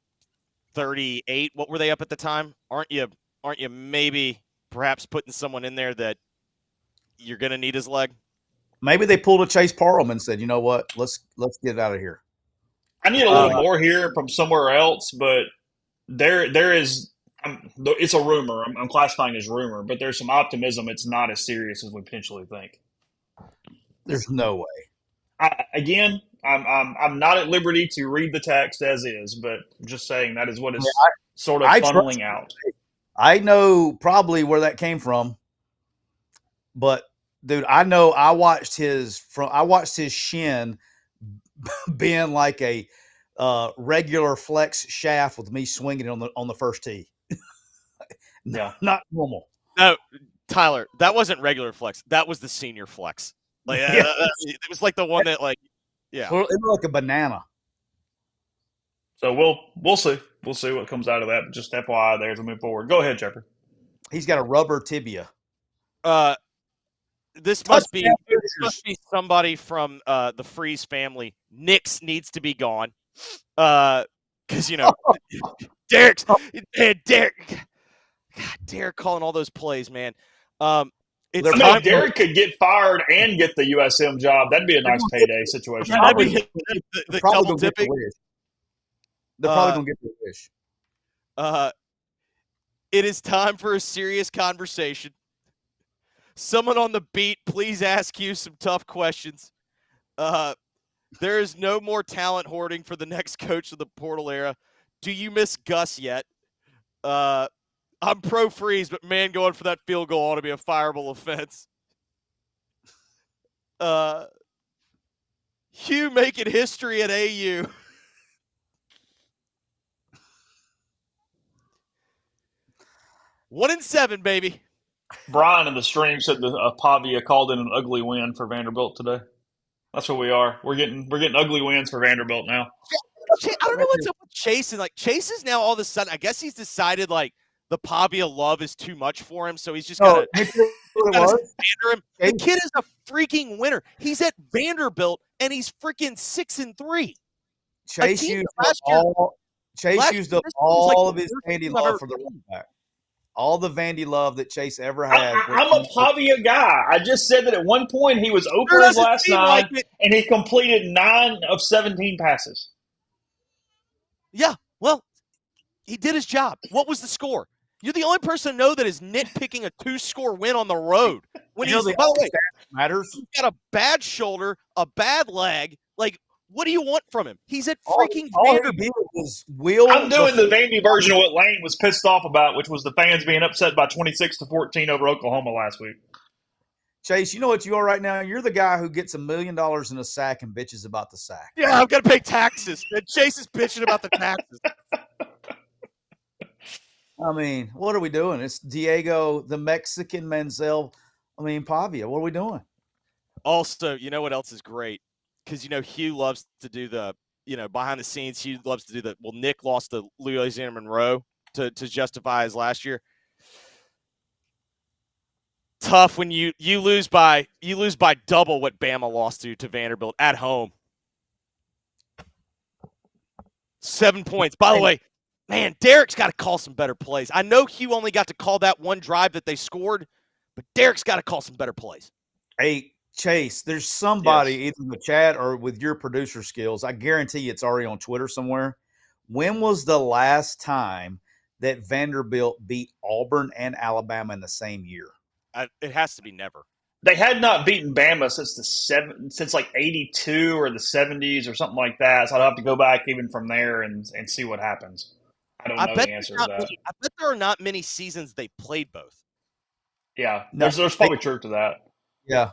38, what were they up at the time? Aren't you maybe perhaps putting someone in there that you're going to need his leg? Maybe they pulled a Chase Parham and said, you know what, let's get out of here. I need a little more here from somewhere else, but there is it's a rumor. I'm classifying as rumor, but there's some optimism. It's not as serious as we potentially think. There's no way. I'm not at liberty to read the text as is, but I'm just saying that is what is sort of funneling out. I know probably where that came from, but dude, I know I watched his shin being like a regular flex shaft with me swinging it on the first tee. No, not normal. No, Tyler, that wasn't regular flex. That was the senior flex. Like it was like the one that yeah, it was like a banana. So we'll see. We'll see what comes out of that. But just FYI there as we move forward. Go ahead, Jeffrey. He's got a rubber tibia. This must be somebody from the Freeze family. Nix needs to be gone. Because Derek. God, Derek calling all those plays, man. Derek could get fired and get the USM job. That'd be a nice payday situation. That'd be the double tipping. They're probably going to get the wish. It is time for a serious conversation. Someone on the beat, please ask you some tough questions. There is no more talent hoarding for the next coach of the portal era. Do you miss Gus yet? I'm pro Freeze, but man, going for that field goal ought to be a fireable offense. Hugh making history at AU. One in 7, baby. Brian in the stream said that Pavia called in an ugly win for Vanderbilt today. That's what we are. We're getting ugly wins for Vanderbilt now. I don't know what's up with Chase. And Chase is now all of a sudden, I guess he's decided the Pavia love is too much for him, so he's just gonna standard him. The kid is a freaking winner. He's at Vanderbilt and he's freaking 6-3. Chase used up all of his Vandy love for the running back. All the Vandy love that Chase ever had. I'm a Pavia guy. I just said that at one point he was over his last 9, and he completed 9 of 17 passes. Yeah, well, he did his job. What was the score? You're the only person to know that is nitpicking a 2-score win on the road. When by the way, matters. He's got a bad shoulder, a bad leg. What do you want from him? He's at All freaking he Vanderbilt. did was will. I'm doing the Vandy version of what Lane was pissed off about, which was the fans being upset by 26-14 over Oklahoma last week. Chase, you know what you are right now? You're the guy who gets $1 million in a sack and bitches about the sack. Yeah, I've got to pay taxes. And Chase is bitching about the taxes. I mean, what are we doing? It's Diego, the Mexican Menzel. Pavia. What are we doing? Also, you know what else is great? Because, Hugh loves to do the, behind the scenes, Hugh loves to do the, well, Nick lost to Louisiana Monroe to justify his last year. Tough when you lose by double what Bama lost to Vanderbilt at home. 7 points. By the way, man, Derek's got to call some better plays. I know Hugh only got to call that one drive that they scored, but Derek's got to call some better plays. Hey, Chase, there's somebody either in the chat or with your producer skills. I guarantee it's already on Twitter somewhere. When was the last time that Vanderbilt beat Auburn and Alabama in the same year? It has to be never. They had not beaten Bama since like 82 or the 70s or something like that. So I'd have to go back even from there and see what happens. I don't know the answer to that. I bet there are not many seasons they played both. Yeah, there's probably truth to that. Yeah.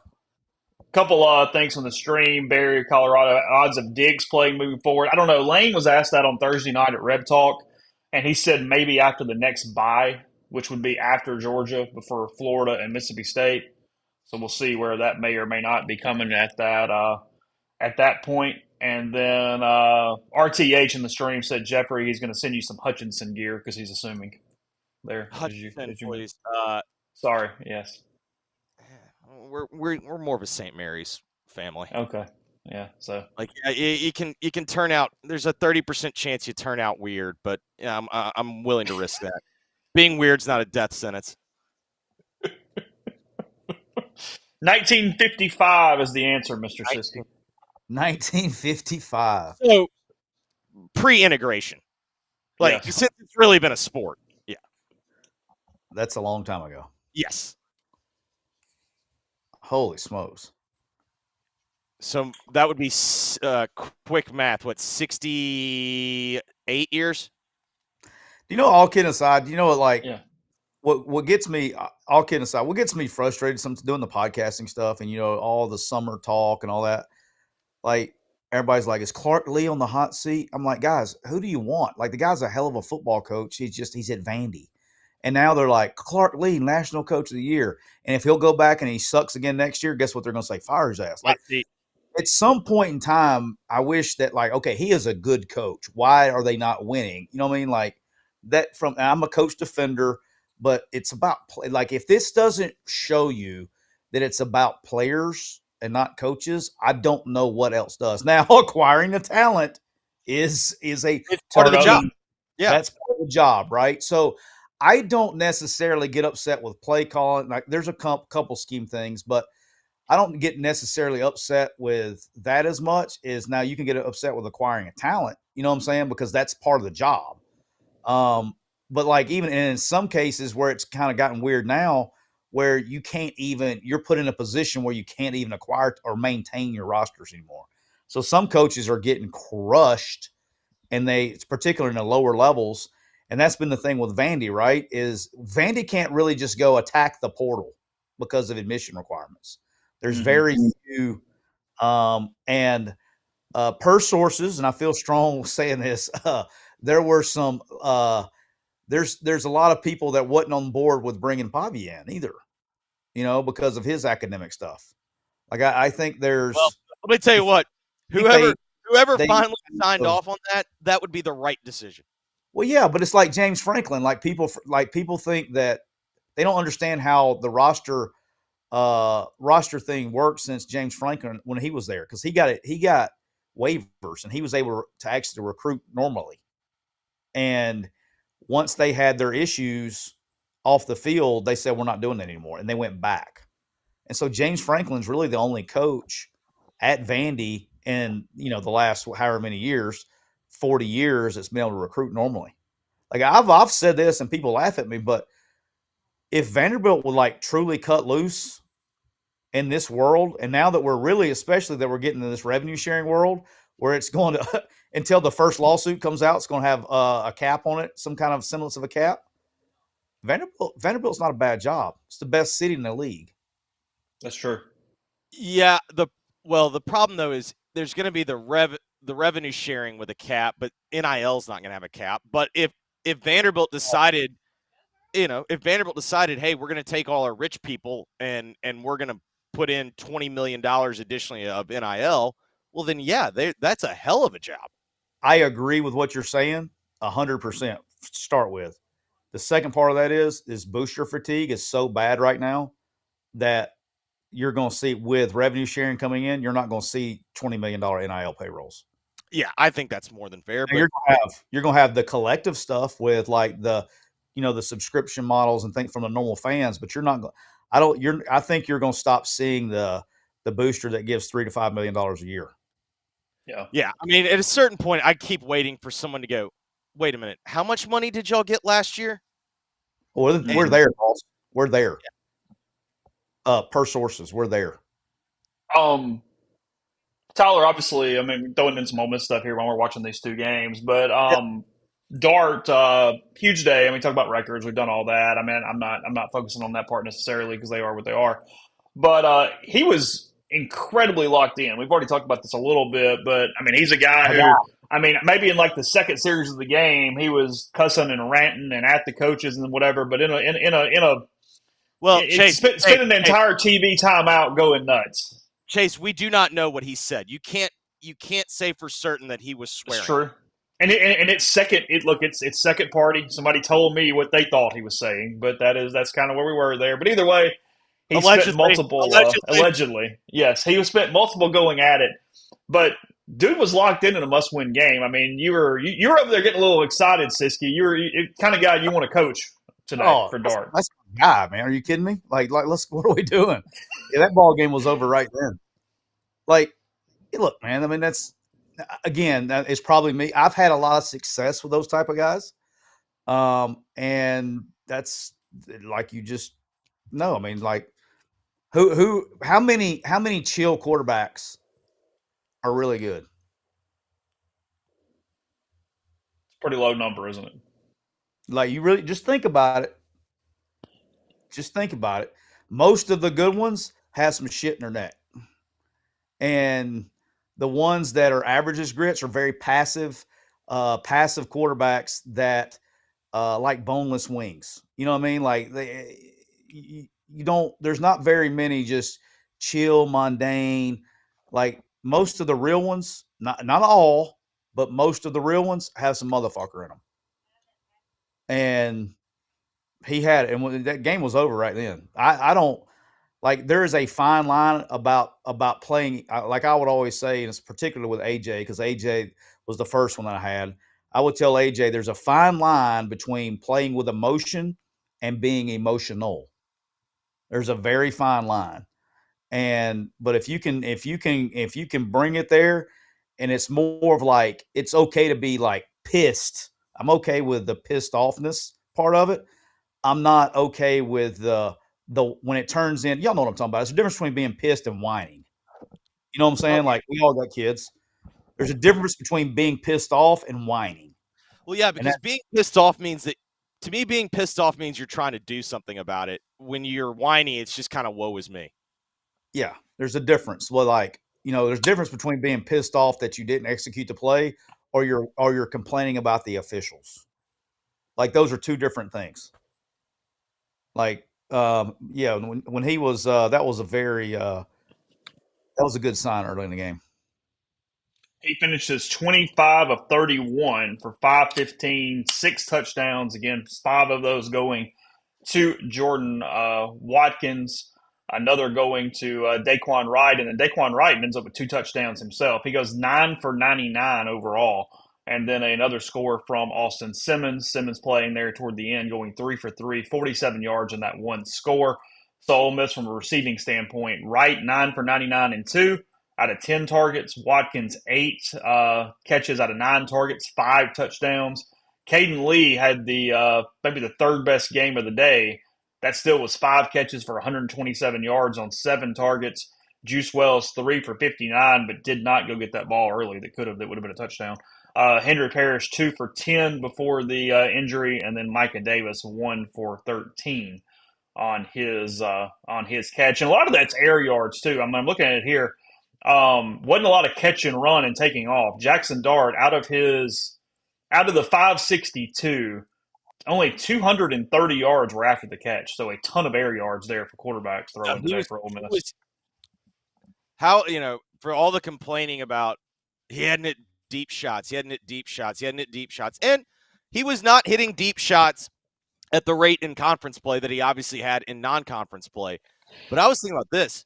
Couple things from the stream. Barry, Colorado, odds of Diggs playing moving forward. I don't know. Lane was asked that on Thursday night at Reb Talk, and he said maybe after the next bye, which would be after Georgia, before Florida and Mississippi State. So we'll see where that may or may not be coming at that point. And then RTH in the stream said Jeffrey, he's going to send you some Hutchinson gear because he's assuming there. Hutchinson, please. Sorry. Yes. We're more of a St. Mary's family. Okay. Yeah. So you can turn out. There's a 30% chance you turn out weird, but I'm willing to risk that. Being weird's not a death sentence. 1955 is the answer, Mr. Siskey. 1955. So pre-integration, since it's really been a sport. Yeah, that's a long time ago. Yes. Holy smokes. So that would be quick math. What, 68 years? All kidding aside, what gets me, all kidding aside, what gets me frustrated doing the podcasting stuff and, all the summer talk and all that, everybody's like, is Clark Lee on the hot seat? I'm like, guys, who do you want? The guy's a hell of a football coach. He's at Vandy. And now they're like, Clark Lee, National Coach of the Year. And if he'll go back and he sucks again next year, guess what they're going to say? Fire his ass. At some point in time, I wish that, okay, he is a good coach. Why are they not winning? You know what I mean? I'm a coach defender, but it's about play. If this doesn't show you that it's about players and not coaches, I don't know what else does. Now, acquiring the talent is it's part of the job. Yeah, that's part of the job, right? So I don't necessarily get upset with play calling. There's a couple scheme things, but I don't get necessarily upset with that as much as now you can get upset with acquiring a talent. You know what I'm saying? Because that's part of the job. But even in some cases where it's kind of gotten weird now, where you're put in a position where you can't even acquire or maintain your rosters anymore. So some coaches are getting crushed, and it's particularly in the lower levels. And that's been the thing with Vandy, right? Is Vandy can't really just go attack the portal because of admission requirements. There's very few, and per sources, and I feel strong saying this, there were some. There's a lot of people that wasn't on board with bringing Pavia in either, because of his academic stuff. I think there's. Well, let me tell you what. Whoever finally signed off on that would be the right decision. Well, yeah, but it's like James Franklin. People think that they don't understand how the roster thing worked since James Franklin when he was there, because he got waivers and he was able to actually recruit normally. And once they had their issues off the field, they said, we're not doing that anymore. And they went back. And so James Franklin's really the only coach at Vandy in, the last however many years, 40 years, that's been able to recruit normally. I've said this and people laugh at me, but if Vanderbilt would truly cut loose in this world, and now that we're really, especially that we're getting into this revenue sharing world, where it's going to until the first lawsuit comes out. It's going to have a cap on it, some kind of semblance of a cap. Vanderbilt's not a bad job. It's the best city in the league. That's true. Yeah. The problem though is there's going to be the revenue sharing with a cap, but NIL's not going to have a cap. But if Vanderbilt decided, hey, we're going to take all our rich people and we're going to put in $20 million additionally of NIL, well then yeah, that's a hell of a job. I agree with what you're saying 100%. To start with. The second part of that is booster fatigue is so bad right now that you're going to see, with revenue sharing coming in, you're not going to see $20 million NIL payrolls. Yeah, I think that's more than fair. But you're going to have the collective stuff with like the subscription models and things from the normal fans, but you're not going. I think you're going to stop seeing the booster that gives $3 to $5 million a year. Yeah. I mean, at a certain point, I keep waiting for someone to go, wait a minute, how much money did y'all get last year? Well, we're there, boss. We're there. Per sources, we're there. Tyler, obviously, I mean, throwing in some Ole Miss stuff here when we're watching these two games, but Dart, huge day. I mean, talk about records. We've done all that. I mean, I'm not focusing on that part necessarily because they are what they are. But he was incredibly locked in. We've already talked about this a little bit, but I mean, he's a guy who, I mean, maybe in like the second series of the game, he was cussing and ranting and at the coaches and whatever. But spending the entire TV timeout going nuts. Chase, we do not know what he said. You can't say for certain that he was swearing. It's true. And it's second. It's second party. Somebody told me what they thought he was saying, but that's kind of where we were there. But either way, he spent multiple. Allegedly, yes, he spent multiple going at it. But dude was locked in a must-win game. I mean, you were over there getting a little excited, Siskey. You're kind of guy you want to coach today for Dart. That's my guy, man. Are you kidding me? Like, what are we doing? Yeah, that ball game was over right then. Like, look, man. I mean, that is probably me. I've had a lot of success with those type of guys, and that's like you just know. I mean, like, how many chill quarterbacks are really good? It's a pretty low number, isn't it? Like, you really just think about it. Just think about it. Most of the good ones have some shit in their neck. And the ones that are average as grits are very passive quarterbacks that like boneless wings. You know what I mean? Like there's not very many just chill, mundane. Like most of the real ones, not all, but most of the real ones have some motherfucker in them. And he had it. And when that game was over right then, I don't like, there is a fine line about playing. Like I would always say, and it's particularly with AJ, because AJ was the first one that I had. I would tell AJ there's a fine line between playing with emotion and being emotional. There's a very fine line. But if you can bring it there, and it's more of like, it's okay to be like pissed. I'm okay with the pissed offness part of it. I'm not okay with the when it turns in. Y'all know what I'm talking about. There's a difference between being pissed and whining. You know what I'm saying? Like, we all got kids. There's a difference between being pissed off and whining. Well, yeah, because being pissed off means that, to me, being pissed off means you're trying to do something about it. When you're whining, it's just kind of woe is me. Yeah, there's a difference. Well, like, there's a difference between being pissed off that you didn't execute the play, or you're complaining about the officials. Like, those are two different things. Like, when he was, that was a good sign early in the game. He finishes 25 of 31 for 515, 6 touchdowns. Again, 5 of those going to Jordan Watkins, another going to Daquan Wright, and then Daquan Wright ends up with 2 touchdowns himself. He goes 9 for 99 overall. And then another score from Austin Simmons. Simmons playing there toward the end, going 3 for 3, 47 yards in that one score. So Ole Miss from a receiving standpoint, Wright 9 for 99 and 2 out of 10 targets. Watkins 8 catches out of 9 targets, 5 touchdowns. Caden Lee had the maybe the third best game of the day. That still was 5 catches for 127 yards on 7 targets. Juice Wells 3 for 59, but did not go get that ball early. That would have been a touchdown. Henry Parrish 2 for 10 before the injury, and then Micah Davis 1 for 13 on his catch. And a lot of that's air yards too. I'm looking at it here. Wasn't a lot of catch and run and taking off. Jackson Dart out of the 562, only 230 yards were after the catch. So a ton of air yards there for quarterbacks throwing today for Ole Miss. For all the complaining about he hadn't hit deep shots, and he was not hitting deep shots at the rate in conference play that he obviously had in non-conference play. But I was thinking about this.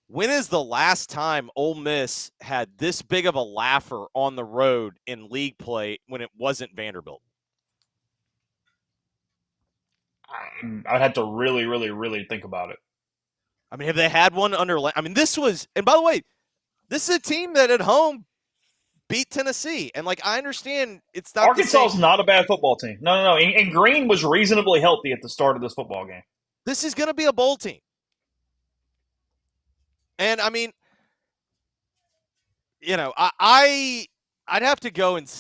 When is the last time Ole Miss had this big of a laugher on the road in league play when it wasn't Vanderbilt? I'd have to really, really, really think about it. I mean, have they had one under – I mean, this was – and by the way, this is a team that at home beat Tennessee. And, I understand it's not Arkansas is not a bad football team. No. And Green was reasonably healthy at the start of this football game. This is going to be a bowl team. And, I mean, I'd have to go and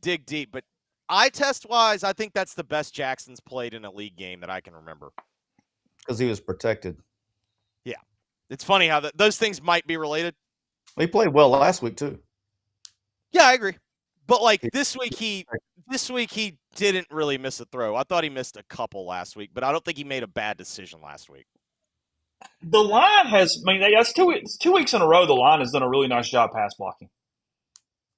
dig deep. But eye test-wise, I think that's the best Jackson's played in a league game that I can remember. Because he was protected. Yeah. It's funny how those things might be related. He played well last week, too. Yeah, I agree. But this week he didn't really miss a throw. I thought he missed a couple last week, but I don't think he made a bad decision last week. The line has, that's 2 weeks in a row the line has done a really nice job pass blocking.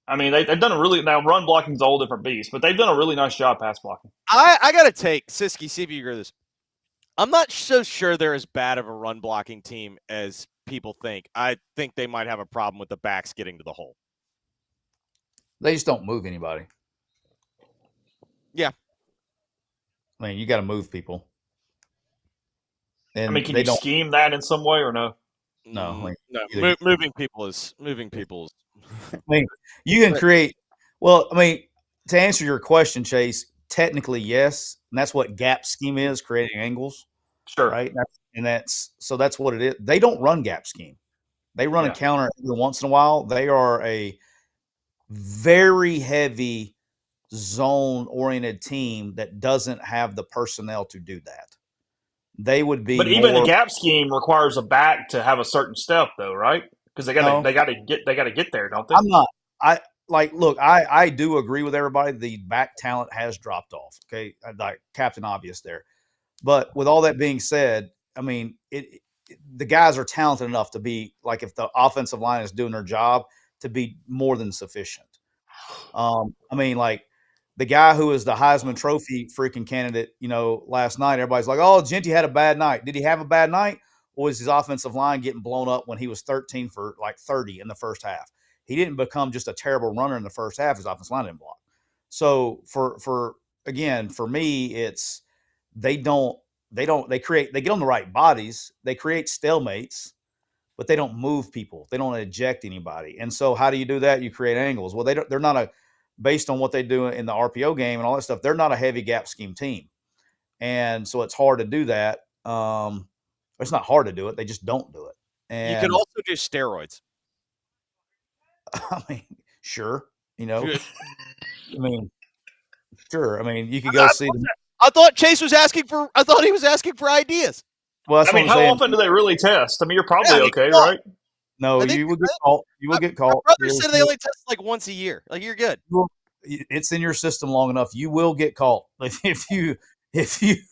I mean, they've done now run blocking is a whole different beast, but they've done a really nice job pass blocking. I got to take Siskey, see if you agree with this. I'm not so sure they're as bad of a run blocking team as people think. I think they might have a problem with the backs getting to the hole. They just don't move anybody. Yeah. I mean, you got to move people. And can you scheme that in some way or no? No. Moving people is. I mean, you can create. Well, I mean, to answer your question, Chase, technically yes, and that's what gap scheme is: creating angles. Sure. Right. That's what it is. They don't run gap scheme. They run a counter every once in a while. They are a very heavy zone-oriented team that doesn't have the personnel to do that. They would be, but even the gap scheme requires a back to have a certain step, though, right? Because they got to get there, don't they? I do agree with everybody. The back talent has dropped off. Okay, like Captain Obvious there. But with all that being said, I mean, the guys are talented enough to be if the offensive line is doing their job, to be more than sufficient. The guy who was the Heisman Trophy freaking candidate, last night, everybody's like, oh, Genty had a bad night. Did he have a bad night? Or was his offensive line getting blown up when he was 13 for 30 in the first half? He didn't become just a terrible runner in the first half. His offensive line didn't block. So for me, it's they get on the right bodies. They create stalemates, but they don't move people. They don't eject anybody. And so how do you do that? You create angles. Well, they're not based on what they do in the RPO game and all that stuff, they're not a heavy gap scheme team. And so it's hard to do that. It's not hard to do it. They just don't do it. And you can also do steroids. I mean, sure. Sure. I mean, you could go see them. I thought he was asking for ideas. Well, how often do they really test? I mean, you're probably okay, right? No, you will get caught. You will get caught. My brother said they only test once a year. You're good. It's in your system long enough. You will get caught. If you, that's the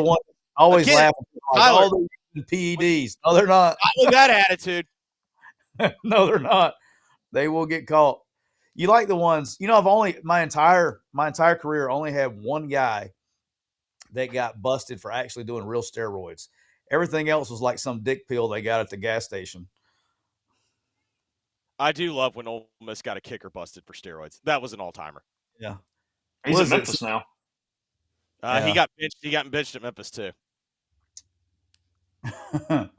one. Always laughing. All the PEDs. No, they're not. Not with that attitude. No, they're not. They will get caught. You like the ones. I've only my entire career only had one guy that got busted for actually doing real steroids. Everything else was like some dick pill they got at the gas station. I do love when Ole Miss got a kicker busted for steroids. That was an all-timer. Yeah. He's in Memphis now. He got benched. He got benched at Memphis too. Did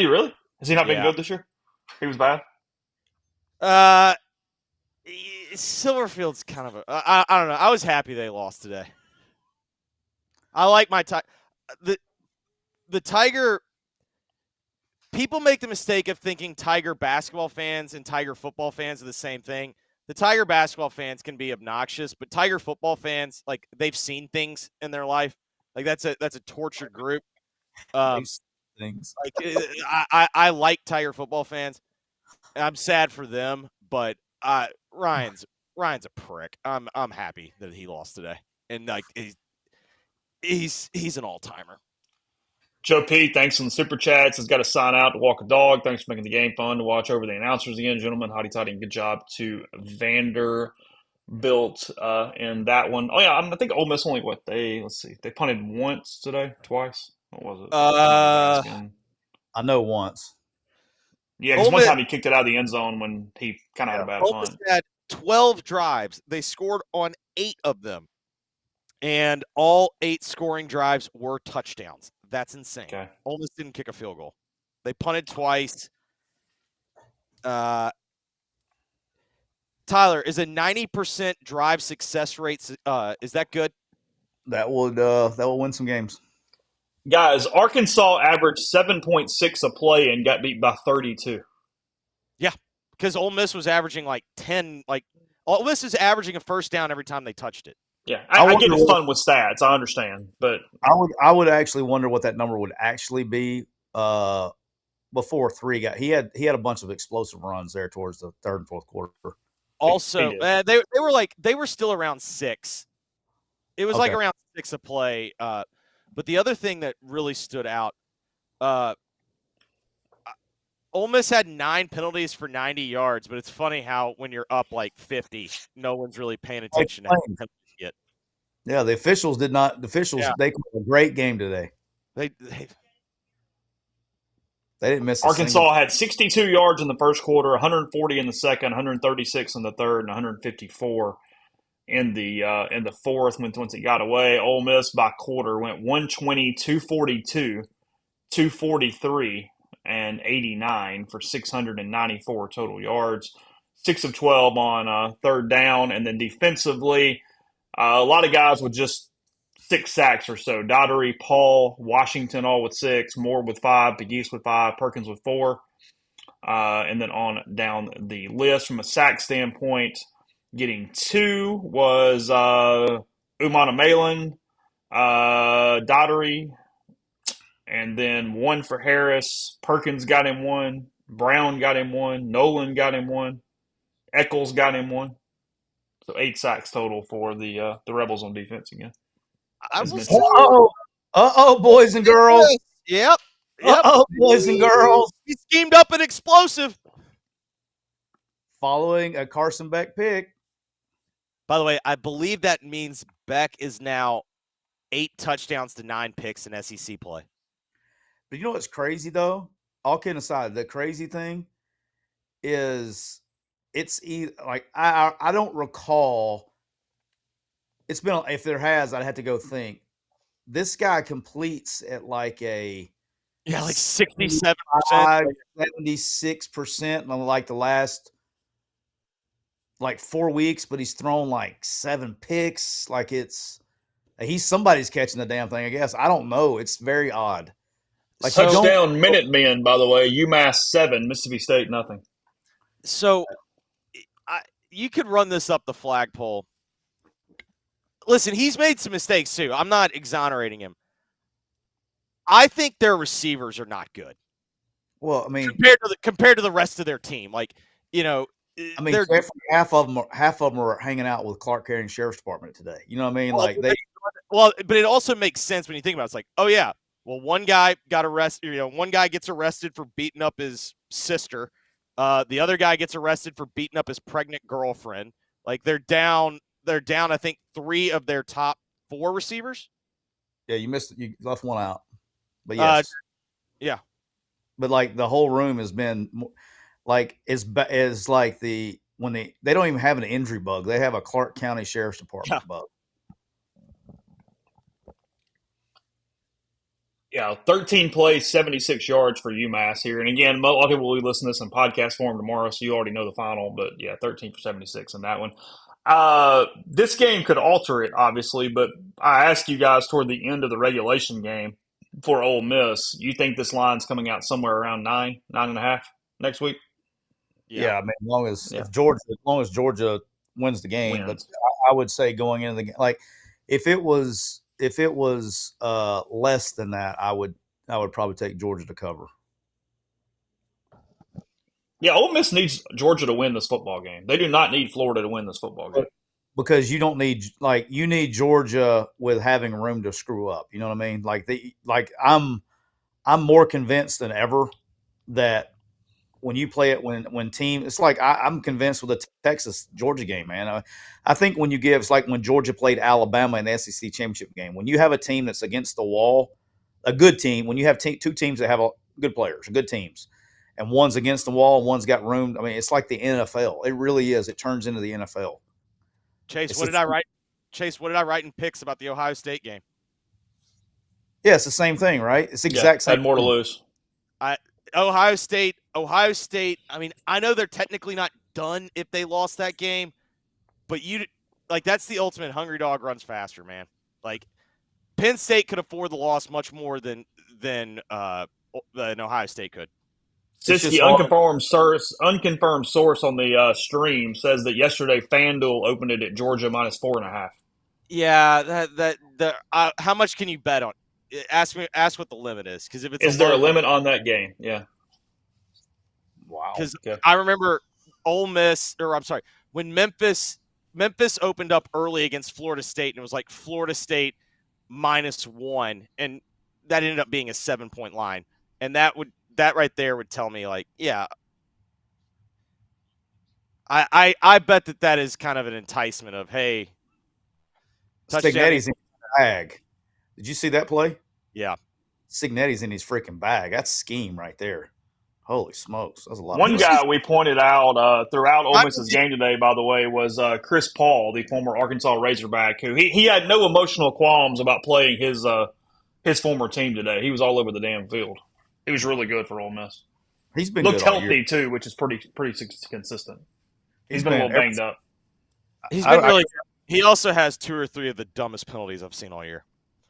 he really? Has he not been good this year? He was bad. Silverfield's kind of I don't know. I was happy they lost today. I like my the Tiger people make the mistake of thinking Tiger basketball fans and Tiger football fans are the same thing. The Tiger basketball fans can be obnoxious, but Tiger football fans, like, they've seen things in their life. Like, that's a tortured group. Things. Like, I like Tiger football fans. I'm sad for them, but Ryan's a prick. I'm happy that he lost today, and like he's an all timer. Joe P, thanks on the super chats. Has got to sign out to walk a dog. Thanks for making the game fun to watch over the announcers again, gentlemen. Hotty toddy, and good job to Vanderbilt in that one. Oh yeah, I think Ole Miss only they punted once today, twice. What was it? I know once. Yeah, because one time he kicked it out of the end zone when he kind of had a bad punt. Miss had 12 drives. They scored on 8 of them, and all 8 scoring drives were touchdowns. That's insane. Okay. Ole Miss didn't kick a field goal. They punted twice. Tyler, is a 90% drive success rate, is that good? That will win some games. Guys, Arkansas averaged 7.6 a play and got beat by 32. Yeah, because Ole Miss was averaging like 10. Like, Ole Miss is averaging a first down every time they touched it. Yeah, I get it's fun with stats. I understand, but I would actually wonder what that number would actually be before 3 got. He had a bunch of explosive runs there towards the third and fourth quarter. Also, they were still around 6. It was like around 6 a play. But the other thing that really stood out, Ole Miss had 9 penalties for 90 yards, but it's funny how when you're up like 50, no one's really paying attention to penalties yet. Yeah, the officials did not. The officials they played a great game today. They didn't miss. Arkansas had 62 yards in the first quarter, 140 in the second, 136 in the third, and 154 in the fourth. Once it got away, Ole Miss by quarter went 120, 242, 243, and 89 for 694 total yards. 6 of 12 on third down, and then defensively, a lot of guys with just 6 sacks or so. Daugherty, Paul, Washington all with 6, Moore with 5, Pegues with 5, Perkins with 4. And then on down the list from a sack standpoint, getting 2 was Umana Malin, Daugherty, and then 1 for Harris. Perkins got him 1. Brown got him 1. Nolan got him 1. Eccles got him 1. So 8 sacks total for the Rebels on defense again. Boys and girls. Yep. Boys and girls. He schemed up an explosive. Following a Carson Beck pick. By the way, I believe that means Beck is now 8 touchdowns to 9 picks in SEC play. But you know what's crazy, though? All kidding aside, the crazy thing is it's like I don't recall. It's been, if there has, I'd have to go think. This guy completes at like a 67%, 76% in like the last like 4 weeks, but he's thrown like 7 picks. Like somebody's catching the damn thing, I guess. I don't know. It's very odd. Like touchdown Minutemen, by the way. UMass 7, Mississippi State nothing. So you could run this up the flagpole. Listen, he's made some mistakes too. I'm not exonerating him. I think their receivers are not good. Well, I mean, compared to the rest of their team, like, you know, I mean, half of them are hanging out with Clark County Sheriff's Department today. You know what I mean? But it also makes sense when you think about it. It's like, oh yeah, well, one guy got arrested. You know, one guy gets arrested for beating up his sister. The other guy gets arrested for beating up his pregnant girlfriend. Like they're down. I think 3 of their top 4 receivers. Yeah, you left one out. But yes, yeah. But like the whole room has been like is like when they don't even have an injury bug. They have a Clark County Sheriff's Department bug. Yeah, 13 plays, 76 yards for UMass here. And again, a lot of people will listen to this in podcast form tomorrow, so you already know the final. But yeah, 13 for 76 in that one. This game could alter it, obviously, but I asked you guys toward the end of the regulation game, for Ole Miss. You think this line's coming out somewhere around 9.5 next week? Yeah, I mean, as Yeah. long as Georgia wins the game, but Wins. I would say going into the game, like if it was less than that, I would probably take Georgia to cover. Yeah, Ole Miss needs Georgia to win this football game. They do not need Florida to win this football game. Because you don't need you need Georgia with having room to screw up. You know what I mean? I'm more convinced than ever that when you play it when team, it's like I'm convinced with the Texas Georgia game, man. I think when you give, it's like when Georgia played Alabama in the SEC championship game. When you have a team that's against the wall, a good team, when you have two teams that have good players, good teams, and one's against the wall, and one's got room. I mean, it's like the NFL. It really is. It turns into the NFL. Chase, what did I write? Chase, what did I write in picks about the Ohio State game? Yeah, it's the same thing, right? It's the exact same. Had more to lose. Ohio State. I mean, I know they're technically not done if they lost that game, but that's the ultimate hungry dog runs faster, man. Like Penn State could afford the loss much more than Ohio State could. Siskey, unconfirmed source on the stream says that yesterday FanDuel opened it at Georgia -4.5. Yeah, how much can you bet on? Ask what the limit is, because if it's is there a limit on that game? Yeah. Wow. Because I remember Ole Miss, or I'm sorry, when Memphis opened up early against Florida State, and it was like Florida State -1, and that ended up being a 7-point line, and that right there would tell me, like, yeah, I bet that is kind of an enticement of, hey, Stignetti's in his bag. Did you see that play? Yeah. Stignetti's in his freaking bag. That's scheme right there. Holy smokes. That was a lot. One guy we pointed out throughout Ole Miss's game today, by the way, was Chris Paul, the former Arkansas Razorback, who he had no emotional qualms about playing his former team today. He was all over the damn field. He was really good for Ole Miss. He's been looked good all healthy year. Too, which is pretty consistent. He's been a little banged up. He's been really. He also has 2 or 3 of the dumbest penalties I've seen all year.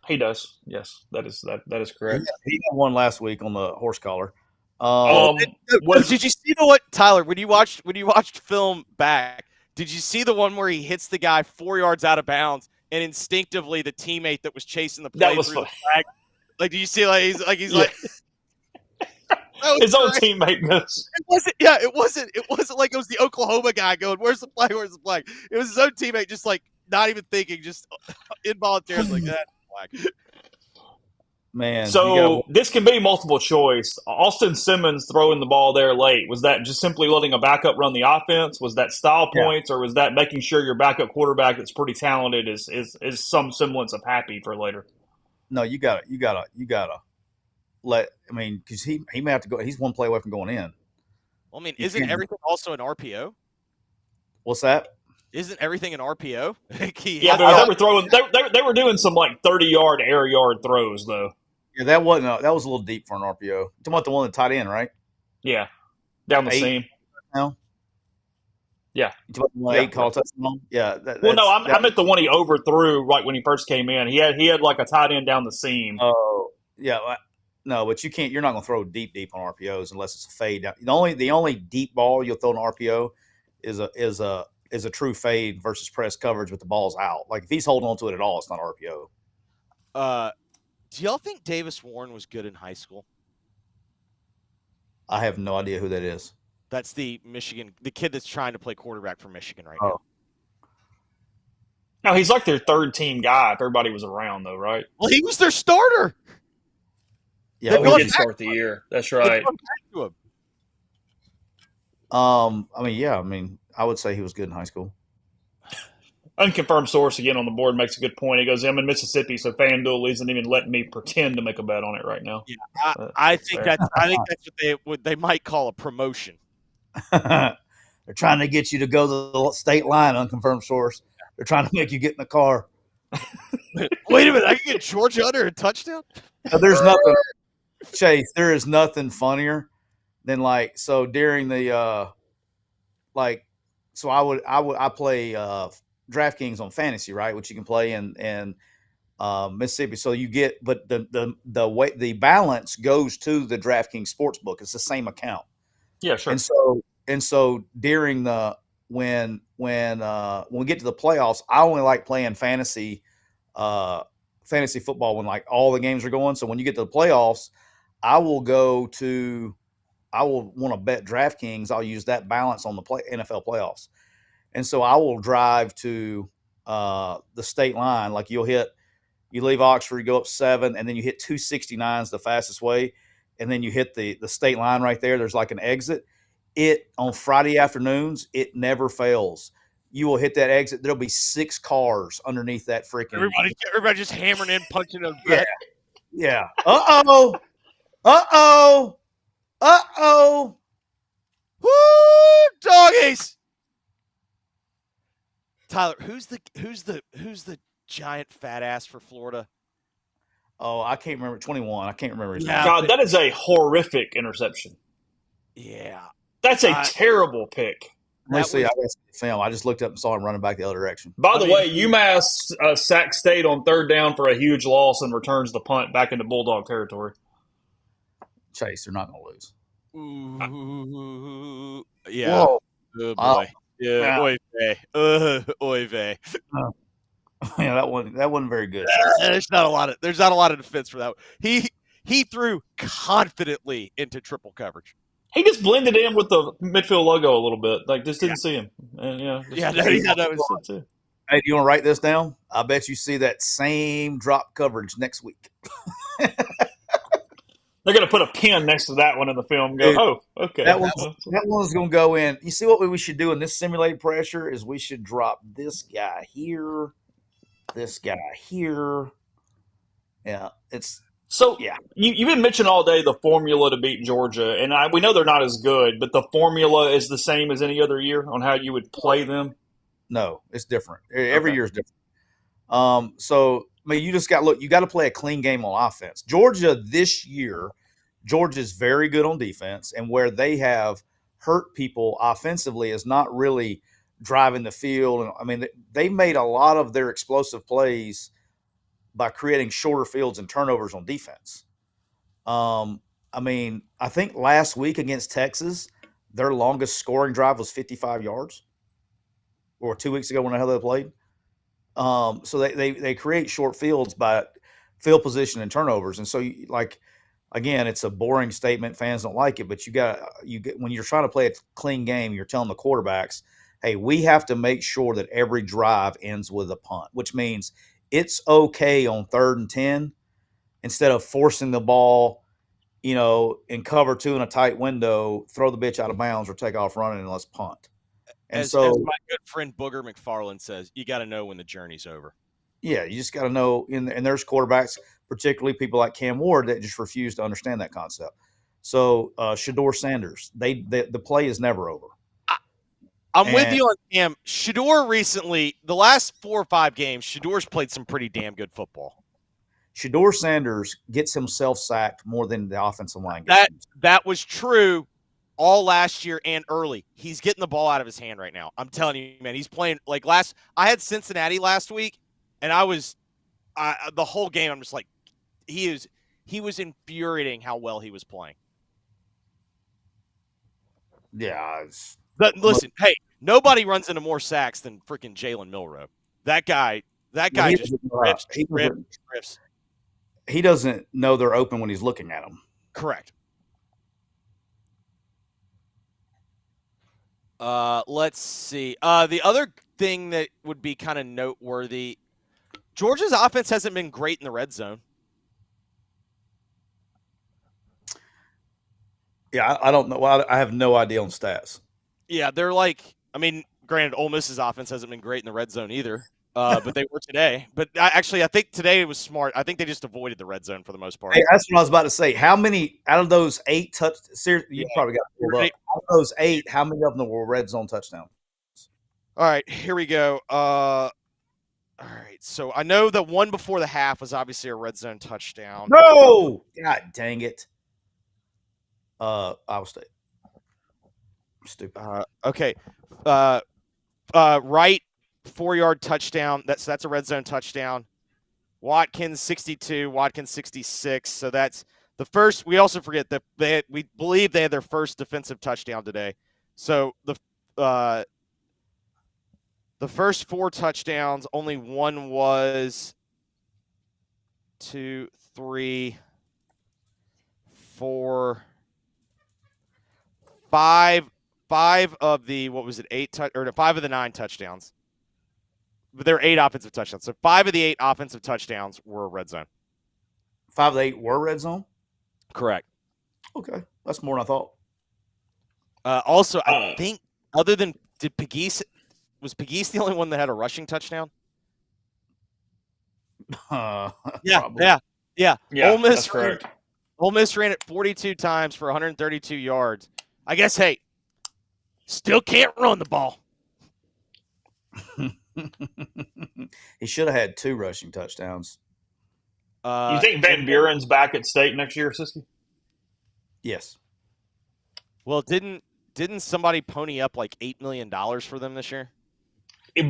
He does. Yes, that is correct. He had one last week on the horse collar. Did you see Tyler? When you watched film back, did you see the one where he hits the guy 4 yards out of bounds, and instinctively the teammate that was chasing the play that was through fun. the flag? Like, do you see? He's yeah. like. His own teammate goes. It wasn't like it was the Oklahoma guy going, "Where's the flag? Where's the flag?" It was his own teammate, just like not even thinking, just involuntarily like that flag. Man, so this can be multiple choice. Austin Simmons throwing the ball there late. Was that just simply letting a backup run the offense? Was that style points, or was that making sure your backup quarterback that's pretty talented is some semblance of happy for later? No, you gotta let. I mean, because he may have to go. He's one play away from going in. Well, I mean, isn't everything also an RPO? What's that? Isn't everything an RPO? Yeah, but they were throwing. They were doing some like 30-yard air yard throws though. Yeah, that wasn't. That was a little deep for an RPO. You're talking about the one that tied in, right? Yeah, down the seam. Now. Yeah. You talking about the 8 call touchdown? Yeah. I meant the one he overthrew right when he first came in. He had like a tight end down the seam. Oh, yeah. No, but you can't. You're not going to throw deep on RPOs unless it's a fade. The only deep ball you'll throw in RPO is a true fade versus press coverage, but the ball's out. Like if he's holding on to it at all, it's not RPO. Do y'all think Davis Warren was good in high school? I have no idea who that is. That's the kid that's trying to play quarterback for Michigan right now. No, he's like their third team guy if everybody was around, though, right? Well, he was their starter. Yeah, he did start the year. That's right. I mean, I would say he was good in high school. Unconfirmed source again on the board makes a good point. He goes, "I'm in Mississippi, so FanDuel isn't even letting me pretend to make a bet on it right now." Yeah, I think that's what they might call a promotion. They're trying to get you to go to the state line. Unconfirmed source. They're trying to make you get in the car. Wait a minute! I can get Georgia under a touchdown. There's nothing, Chase. There is nothing funnier than during the I play DraftKings on fantasy, right? Which you can play and Mississippi. So you get, but the balance goes to the DraftKings Sportsbook. It's the same account. Yeah, sure. And so during the when we get to the playoffs, I only like playing fantasy football when like all the games are going. So when you get to the playoffs, I will want to bet DraftKings. I'll use that balance on the NFL playoffs. And so I will drive to the state line. Like you leave Oxford, you go up 7, and then you hit 269s the fastest way. And then you hit the state line right there. There's like an exit. On Friday afternoons, it never fails. You will hit that exit. There'll be 6 cars underneath that freaking. Everybody just hammering in, punching a Yeah. bet. Yeah. Uh-oh. Woo, doggies. Tyler, who's the giant fat ass for Florida? Oh, I can't remember. 21. I can't remember his name. God, that is a horrific interception. Yeah. That's a terrible pick. Let me see. I got the film. I just looked up and saw him running back the other direction. By the way, UMass sacks State on 3rd down for a huge loss and returns the punt back into Bulldog territory. Chase, they're not going to lose. Ooh, yeah. Whoa. Oh, boy. Yeah. Oy vey. Oy vey. Yeah, that wasn't very good. There's not a lot of defense for that. He threw confidently into triple coverage. He just blended in with the midfield logo a little bit. Like, just didn't see him. And, that was too. Hey, do you want to write this down? I bet you see that same drop coverage next week. They're going to put a pin next to that one in the film and go, oh, okay. That one's going to go in. You see what we should do in this simulated pressure is we should drop this guy here, this guy here. Yeah, you've been mentioning all day the formula to beat Georgia, and we know they're not as good, but the formula is the same as any other year on how you would play them? No, it's different. Every year is different. So, I mean, you got to play a clean game on offense. Georgia's very good on defense, and where they have hurt people offensively is not really driving the field. And I mean, they made a lot of their explosive plays by creating shorter fields and turnovers on defense. I mean, I think last week against Texas, their longest scoring drive was 55 yards, or 2 weeks ago when the hell they played. So they create short fields by field position and turnovers. And so, again, it's a boring statement. Fans don't like it, but when you're trying to play a clean game, you're telling the quarterbacks, hey, we have to make sure that every drive ends with a punt, which means it's okay on 3rd and 10 instead of forcing the ball, in cover 2 in a tight window, throw the bitch out of bounds or take off running and let's punt. And as my good friend Booger McFarland says, you got to know when the journey's over. Yeah, you just got to know. And there's quarterbacks, particularly people like Cam Ward, that just refuse to understand that concept. So Shedeur Sanders, the play is never over. I'm with you on Cam. Shedeur recently, the last 4 or 5 games, Shedeur's played some pretty damn good football. Shedeur Sanders gets himself sacked more than the offensive line. That was true all last year and early. He's getting the ball out of his hand right now. I'm telling you, man, he's playing like I had Cincinnati last week, and the whole game, I'm just like, he was infuriating how well he was playing. Yeah. But listen, hey, nobody runs into more sacks than freaking Jalen Milroe. That guy just rips. He doesn't know they're open when he's looking at them. Correct. Let's see. The other thing that would be kind of noteworthy, Georgia's offense hasn't been great in the red zone. Yeah, I don't know. I have no idea on stats. Yeah, they're granted, Ole Miss's offense hasn't been great in the red zone either, but they were today. But I think today it was smart. I think they just avoided the red zone for the most part. Hey, that's what I was about to say. How many out of those 8 you probably got pulled up. Out of those 8, how many of them were red zone touchdowns? All right, here we go. All right, so I know the one before the half was obviously a red zone touchdown. No! God dang it. Iowa State. Stupid. Okay. Wright, 4-yard touchdown. That's a red zone touchdown. Watkins 62, Watkins 66. So that's the first. We also forget that we believe they had their first defensive touchdown today. So the first 4 touchdowns, only one was 2, 3, 4, 5 of the 5 of the 9 touchdowns. But there are 8 offensive touchdowns. So 5 of the 8 offensive touchdowns were red zone. 5 of the 8 were red zone? Correct. Okay. That's more than I thought. Also, I think other than was Pegues the only one that had a rushing touchdown? Yeah. Ole Miss that's correct. Ole Miss ran it 42 times for 132 yards. I guess, hey, still can't run the ball. He should have had 2 rushing touchdowns. You think Van Buren's back at State next year, Siskey? Yes. Well, didn't somebody pony up like $8 million for them this year?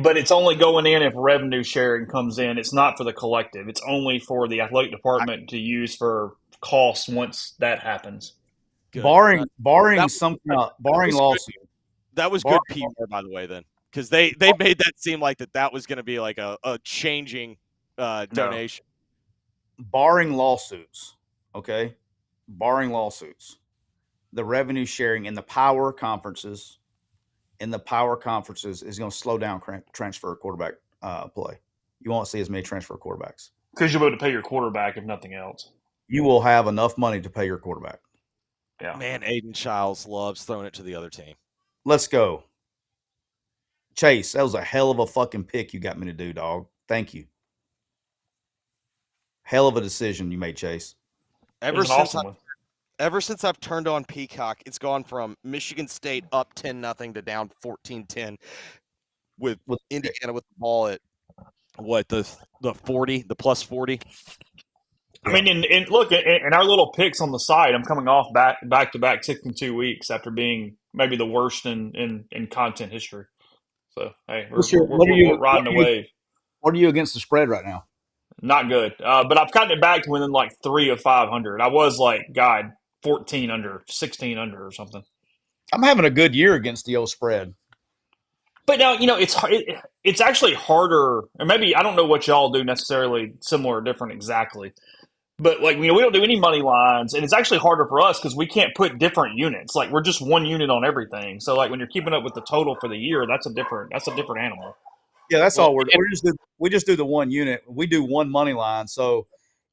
But it's only going in if revenue sharing comes in. It's not for the collective. It's only for the athletic department to use for costs once that happens. Good. Barring barring lawsuit. That was good PR, by the way, then, because they made that seem like that was going to be like a changing donation. Barring lawsuits, okay? Barring lawsuits, the revenue sharing in the power conferences is going to slow down transfer quarterback play. You won't see as many transfer quarterbacks. Because you'll be able to pay your quarterback if nothing else. You will have enough money to pay your quarterback. Yeah. Man, Aiden Childs loves throwing it to the other team. Let's go. Chase, that was a hell of a fucking pick you got me to do, dog. Thank you. Hell of a decision you made, Chase. Ever since I've turned on Peacock, it's gone from Michigan State up 10-0 to down 14-10 with Indiana with the ball at the 40, the plus 40. I mean, and look, in our little picks on the side, I'm coming off back to back 6 weeks after being maybe the worst in content history. So hey, we're riding the wave. What are you against the spread right now? Not good, but I've gotten it back to within like 3 of 500. I was like, 14 under, 16 under, or something. I'm having a good year against the old spread. But now, it's actually harder, and maybe I don't know what y'all do necessarily similar or different exactly. But like, we don't do any money lines, and it's actually harder for us because we can't put different units. Like, we're just one unit on everything. So like, when you're keeping up with the total for the year, that's a different animal. Yeah, that's all we just do the one unit. We do one money line. So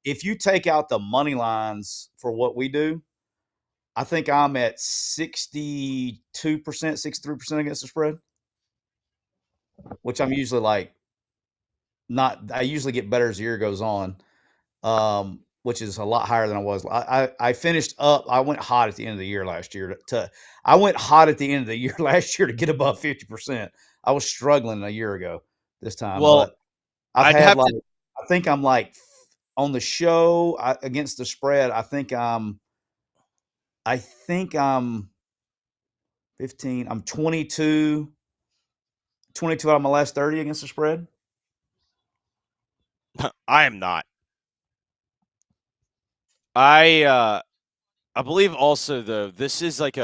if you take out the money lines for what we do, I think I'm at 62%, 63% against the spread, which I'm usually like I usually get better as the year goes on, which is a lot higher than I was. I finished up. I went hot at the end of the year last year. I went hot at the end of the year last year to get above 50%. I was struggling a year ago this time. Well, but I think I'm like on the show against the spread. I think I'm 15. I'm 22 out of my last 30 against the spread. I am not. I believe also, though, this is like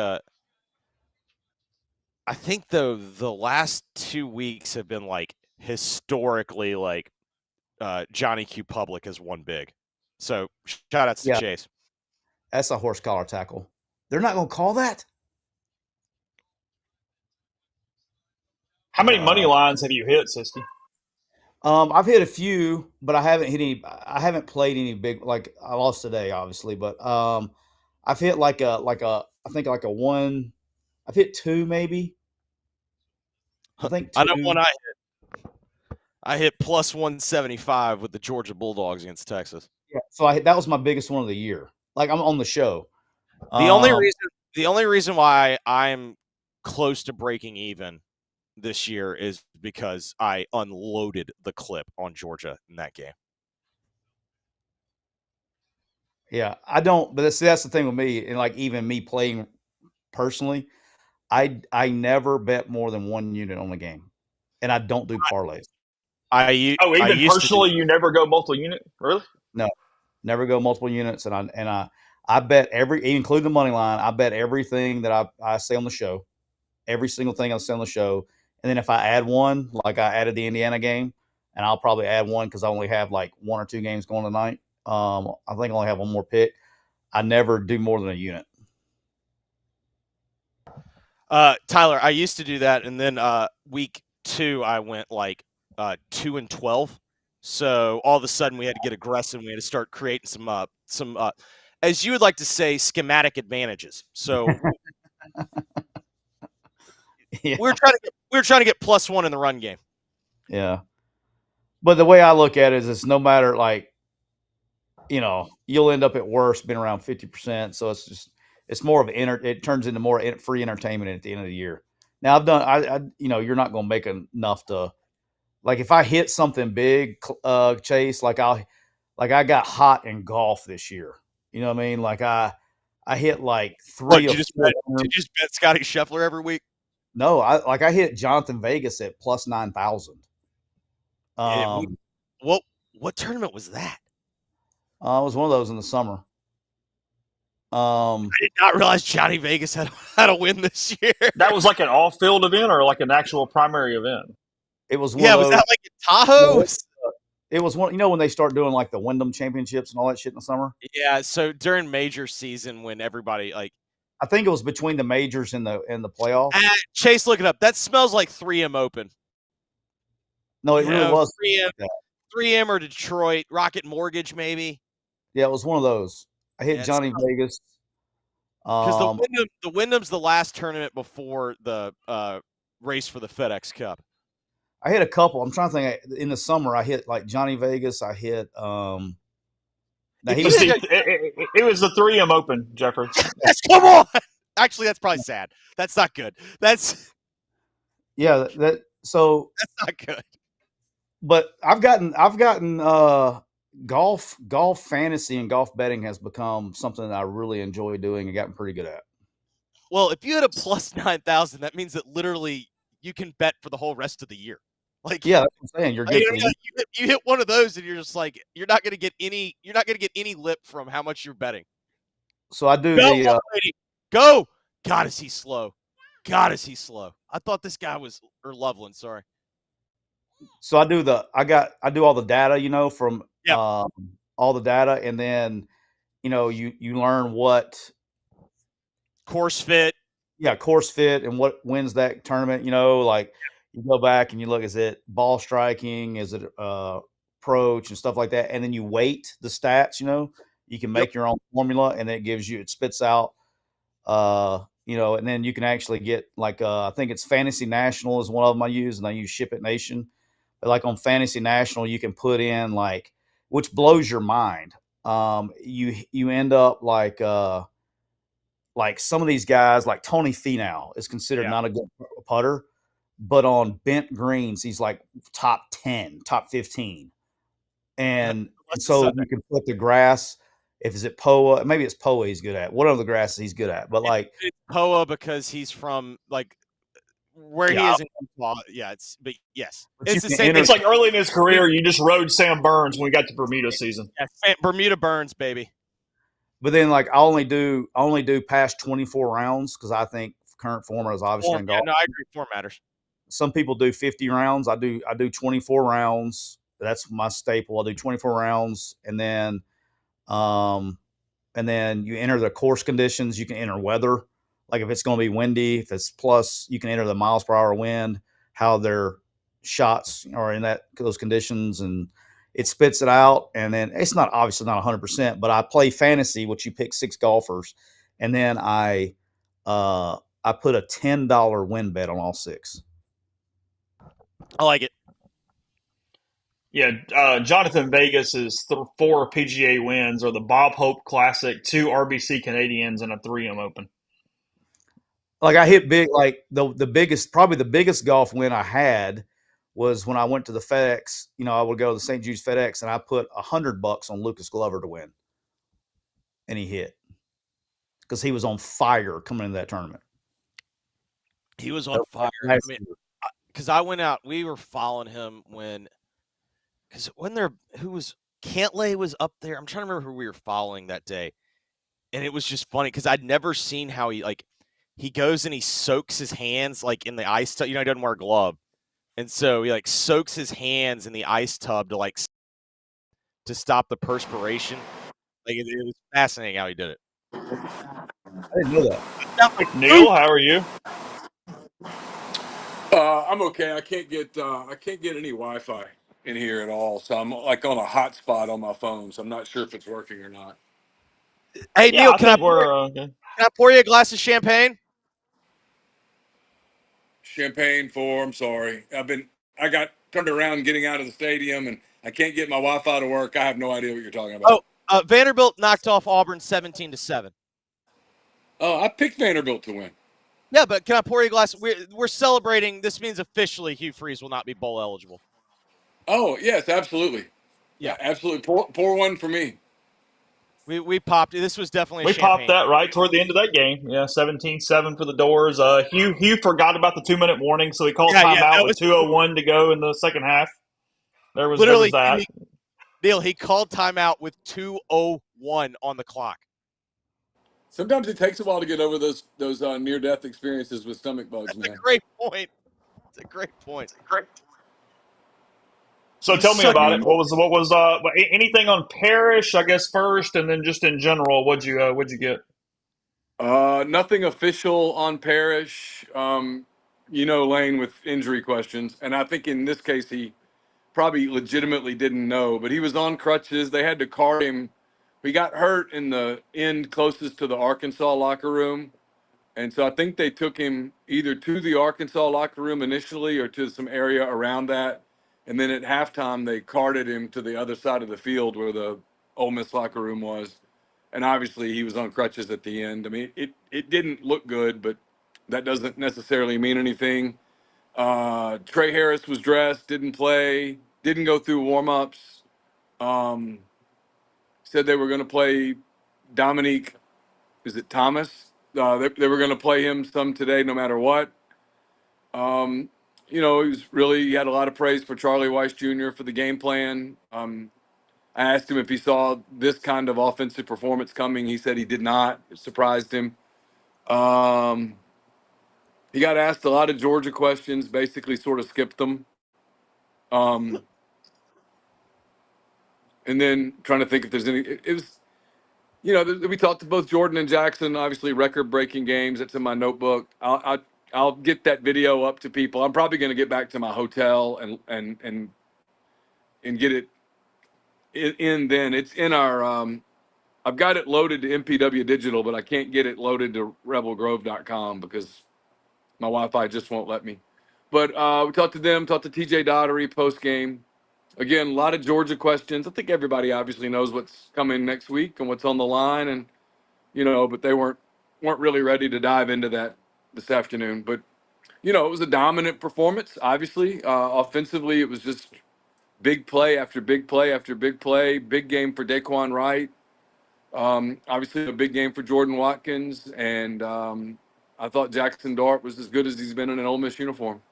I think the last 2 weeks have been like historically like Johnny Q Public has won big. So shout outs to Chase. That's a horse collar tackle. They're not going to call that. How many money lines have you hit, Siskey? I've hit a few, but I haven't hit any. I haven't played any big. Like, I lost today, obviously, but I've hit I think like a one. I've hit 2 maybe. I think 2. I know one I hit. I hit plus 175 with the Georgia Bulldogs against Texas. Yeah, so that was my biggest one of the year. Like, I'm on the show. The only reason why I'm close to breaking even this year is because I unloaded the clip on Georgia in that game. Yeah, I don't. But that's the thing with me, and like even me playing personally, I never bet more than one unit on the game, and I don't do parlays. I Oh, even used to do. personally, you never go multiple unit, really? No, never go multiple units. And I bet including the money line, I bet everything that I say on the show, every single thing I say on the show. And then if I add one, like I added the Indiana game, and I'll probably add one because I only have like 1 or 2 games going tonight. I think I only have one more pick. I never do more than a unit. Tyler, I used to do that, and then week 2 I went like 2 and 12. So all of a sudden we had to get aggressive. We had to start creating some as you would like to say, schematic advantages. So Yeah. we're trying to get +1 in the run game. Yeah. But the way I look at it is it's no matter, like, you'll end up at worst being around 50%. So it's more of it turns into more free entertainment at the end of the year. Now you're not going to make enough to, like, if I hit something big, Chase, like I got hot in golf this year. You know what I mean? Like I hit like 3 or 4. Did you just bet Scotty Scheffler every week? No, I hit Jonathan Vegas at plus 9,000. What tournament was that? It was one of those in the summer. I did not realize Johnny Vegas had a win this year. That was like an off-field event or like an actual primary event? It was one Yeah, of was those. that like in Tahoe? It was one. When they start doing like the Wyndham Championships and all that shit in the summer. Yeah, so during major season when everybody like, I think it was between the majors and the playoffs. Chase, look it up. That smells like 3M Open. No, it really was 3M, 3M or Detroit Rocket Mortgage, maybe. Yeah, it was one of those. I hit Johnny Vegas. Because the Wyndham's the last tournament before the race for the FedEx Cup. I hit a couple. I'm trying to think. In the summer, I hit like Johnny Vegas. I hit. It was the 3M Open, Jeffrey. Come on. Actually, that's probably sad. That's not good. That's not good. But I've gotten golf fantasy and golf betting has become something that I really enjoy doing and gotten pretty good at. Well, if you had a plus 9,000, that means that literally you can bet for the whole rest of the year. Like, yeah, that's what I'm saying. You're good. You hit one of those, and you're just like, you're not going to get any lip from how much you're betting. So I do go. God, is he slow? I thought this guy was Loveland. Sorry. So I do all the data, from all the data, and then you learn what course fit. Yeah, course fit and what wins that tournament. Like you go back and you look, is it ball striking? Is it approach and stuff like that? And then you weight the stats. You can make your own formula, and it spits out. And then you can actually get like I think it's Fantasy National is one of them I use, and I use Ship It Nation. But like on Fantasy National, you can put in like, which blows your mind. You end up like some of these guys, like Tony Finau is considered not a good putter, but on bent greens, he's like top 10, top 15. And so you can put the grass. If it's POA, maybe it's POA he's good at. What other grasses he's good at? But like it's POA because he's from like where he is in Utah. Yeah, but it's the same. It's like early in his career, you just rode Sam Burns when we got to Bermuda season. Yeah, Bermuda Burns, baby. But then, like, I only do past 24 rounds because I think current format is obviously in golf. No, I agree. Form matters. Some people do 50 rounds. I do 24 rounds. That's my staple. I do 24 rounds, and then you enter the course conditions. You can enter weather, like if it's going to be windy. If it's plus, you can enter the miles per hour wind, how their shots are in those conditions, and it spits it out. And then it's obviously not 100%, but I play fantasy, which you pick 6 golfers, and then I put a $10 win bet on all 6. I like it. Yeah, Jonathan Vegas is 4 PGA wins, or the Bob Hope Classic, 2 RBC Canadians, and a 3M Open. Like I hit big, like probably the biggest golf win I had was when I went to the FedEx. I would go to the St. Jude's FedEx, and I put $100 on Lucas Glover to win, and he hit because he was on fire coming into that tournament. He was on fire. I mean, because I went out, we were following him when because when they're Cantlay was up there. I'm trying to remember who we were following that day, and it was just funny because I'd never seen how he goes and he soaks his hands like in the ice tub. He doesn't wear a glove, and so he like soaks his hands in the ice tub to stop the perspiration. Like it was fascinating how he did it. I didn't know that. Neal, how are you? I'm okay. I can't get any Wi-Fi in here at all, so I'm like on a hotspot on my phone. So I'm not sure if it's working or not. Hey Yeah, Neal, I think we're okay. can I pour you a glass of champagne? Champagne for. I'm sorry. I got turned around getting out of the stadium, and I can't get my Wi-Fi to work. I have no idea what you're talking about. Vanderbilt knocked off Auburn 17-7. Oh, I picked Vanderbilt to win. Yeah, but can I pour you a glass? We're celebrating. This means officially Hugh Freeze will not be bowl eligible. Oh yes, absolutely. Yeah, absolutely. Pour one for me. We popped. This was definitely We champagne. popped that right toward the end of that game. Yeah, 17-7 for the Doors. Hugh forgot about the 2-minute warning, so he called timeout with 2:01 to go in the second half. There was that. Neal, he called timeout with 2:01 on the clock. Sometimes it takes a while to get over those near-death experiences with stomach bugs, man. That's a great point. It's a great point. So tell me about it. What was anything on Parrish? I guess first, and then just in general, what'd you get? Nothing official on Parrish. Lane with injury questions, and I think in this case he probably legitimately didn't know, but he was on crutches. They had to cart him. He got hurt in the end closest to the Arkansas locker room. And so I think they took him either to the Arkansas locker room initially or to some area around that. And then at halftime, they carted him to the other side of the field where the Ole Miss locker room was. And obviously he was on crutches at the end. I mean, it didn't look good, but that doesn't necessarily mean anything. Trey Harris was dressed, didn't play, didn't go through warm-ups. Said they were going to play Dominique, is it Thomas? They were going to play him some today, no matter what. He had a lot of praise for Charlie Weiss Jr. for the game plan. I asked him if he saw this kind of offensive performance coming. He said he did not. It surprised him. He got asked a lot of Georgia questions, basically sort of skipped them. And then trying to think if there's any. It was, we talked to both Jordan and Jackson, obviously record-breaking games. That's in my notebook. I'll get that video up to people. I'm probably going to get back to my hotel and get it in then. It's in our I've got it loaded to MPW Digital, but I can't get it loaded to rebelgrove.com because my Wi-Fi just won't let me. But we talked to them, talked to TJ Dottery post-game. Again, a lot of Georgia questions. I think everybody obviously knows what's coming next week and what's on the line, and but they weren't really ready to dive into that this afternoon. But it was a dominant performance. Obviously, offensively, it was just big play after big play after big play. Big game for Daquan Wright. Obviously, a big game for Jordan Watkins, and I thought Jackson Dart was as good as he's been in an Ole Miss uniform.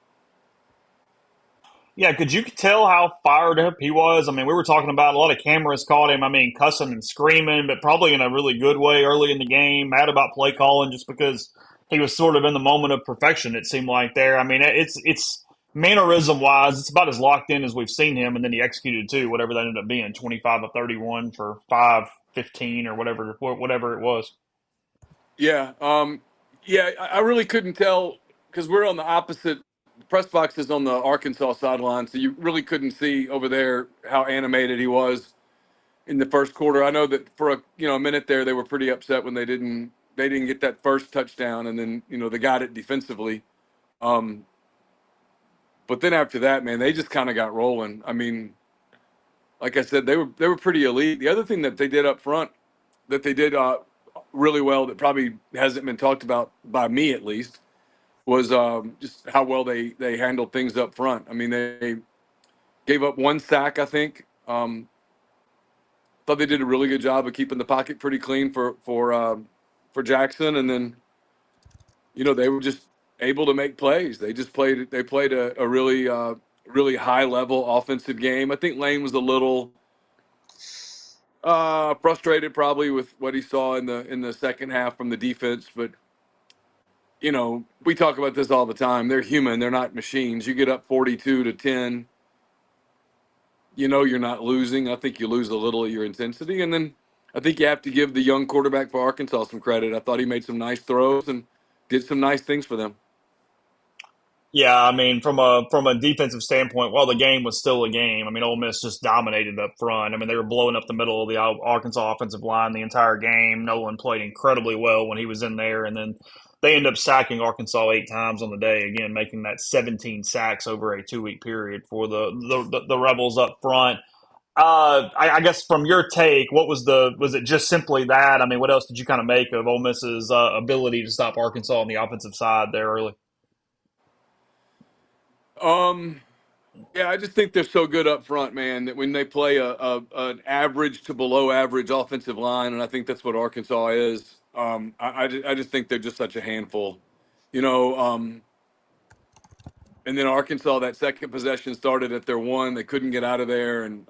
Yeah, could you tell how fired up he was? I mean, we were talking about a lot of cameras caught him. I mean, cussing and screaming, but probably in a really good way early in the game. Mad about play calling just because he was sort of in the moment of perfection. It seemed like there. I mean, it's mannerism wise, it's about as locked in as we've seen him. And then he executed too, whatever that ended up being, 25 of 31 for 515 or whatever it was. Yeah, I really couldn't tell because we're on the opposite. Press box is on the Arkansas sideline, so you really couldn't see over there how animated he was in the first quarter. I know that for a minute there they were pretty upset when they didn't get that first touchdown, and then they got it defensively. But then after that, man, they just kind of got rolling. I mean, like I said, they were pretty elite. The other thing that they did up front that they did really well that probably hasn't been talked about by me at least was just how well they handled things up front. I mean, they gave up one sack, I think. Thought they did a really good job of keeping the pocket pretty clean for Jackson, and then they were just able to make plays. They played a really really high level offensive game. I think Lane was a little frustrated probably with what he saw in the second half from the defense, but we talk about this all the time. They're human. They're not machines. You get up 42-10, you're not losing. I think you lose a little of your intensity. And then I think you have to give the young quarterback for Arkansas some credit. I thought he made some nice throws and did some nice things for them. Yeah, I mean, from a defensive standpoint, while the game was still a game, I mean, Ole Miss just dominated up front. I mean, they were blowing up the middle of the Arkansas offensive line the entire game. Nolan played incredibly well when he was in there, and then they ended up sacking Arkansas 8 times on the day, again making that 17 sacks over a 2 week period for the Rebels up front. I guess from your take, was it just simply that? I mean, what else did you kind of make of Ole Miss's ability to stop Arkansas on the offensive side there early? Yeah, I just think they're so good up front, man, that when they play an average to below average offensive line, and I think that's what Arkansas is. I just think they're just such a handful, you know. And then Arkansas, that second possession started at their 1. They couldn't get out of there, and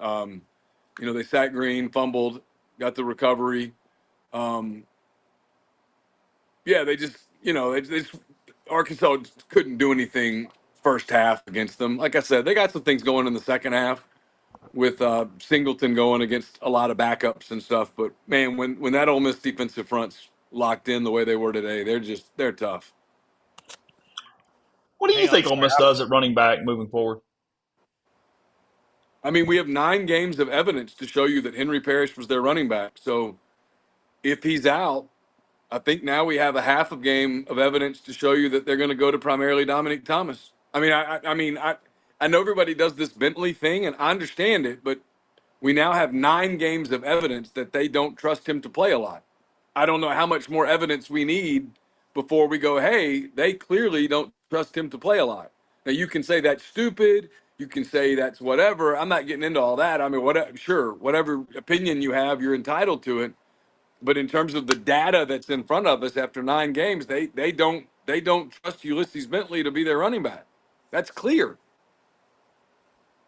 they sacked Green, fumbled, got the recovery. Yeah, they just, Arkansas just couldn't do anything first half against them. Like I said, they got some things going in the second half with Singleton going against a lot of backups and stuff. But man, when that Ole Miss defensive front's locked in the way they were today, they're tough. What do you Hang on, think Ole sorry. Miss does at running back moving forward? I mean, we have 9 games of evidence to show you that Henry Parrish was their running back. So if he's out, I think now we have a half a game of evidence to show you that they're going to go to primarily Dominic Thomas. I mean, I know everybody does this Bentley thing, and I understand it, but we now have 9 games of evidence that they don't trust him to play a lot. I don't know how much more evidence we need before we go, hey, they clearly don't trust him to play a lot. Now, you can say that's stupid. You can say that's whatever. I'm not getting into all that. I mean, whatever opinion you have, you're entitled to it. But in terms of the data that's in front of us after 9 games, they don't trust Ulysses Bentley to be their running back. That's clear.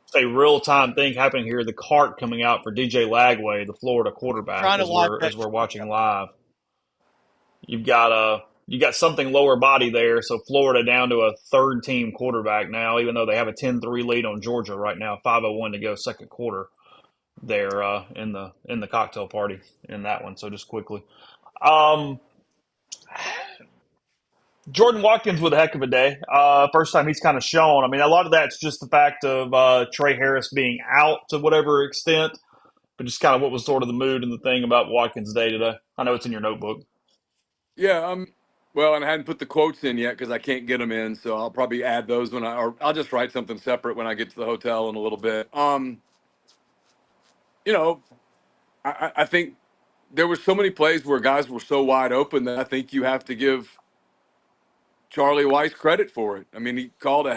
It's a real time thing happening here. The cart coming out for DJ Lagway, the Florida quarterback, Trying to as lock we're that as we're shit watching up. live. You got something lower body there, so Florida down to a third team quarterback now, even though they have a 10-3 lead on Georgia right now, 5:01 to go second quarter. There in the cocktail party in that one. So just quickly, um, Jordan Watkins with a heck of a day. First time he's kind of shown. I mean, a lot of that's just the fact of Trey Harris being out to whatever extent, but just kind of what was sort of the mood and the thing about Watkins' day today. I know it's in your notebook. Yeah, well, and I hadn't put the quotes in yet because I can't get them in, so I'll probably add those or I'll just write something separate when I get to the hotel in a little bit. You know, I think there were so many plays where guys were so wide open that I think you have to give Charlie Weiss credit for it. I mean, he called they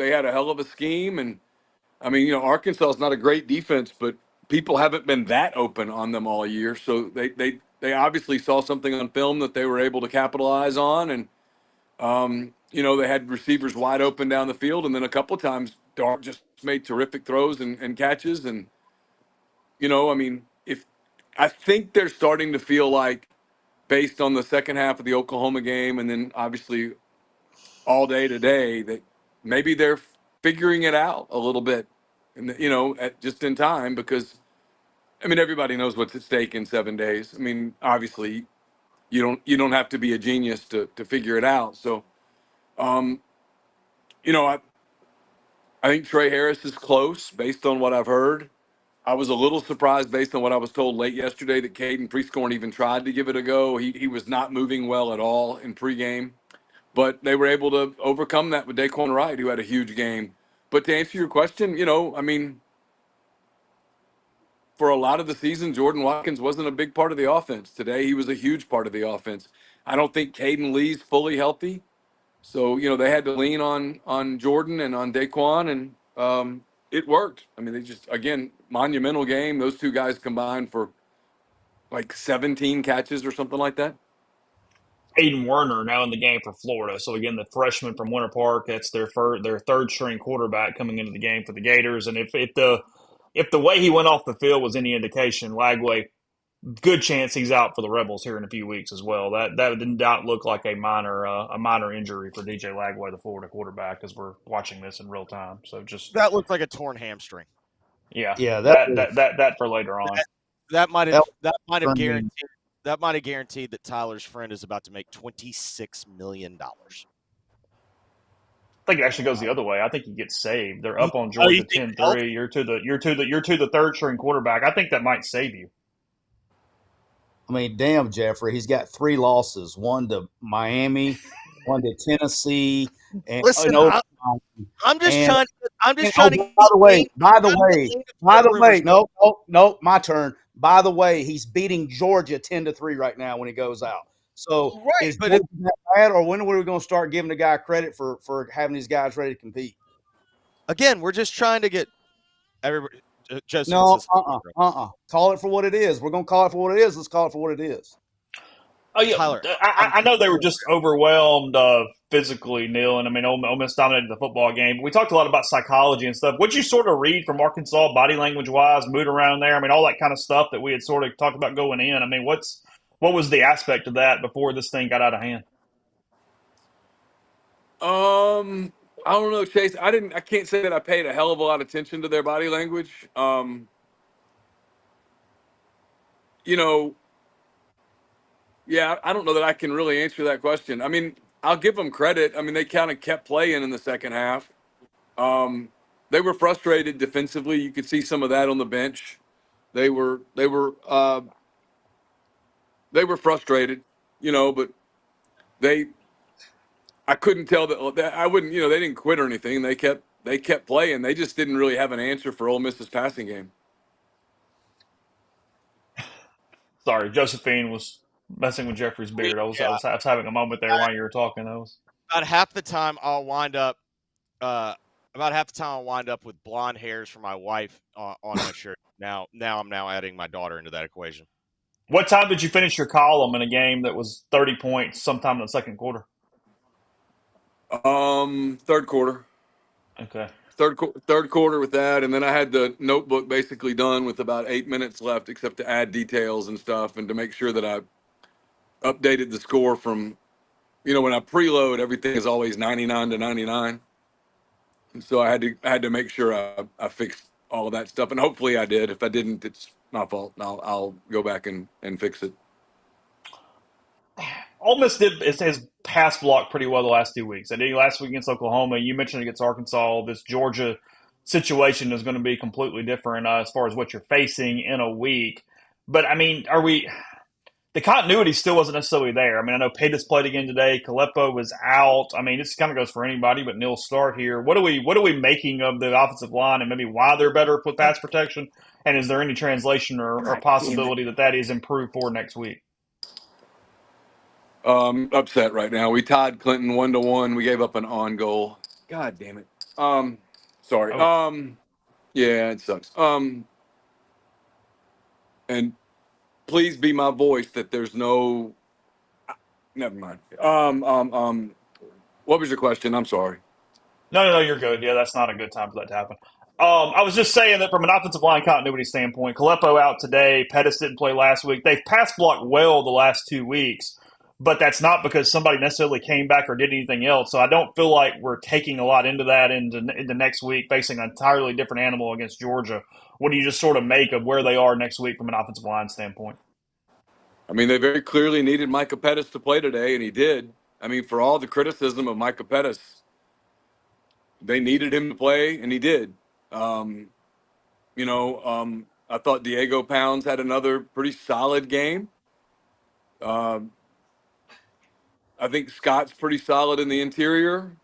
had a hell of a scheme, and I mean, Arkansas is not a great defense, but people haven't been that open on them all year, so they obviously saw something on film that they were able to capitalize on, and they had receivers wide open down the field, and then a couple of times Dart just made terrific throws and catches. And, I mean, if I think they're starting to feel like, based on the second half of the Oklahoma game, and then obviously all day today, that maybe they're figuring it out a little bit, and just in time, because I mean everybody knows what's at stake in 7 days. I mean, obviously, you don't have to be a genius to figure it out. So, um, I think Trey Harris is close based on what I've heard. I was a little surprised based on what I was told late yesterday that Caden Prescorn even tried to give it a go. He was not moving well at all in pregame, but they were able to overcome that with Daquan Wright, who had a huge game. But to answer your question, I mean, for a lot of the season, Jordan Watkins wasn't a big part of the offense. Today, he was a huge part of the offense. I don't think Caden Lee's fully healthy. So, they had to lean on Jordan and on Daquan, and it worked. I mean, they just, again, monumental game. Those two guys combined for like 17 catches or something like that. Aiden Werner now in the game for Florida. So again, the freshman from Winter Park, that's their third string quarterback coming into the game for the Gators. And if the way he went off the field was any indication, Lagway, good chance he's out for the Rebels here in a few weeks as well. That did not look like a minor injury for DJ Lagway, the Florida quarterback, as we're watching this in real time. So just That looked like a torn hamstring. yeah, Yeah, that for later on. That might that have guaranteed that Tyler's friend is about to make $26 million. I think it actually goes the other way. I think he gets saved. They're up on Georgia 10-3. You're to the third string quarterback. I think that might save you. I mean, damn, Jeffrey, he's got 3 losses: one to Miami, one to Tennessee, and Listen, I'm just trying. By the way, no, my turn. By the way, he's beating Georgia 10-3 right now when he goes out. So Right, is but Georgia that bad, or when are we going to start giving the guy credit for having these guys ready to compete? Again, we're just trying to get everybody. Joseph No, says, Call it for what it is. We're going to call it for what it is. Let's call it for what it is. Oh yeah, Tyler, I know they were just overwhelmed physically, Neal, and I mean Ole Miss dominated the football game. We talked a lot about psychology and stuff. What'd you sort of read from Arkansas, body language wise, mood around there? I mean, all that kind of stuff that we had sort of talked about going in. I mean, what was the aspect of that before this thing got out of hand? I don't know, Chase. I can't say that I paid a hell of a lot of attention to their body language. You know, yeah, I don't know that I can really answer that question. I mean, I'll give them credit. I mean, they kind of kept playing in the second half. They were frustrated defensively. You could see some of that on the bench. They were frustrated, but they I couldn't tell that I wouldn't, they didn't quit or anything. They kept playing. They just didn't really have an answer for Ole Miss's passing game. Sorry, Josephine was messing with Jeffrey's beard. I was having a moment there while you were talking. about half the time I'll wind up. About half the time I'll wind up with blonde hairs for my wife on my shirt. Now I'm adding my daughter into that equation. What time did you finish your column in a game that was 30 points sometime in the second quarter? Third quarter. Okay. Third quarter with that, and then I had the notebook basically done with about 8 minutes left, except to add details and stuff, and to make sure that I updated the score from, when I preload, everything is always 99 to 99, and so I had to make sure I fixed all of that stuff, and hopefully I did. If I didn't, it's my fault. I'll go back and fix it. Ole Miss has pass blocked pretty well the last 2 weeks. I did last week against Oklahoma. You mentioned against Arkansas. This Georgia situation is going to be completely different as far as what you're facing in a week. But I mean, the continuity still wasn't necessarily there. I mean, I know Pettis played again today. Kalepo was out. I mean, this kind of goes for anybody, but Neal start here. What are we making of the offensive line, and maybe why they're better with pass protection? And is there any translation or possibility that is improved for next week? Upset right now. We tied Clinton 1-1. We gave up an on goal. God damn it. Sorry. Oh. Yeah, it sucks. And please be my voice that there's no. Never mind. What was your question? I'm sorry. No, you're good. Yeah, that's not a good time for that to happen. I was just saying that from an offensive line continuity standpoint, Kalepo out today. Pettis didn't play last week. They've pass blocked well the last 2 weeks, but that's not because somebody necessarily came back or did anything else. So I don't feel like we're taking a lot into that into next week, facing an entirely different animal against Georgia. What do you just sort of make of where they are next week from an offensive line standpoint? I mean, they very clearly needed Micah Pettis to play today, and he did. I mean, for all the criticism of Micah Pettis, they needed him to play, and he did. I thought Diego Pounds had another pretty solid game. I think Scott's pretty solid in the interior.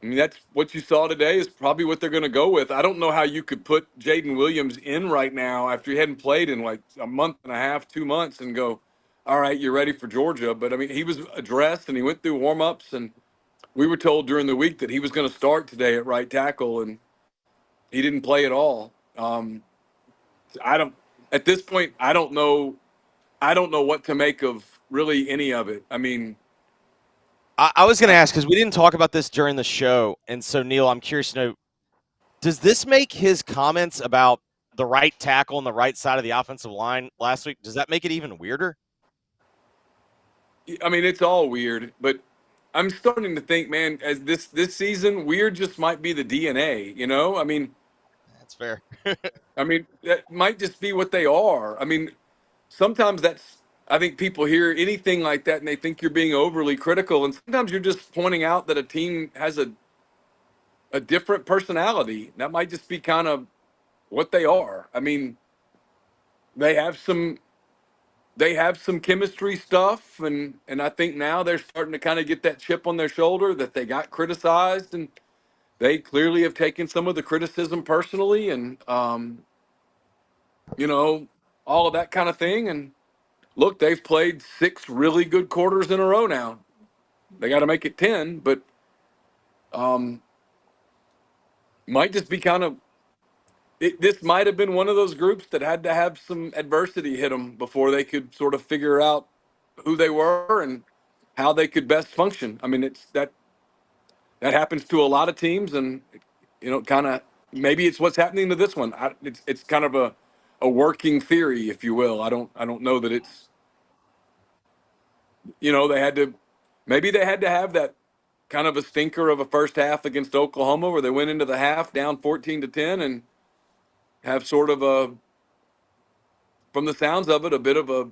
I mean, that's what you saw today is probably what they're going to go with. I don't know how you could put Jaden Williams in right now after he hadn't played in like a month and a half, 2 months, and go, all right, you're ready for Georgia. But, I mean, he was addressed, and he went through warm-ups, and we were told during the week that he was going to start today at right tackle, and he didn't play at all. At this point, I don't know what to make of really any of it. I mean, I was going to ask because we didn't talk about this during the show, and so Neal, I'm curious to know: does this make his comments about the right tackle on the right side of the offensive line last week? Does that make it even weirder? I mean, it's all weird, but I'm starting to think, man, as this season, weird just might be the DNA. You know, That's fair. that might just be what they are. I mean, sometimes that's. I think people hear anything like that and they think you're being overly critical, and sometimes you're just pointing out that a team has a different personality. That might just be kind of what they are. I mean, they have some chemistry stuff, and I think now they're starting to kind of get that chip on their shoulder that they got criticized, and they clearly have taken some of the criticism personally, and you know, all of that kind of thing. And look, they've played 6 really good quarters in a row now. They got to make it 10, but might just be kind of this might have been one of those groups that had to have some adversity hit them before they could sort of figure out who they were and how they could best function. I mean, it's that happens to a lot of teams, and kind of maybe it's what's happening to this one. It's kind of a working theory, if you will. I don't know that it's they had to maybe they had to have that kind of a stinker of a first half against Oklahoma where they went into the half down 14-10 and have sort of from the sounds of it, a bit of a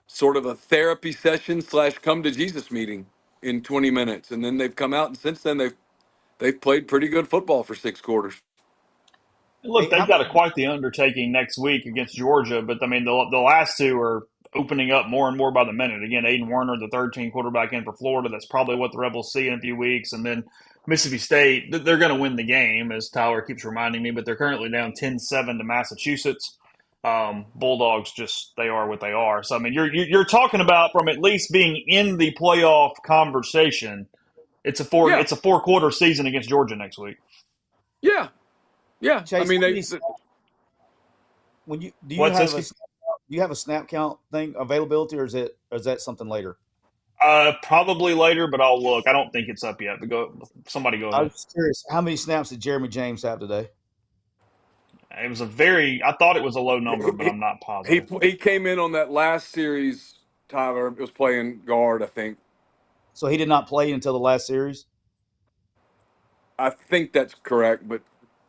sort of a therapy session / come to Jesus meeting in 20 minutes. And then they've come out, and since then they've played pretty good football for 6 quarters. Look, they've got quite the undertaking next week against Georgia, but I mean, the last 2 are opening up more and more by the minute. Again, Aiden Werner, the third-team quarterback in for Florida. That's probably what the Rebels see in a few weeks. And then Mississippi State, they're going to win the game, as Tyler keeps reminding me, but they're currently down 10-7 to Massachusetts. Bulldogs they are what they are. So, I mean, you're talking about from at least being in the playoff conversation. It's a 4-quarter season against Georgia next week. Yeah. Chase, I mean, do you have a snap count thing availability, or is that something later? Probably later, but I'll look. I don't think it's up yet. But somebody go ahead. I was just curious, how many snaps did Jeremy James have today? It was I thought it was a low number, but I'm not positive. He came in on that last series, Tyler. It was playing guard, I think. So he did not play until the last series? I think that's correct, but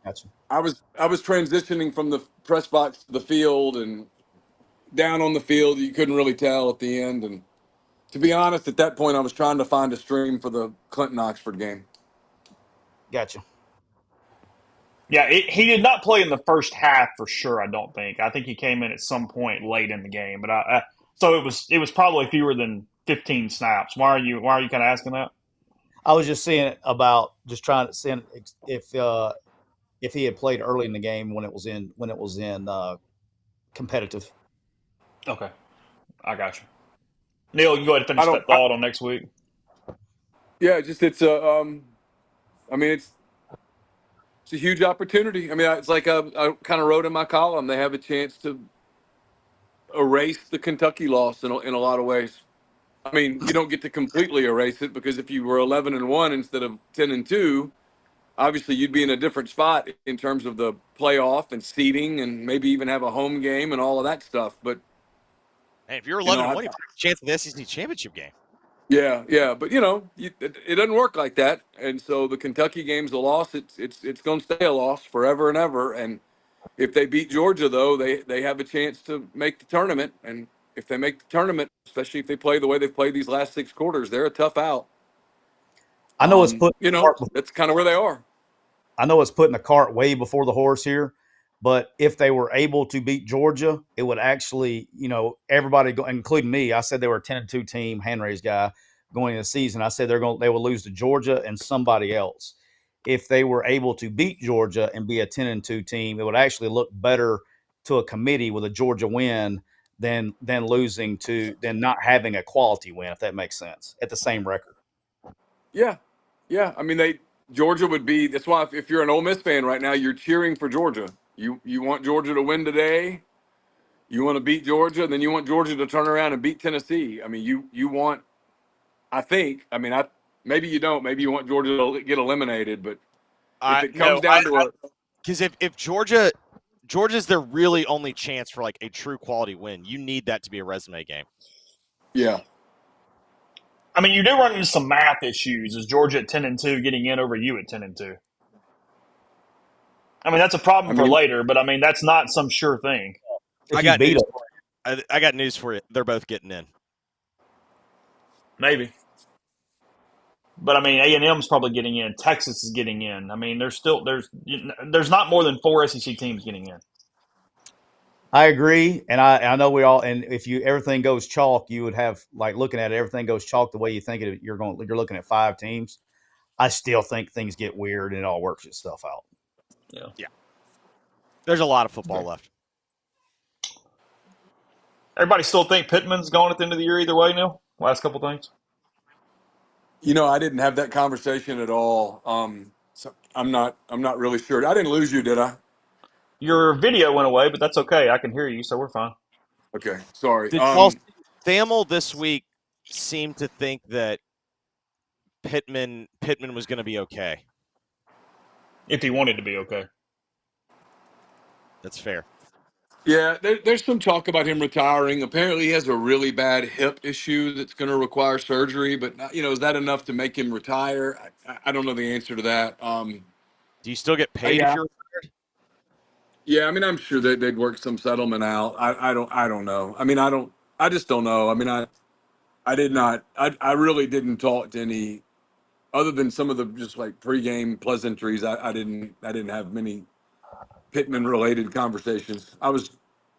gotcha. I was transitioning from the press box to the field, and down on the field you couldn't really tell at the end. And to be honest, at that point I was trying to find a stream for the Clinton-Oxford game. Gotcha. Yeah, he did not play in the first half for sure. I don't think. I think he came in at some point late in the game, but so it was probably fewer than 15 snaps. Why are you kind of asking that? I was just saying about just trying to see if he had played early in the game when it was in competitive. Okay, I got you. Neal, you go ahead and finish that thought on next week. Yeah, it's a huge opportunity. I mean, it's like I kind of wrote in my column, they have a chance to erase the Kentucky loss in a lot of ways. I mean, you don't get to completely erase it, because if you were 11-1 instead of 10-2, obviously you'd be in a different spot in terms of the playoff and seeding, and maybe even have a home game and all of that stuff. But hey, if you're 11-1, you have a chance of the SEC championship game. Yeah, but it doesn't work like that, and so the Kentucky game's a loss. It's going to stay a loss forever and ever. And if they beat Georgia, though, they have a chance to make the tournament. And if they make the tournament, especially if they play the way they've played these last 6 quarters, they're a tough out. I know it's that's kind of where they are. I know it's putting the cart way before the horse here, but if they were able to beat Georgia, it would actually, everybody, including me, I said they were a 10-2 team, hand raised guy going into the season. I said they will lose to Georgia and somebody else. If they were able to beat Georgia and be a 10-2 team, it would actually look better to a committee with a Georgia win than not having a quality win, if that makes sense, at the same record. Yeah. I mean, Georgia would be. That's why if you're an Ole Miss fan right now, you're cheering for Georgia. You want Georgia to win today. You want to beat Georgia, and then you want Georgia to turn around and beat Tennessee. I mean, you want. I think. I mean, maybe you don't. Maybe you want Georgia to get eliminated. But if it comes No, down to a because if Georgia's their really only chance for like a true quality win, you need that to be a resume game. yeah, I mean, you do run into some math issues. Is Georgia at 10-2 getting in over you at 10-2? I mean, that's a problem I for mean, later, but I mean, that's not some sure thing. If I you got beat news them, for you. I got news for you. They're both getting in. Maybe. But I mean, A&M's probably getting in. Texas is getting in. I mean, there's not more than 4 SEC teams getting in. I agree, and I know we all. And if everything goes chalk, you would have like looking at it. Everything goes chalk the way you think it. You're looking at 5 teams. I still think things get weird and it all works itself out. Yeah. There's a lot of football left. Everybody still think Pittman's going at the end of the year either way, Neal? Last couple things. I didn't have that conversation at all. So I'm not really sure. I didn't lose you, did I? Your video went away, but that's okay. I can hear you, so we're fine. Okay, sorry. Did y'all see Thamel this week seemed to think that Pittman was going to be okay? If he wanted to be okay. That's fair. Yeah, there's some talk about him retiring. Apparently, he has a really bad hip issue that's going to require surgery. But is that enough to make him retire? I don't know the answer to that. Do you still get paid if Yeah. you're? Yeah, I mean, I'm sure that they'd work some settlement out. I don't know. I mean, I just don't know. I mean, I did not. I really didn't talk to any other than some of the just like pregame pleasantries. I didn't have many Pittman related conversations.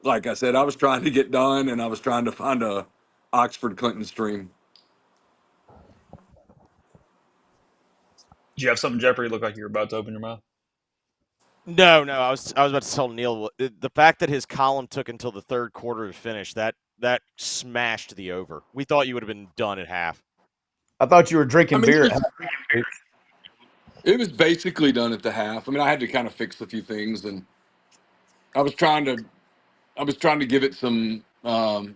Like I said, I was trying to get done, and I was trying to find a Oxford Clinton stream. Did you have something, Jeffrey? Look like you were about to open your mouth. No. I was about to tell Neal the fact that his column took until the third quarter to finish that smashed the over. We thought you would have been done at half. I thought you were drinking I mean, beer. it was basically done at the half. I mean, I had to kind of fix a few things, and I was trying to give it some. I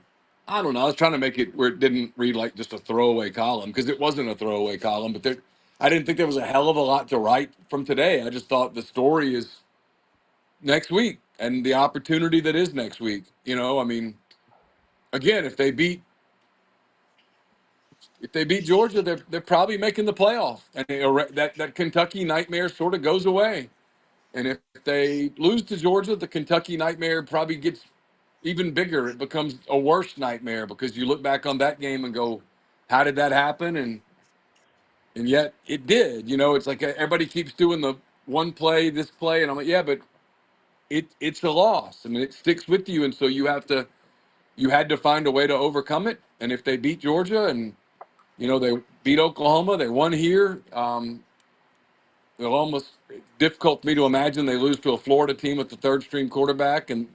don't know. I was trying to make it where it didn't read like just a throwaway column because it wasn't a throwaway column. But I didn't think there was a hell of a lot to write from today. I just thought the story is next week and the opportunity that is next week. I mean, again, if they beat Georgia, they're probably making the playoff, and that Kentucky nightmare sort of goes away. And if they lose to Georgia, the Kentucky nightmare probably gets even bigger. It becomes a worse nightmare because you look back on that game and go, "How did that happen?" And yet it did. It's like everybody keeps doing the one play, this play, and I'm like, yeah, but it's a loss. I mean, it sticks with you, and so you had to find a way to overcome it. And if they beat Georgia and they beat Oklahoma, they won here. They'll almost difficult for me to imagine they lose to a Florida team with the third string quarterback, and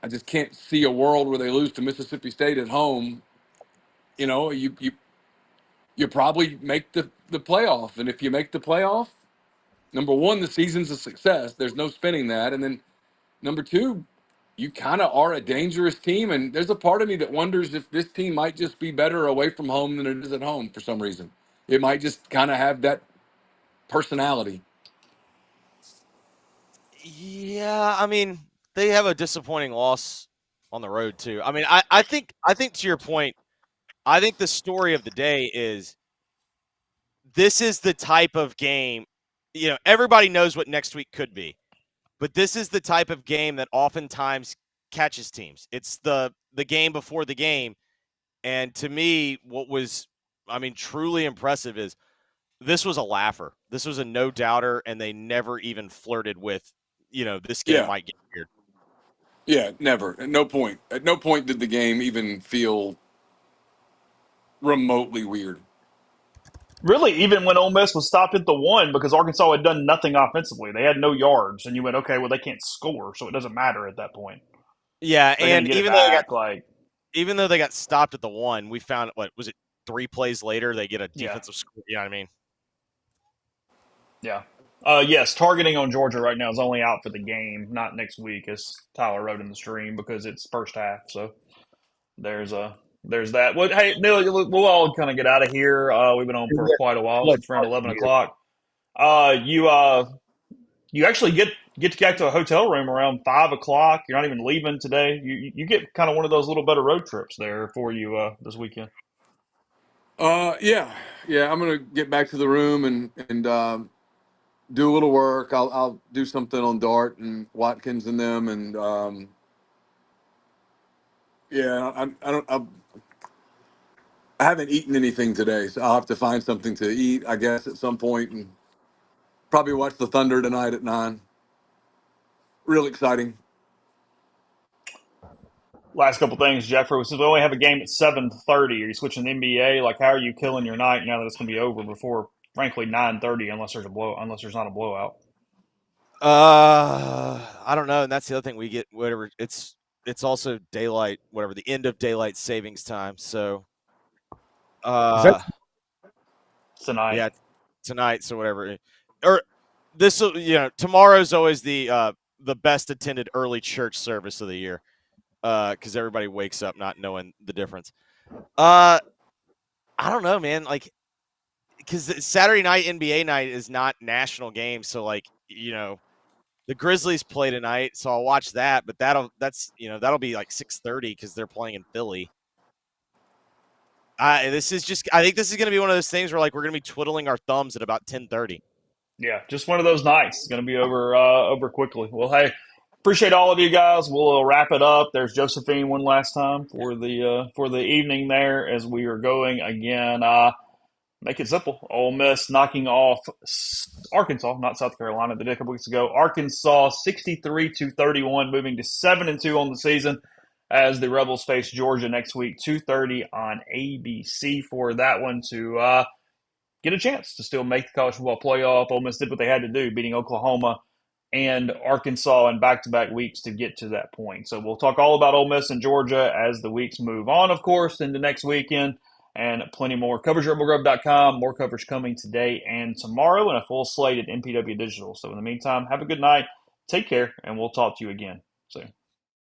I just can't see a world where they lose to Mississippi State at home. You probably make the playoff, and if you make the playoff, number one, the season's a success. There's no spinning that, and then number two, you kind of are a dangerous team, and there's a part of me that wonders if this team might just be better away from home than it is at home for some reason. It might just kind of have that personality. Yeah, I mean, they have a disappointing loss on the road too. I mean, I think to your point, I think the story of the day is this is the type of game, everybody knows what next week could be. But this is the type of game that oftentimes catches teams. It's the game before the game. And to me, what was, truly impressive is this was a laugher. This was a no-doubter, and they never even flirted with, this game Yeah. might get weird. Yeah, never. At no point. At no point did the game even feel remotely weird. Really, even when Ole Miss was stopped at the 1 because Arkansas had done nothing offensively. They had no yards, and you went, okay, well, they can't score, so it doesn't matter at that point. Yeah, They're and get it even though they got stopped at the 1, we found, what was it, 3 plays later they get a Yeah. defensive score. You know what I mean? Yeah. Yes, targeting on Georgia right now is only out for the game, not next week, as Tyler wrote in the stream, because it's first half. So there's that. Well, hey Neil, we'll all kind of get out of here. We've been on for quite a while since around 11 o'clock. You actually get to get to a hotel room around 5 o'clock. You're not even leaving today. You get kind of one of those little better road trips there for you this weekend. Yeah. I'm gonna get back to the room and do a little work. I'll do something on Dart and Watkins and them, and I haven't eaten anything today, so I'll have to find something to eat, I guess, at some point, and probably watch the Thunder tonight at 9. Real exciting. Last couple things, Jeffrey. Since we only have a game at 7:30, are you switching the NBA? Like, how are you killing your night now that it's going to be over before, frankly, 9:30? Unless there's not a blowout. I don't know, and that's the other thing, we get whatever. It's also daylight, whatever, the end of daylight savings time. So, Tonight. yeah, tonight. So whatever, or this will, tomorrow's always the best attended early church service of the year, because everybody wakes up not knowing the difference. I don't know, man. Like, because Saturday night NBA night is not national game, so like, the Grizzlies play tonight, so I'll watch that. But that'll be like 6:30 because they're playing in Philly. I think this is going to be one of those things where like we're going to be twiddling our thumbs at about 10:30. Yeah, just one of those nights. It's going to be over quickly. Well, hey, appreciate all of you guys. We'll wrap it up. There's Josephine one last time for the evening there as we are going again. Make it simple. Ole Miss knocking off Arkansas, not South Carolina, they did a couple weeks ago. Arkansas 63-31, moving to 7-2 on the season as the Rebels face Georgia next week, 2:30 on ABC for that one to get a chance to still make the college football playoff. Ole Miss did what they had to do, beating Oklahoma and Arkansas in back-to-back weeks to get to that point. So we'll talk all about Ole Miss and Georgia as the weeks move on, of course, into next weekend, and plenty more. Coverage at rebelgrove.com. More coverage coming today and tomorrow, and a full slate at MPW Digital. So in the meantime, have a good night. Take care, and we'll talk to you again soon.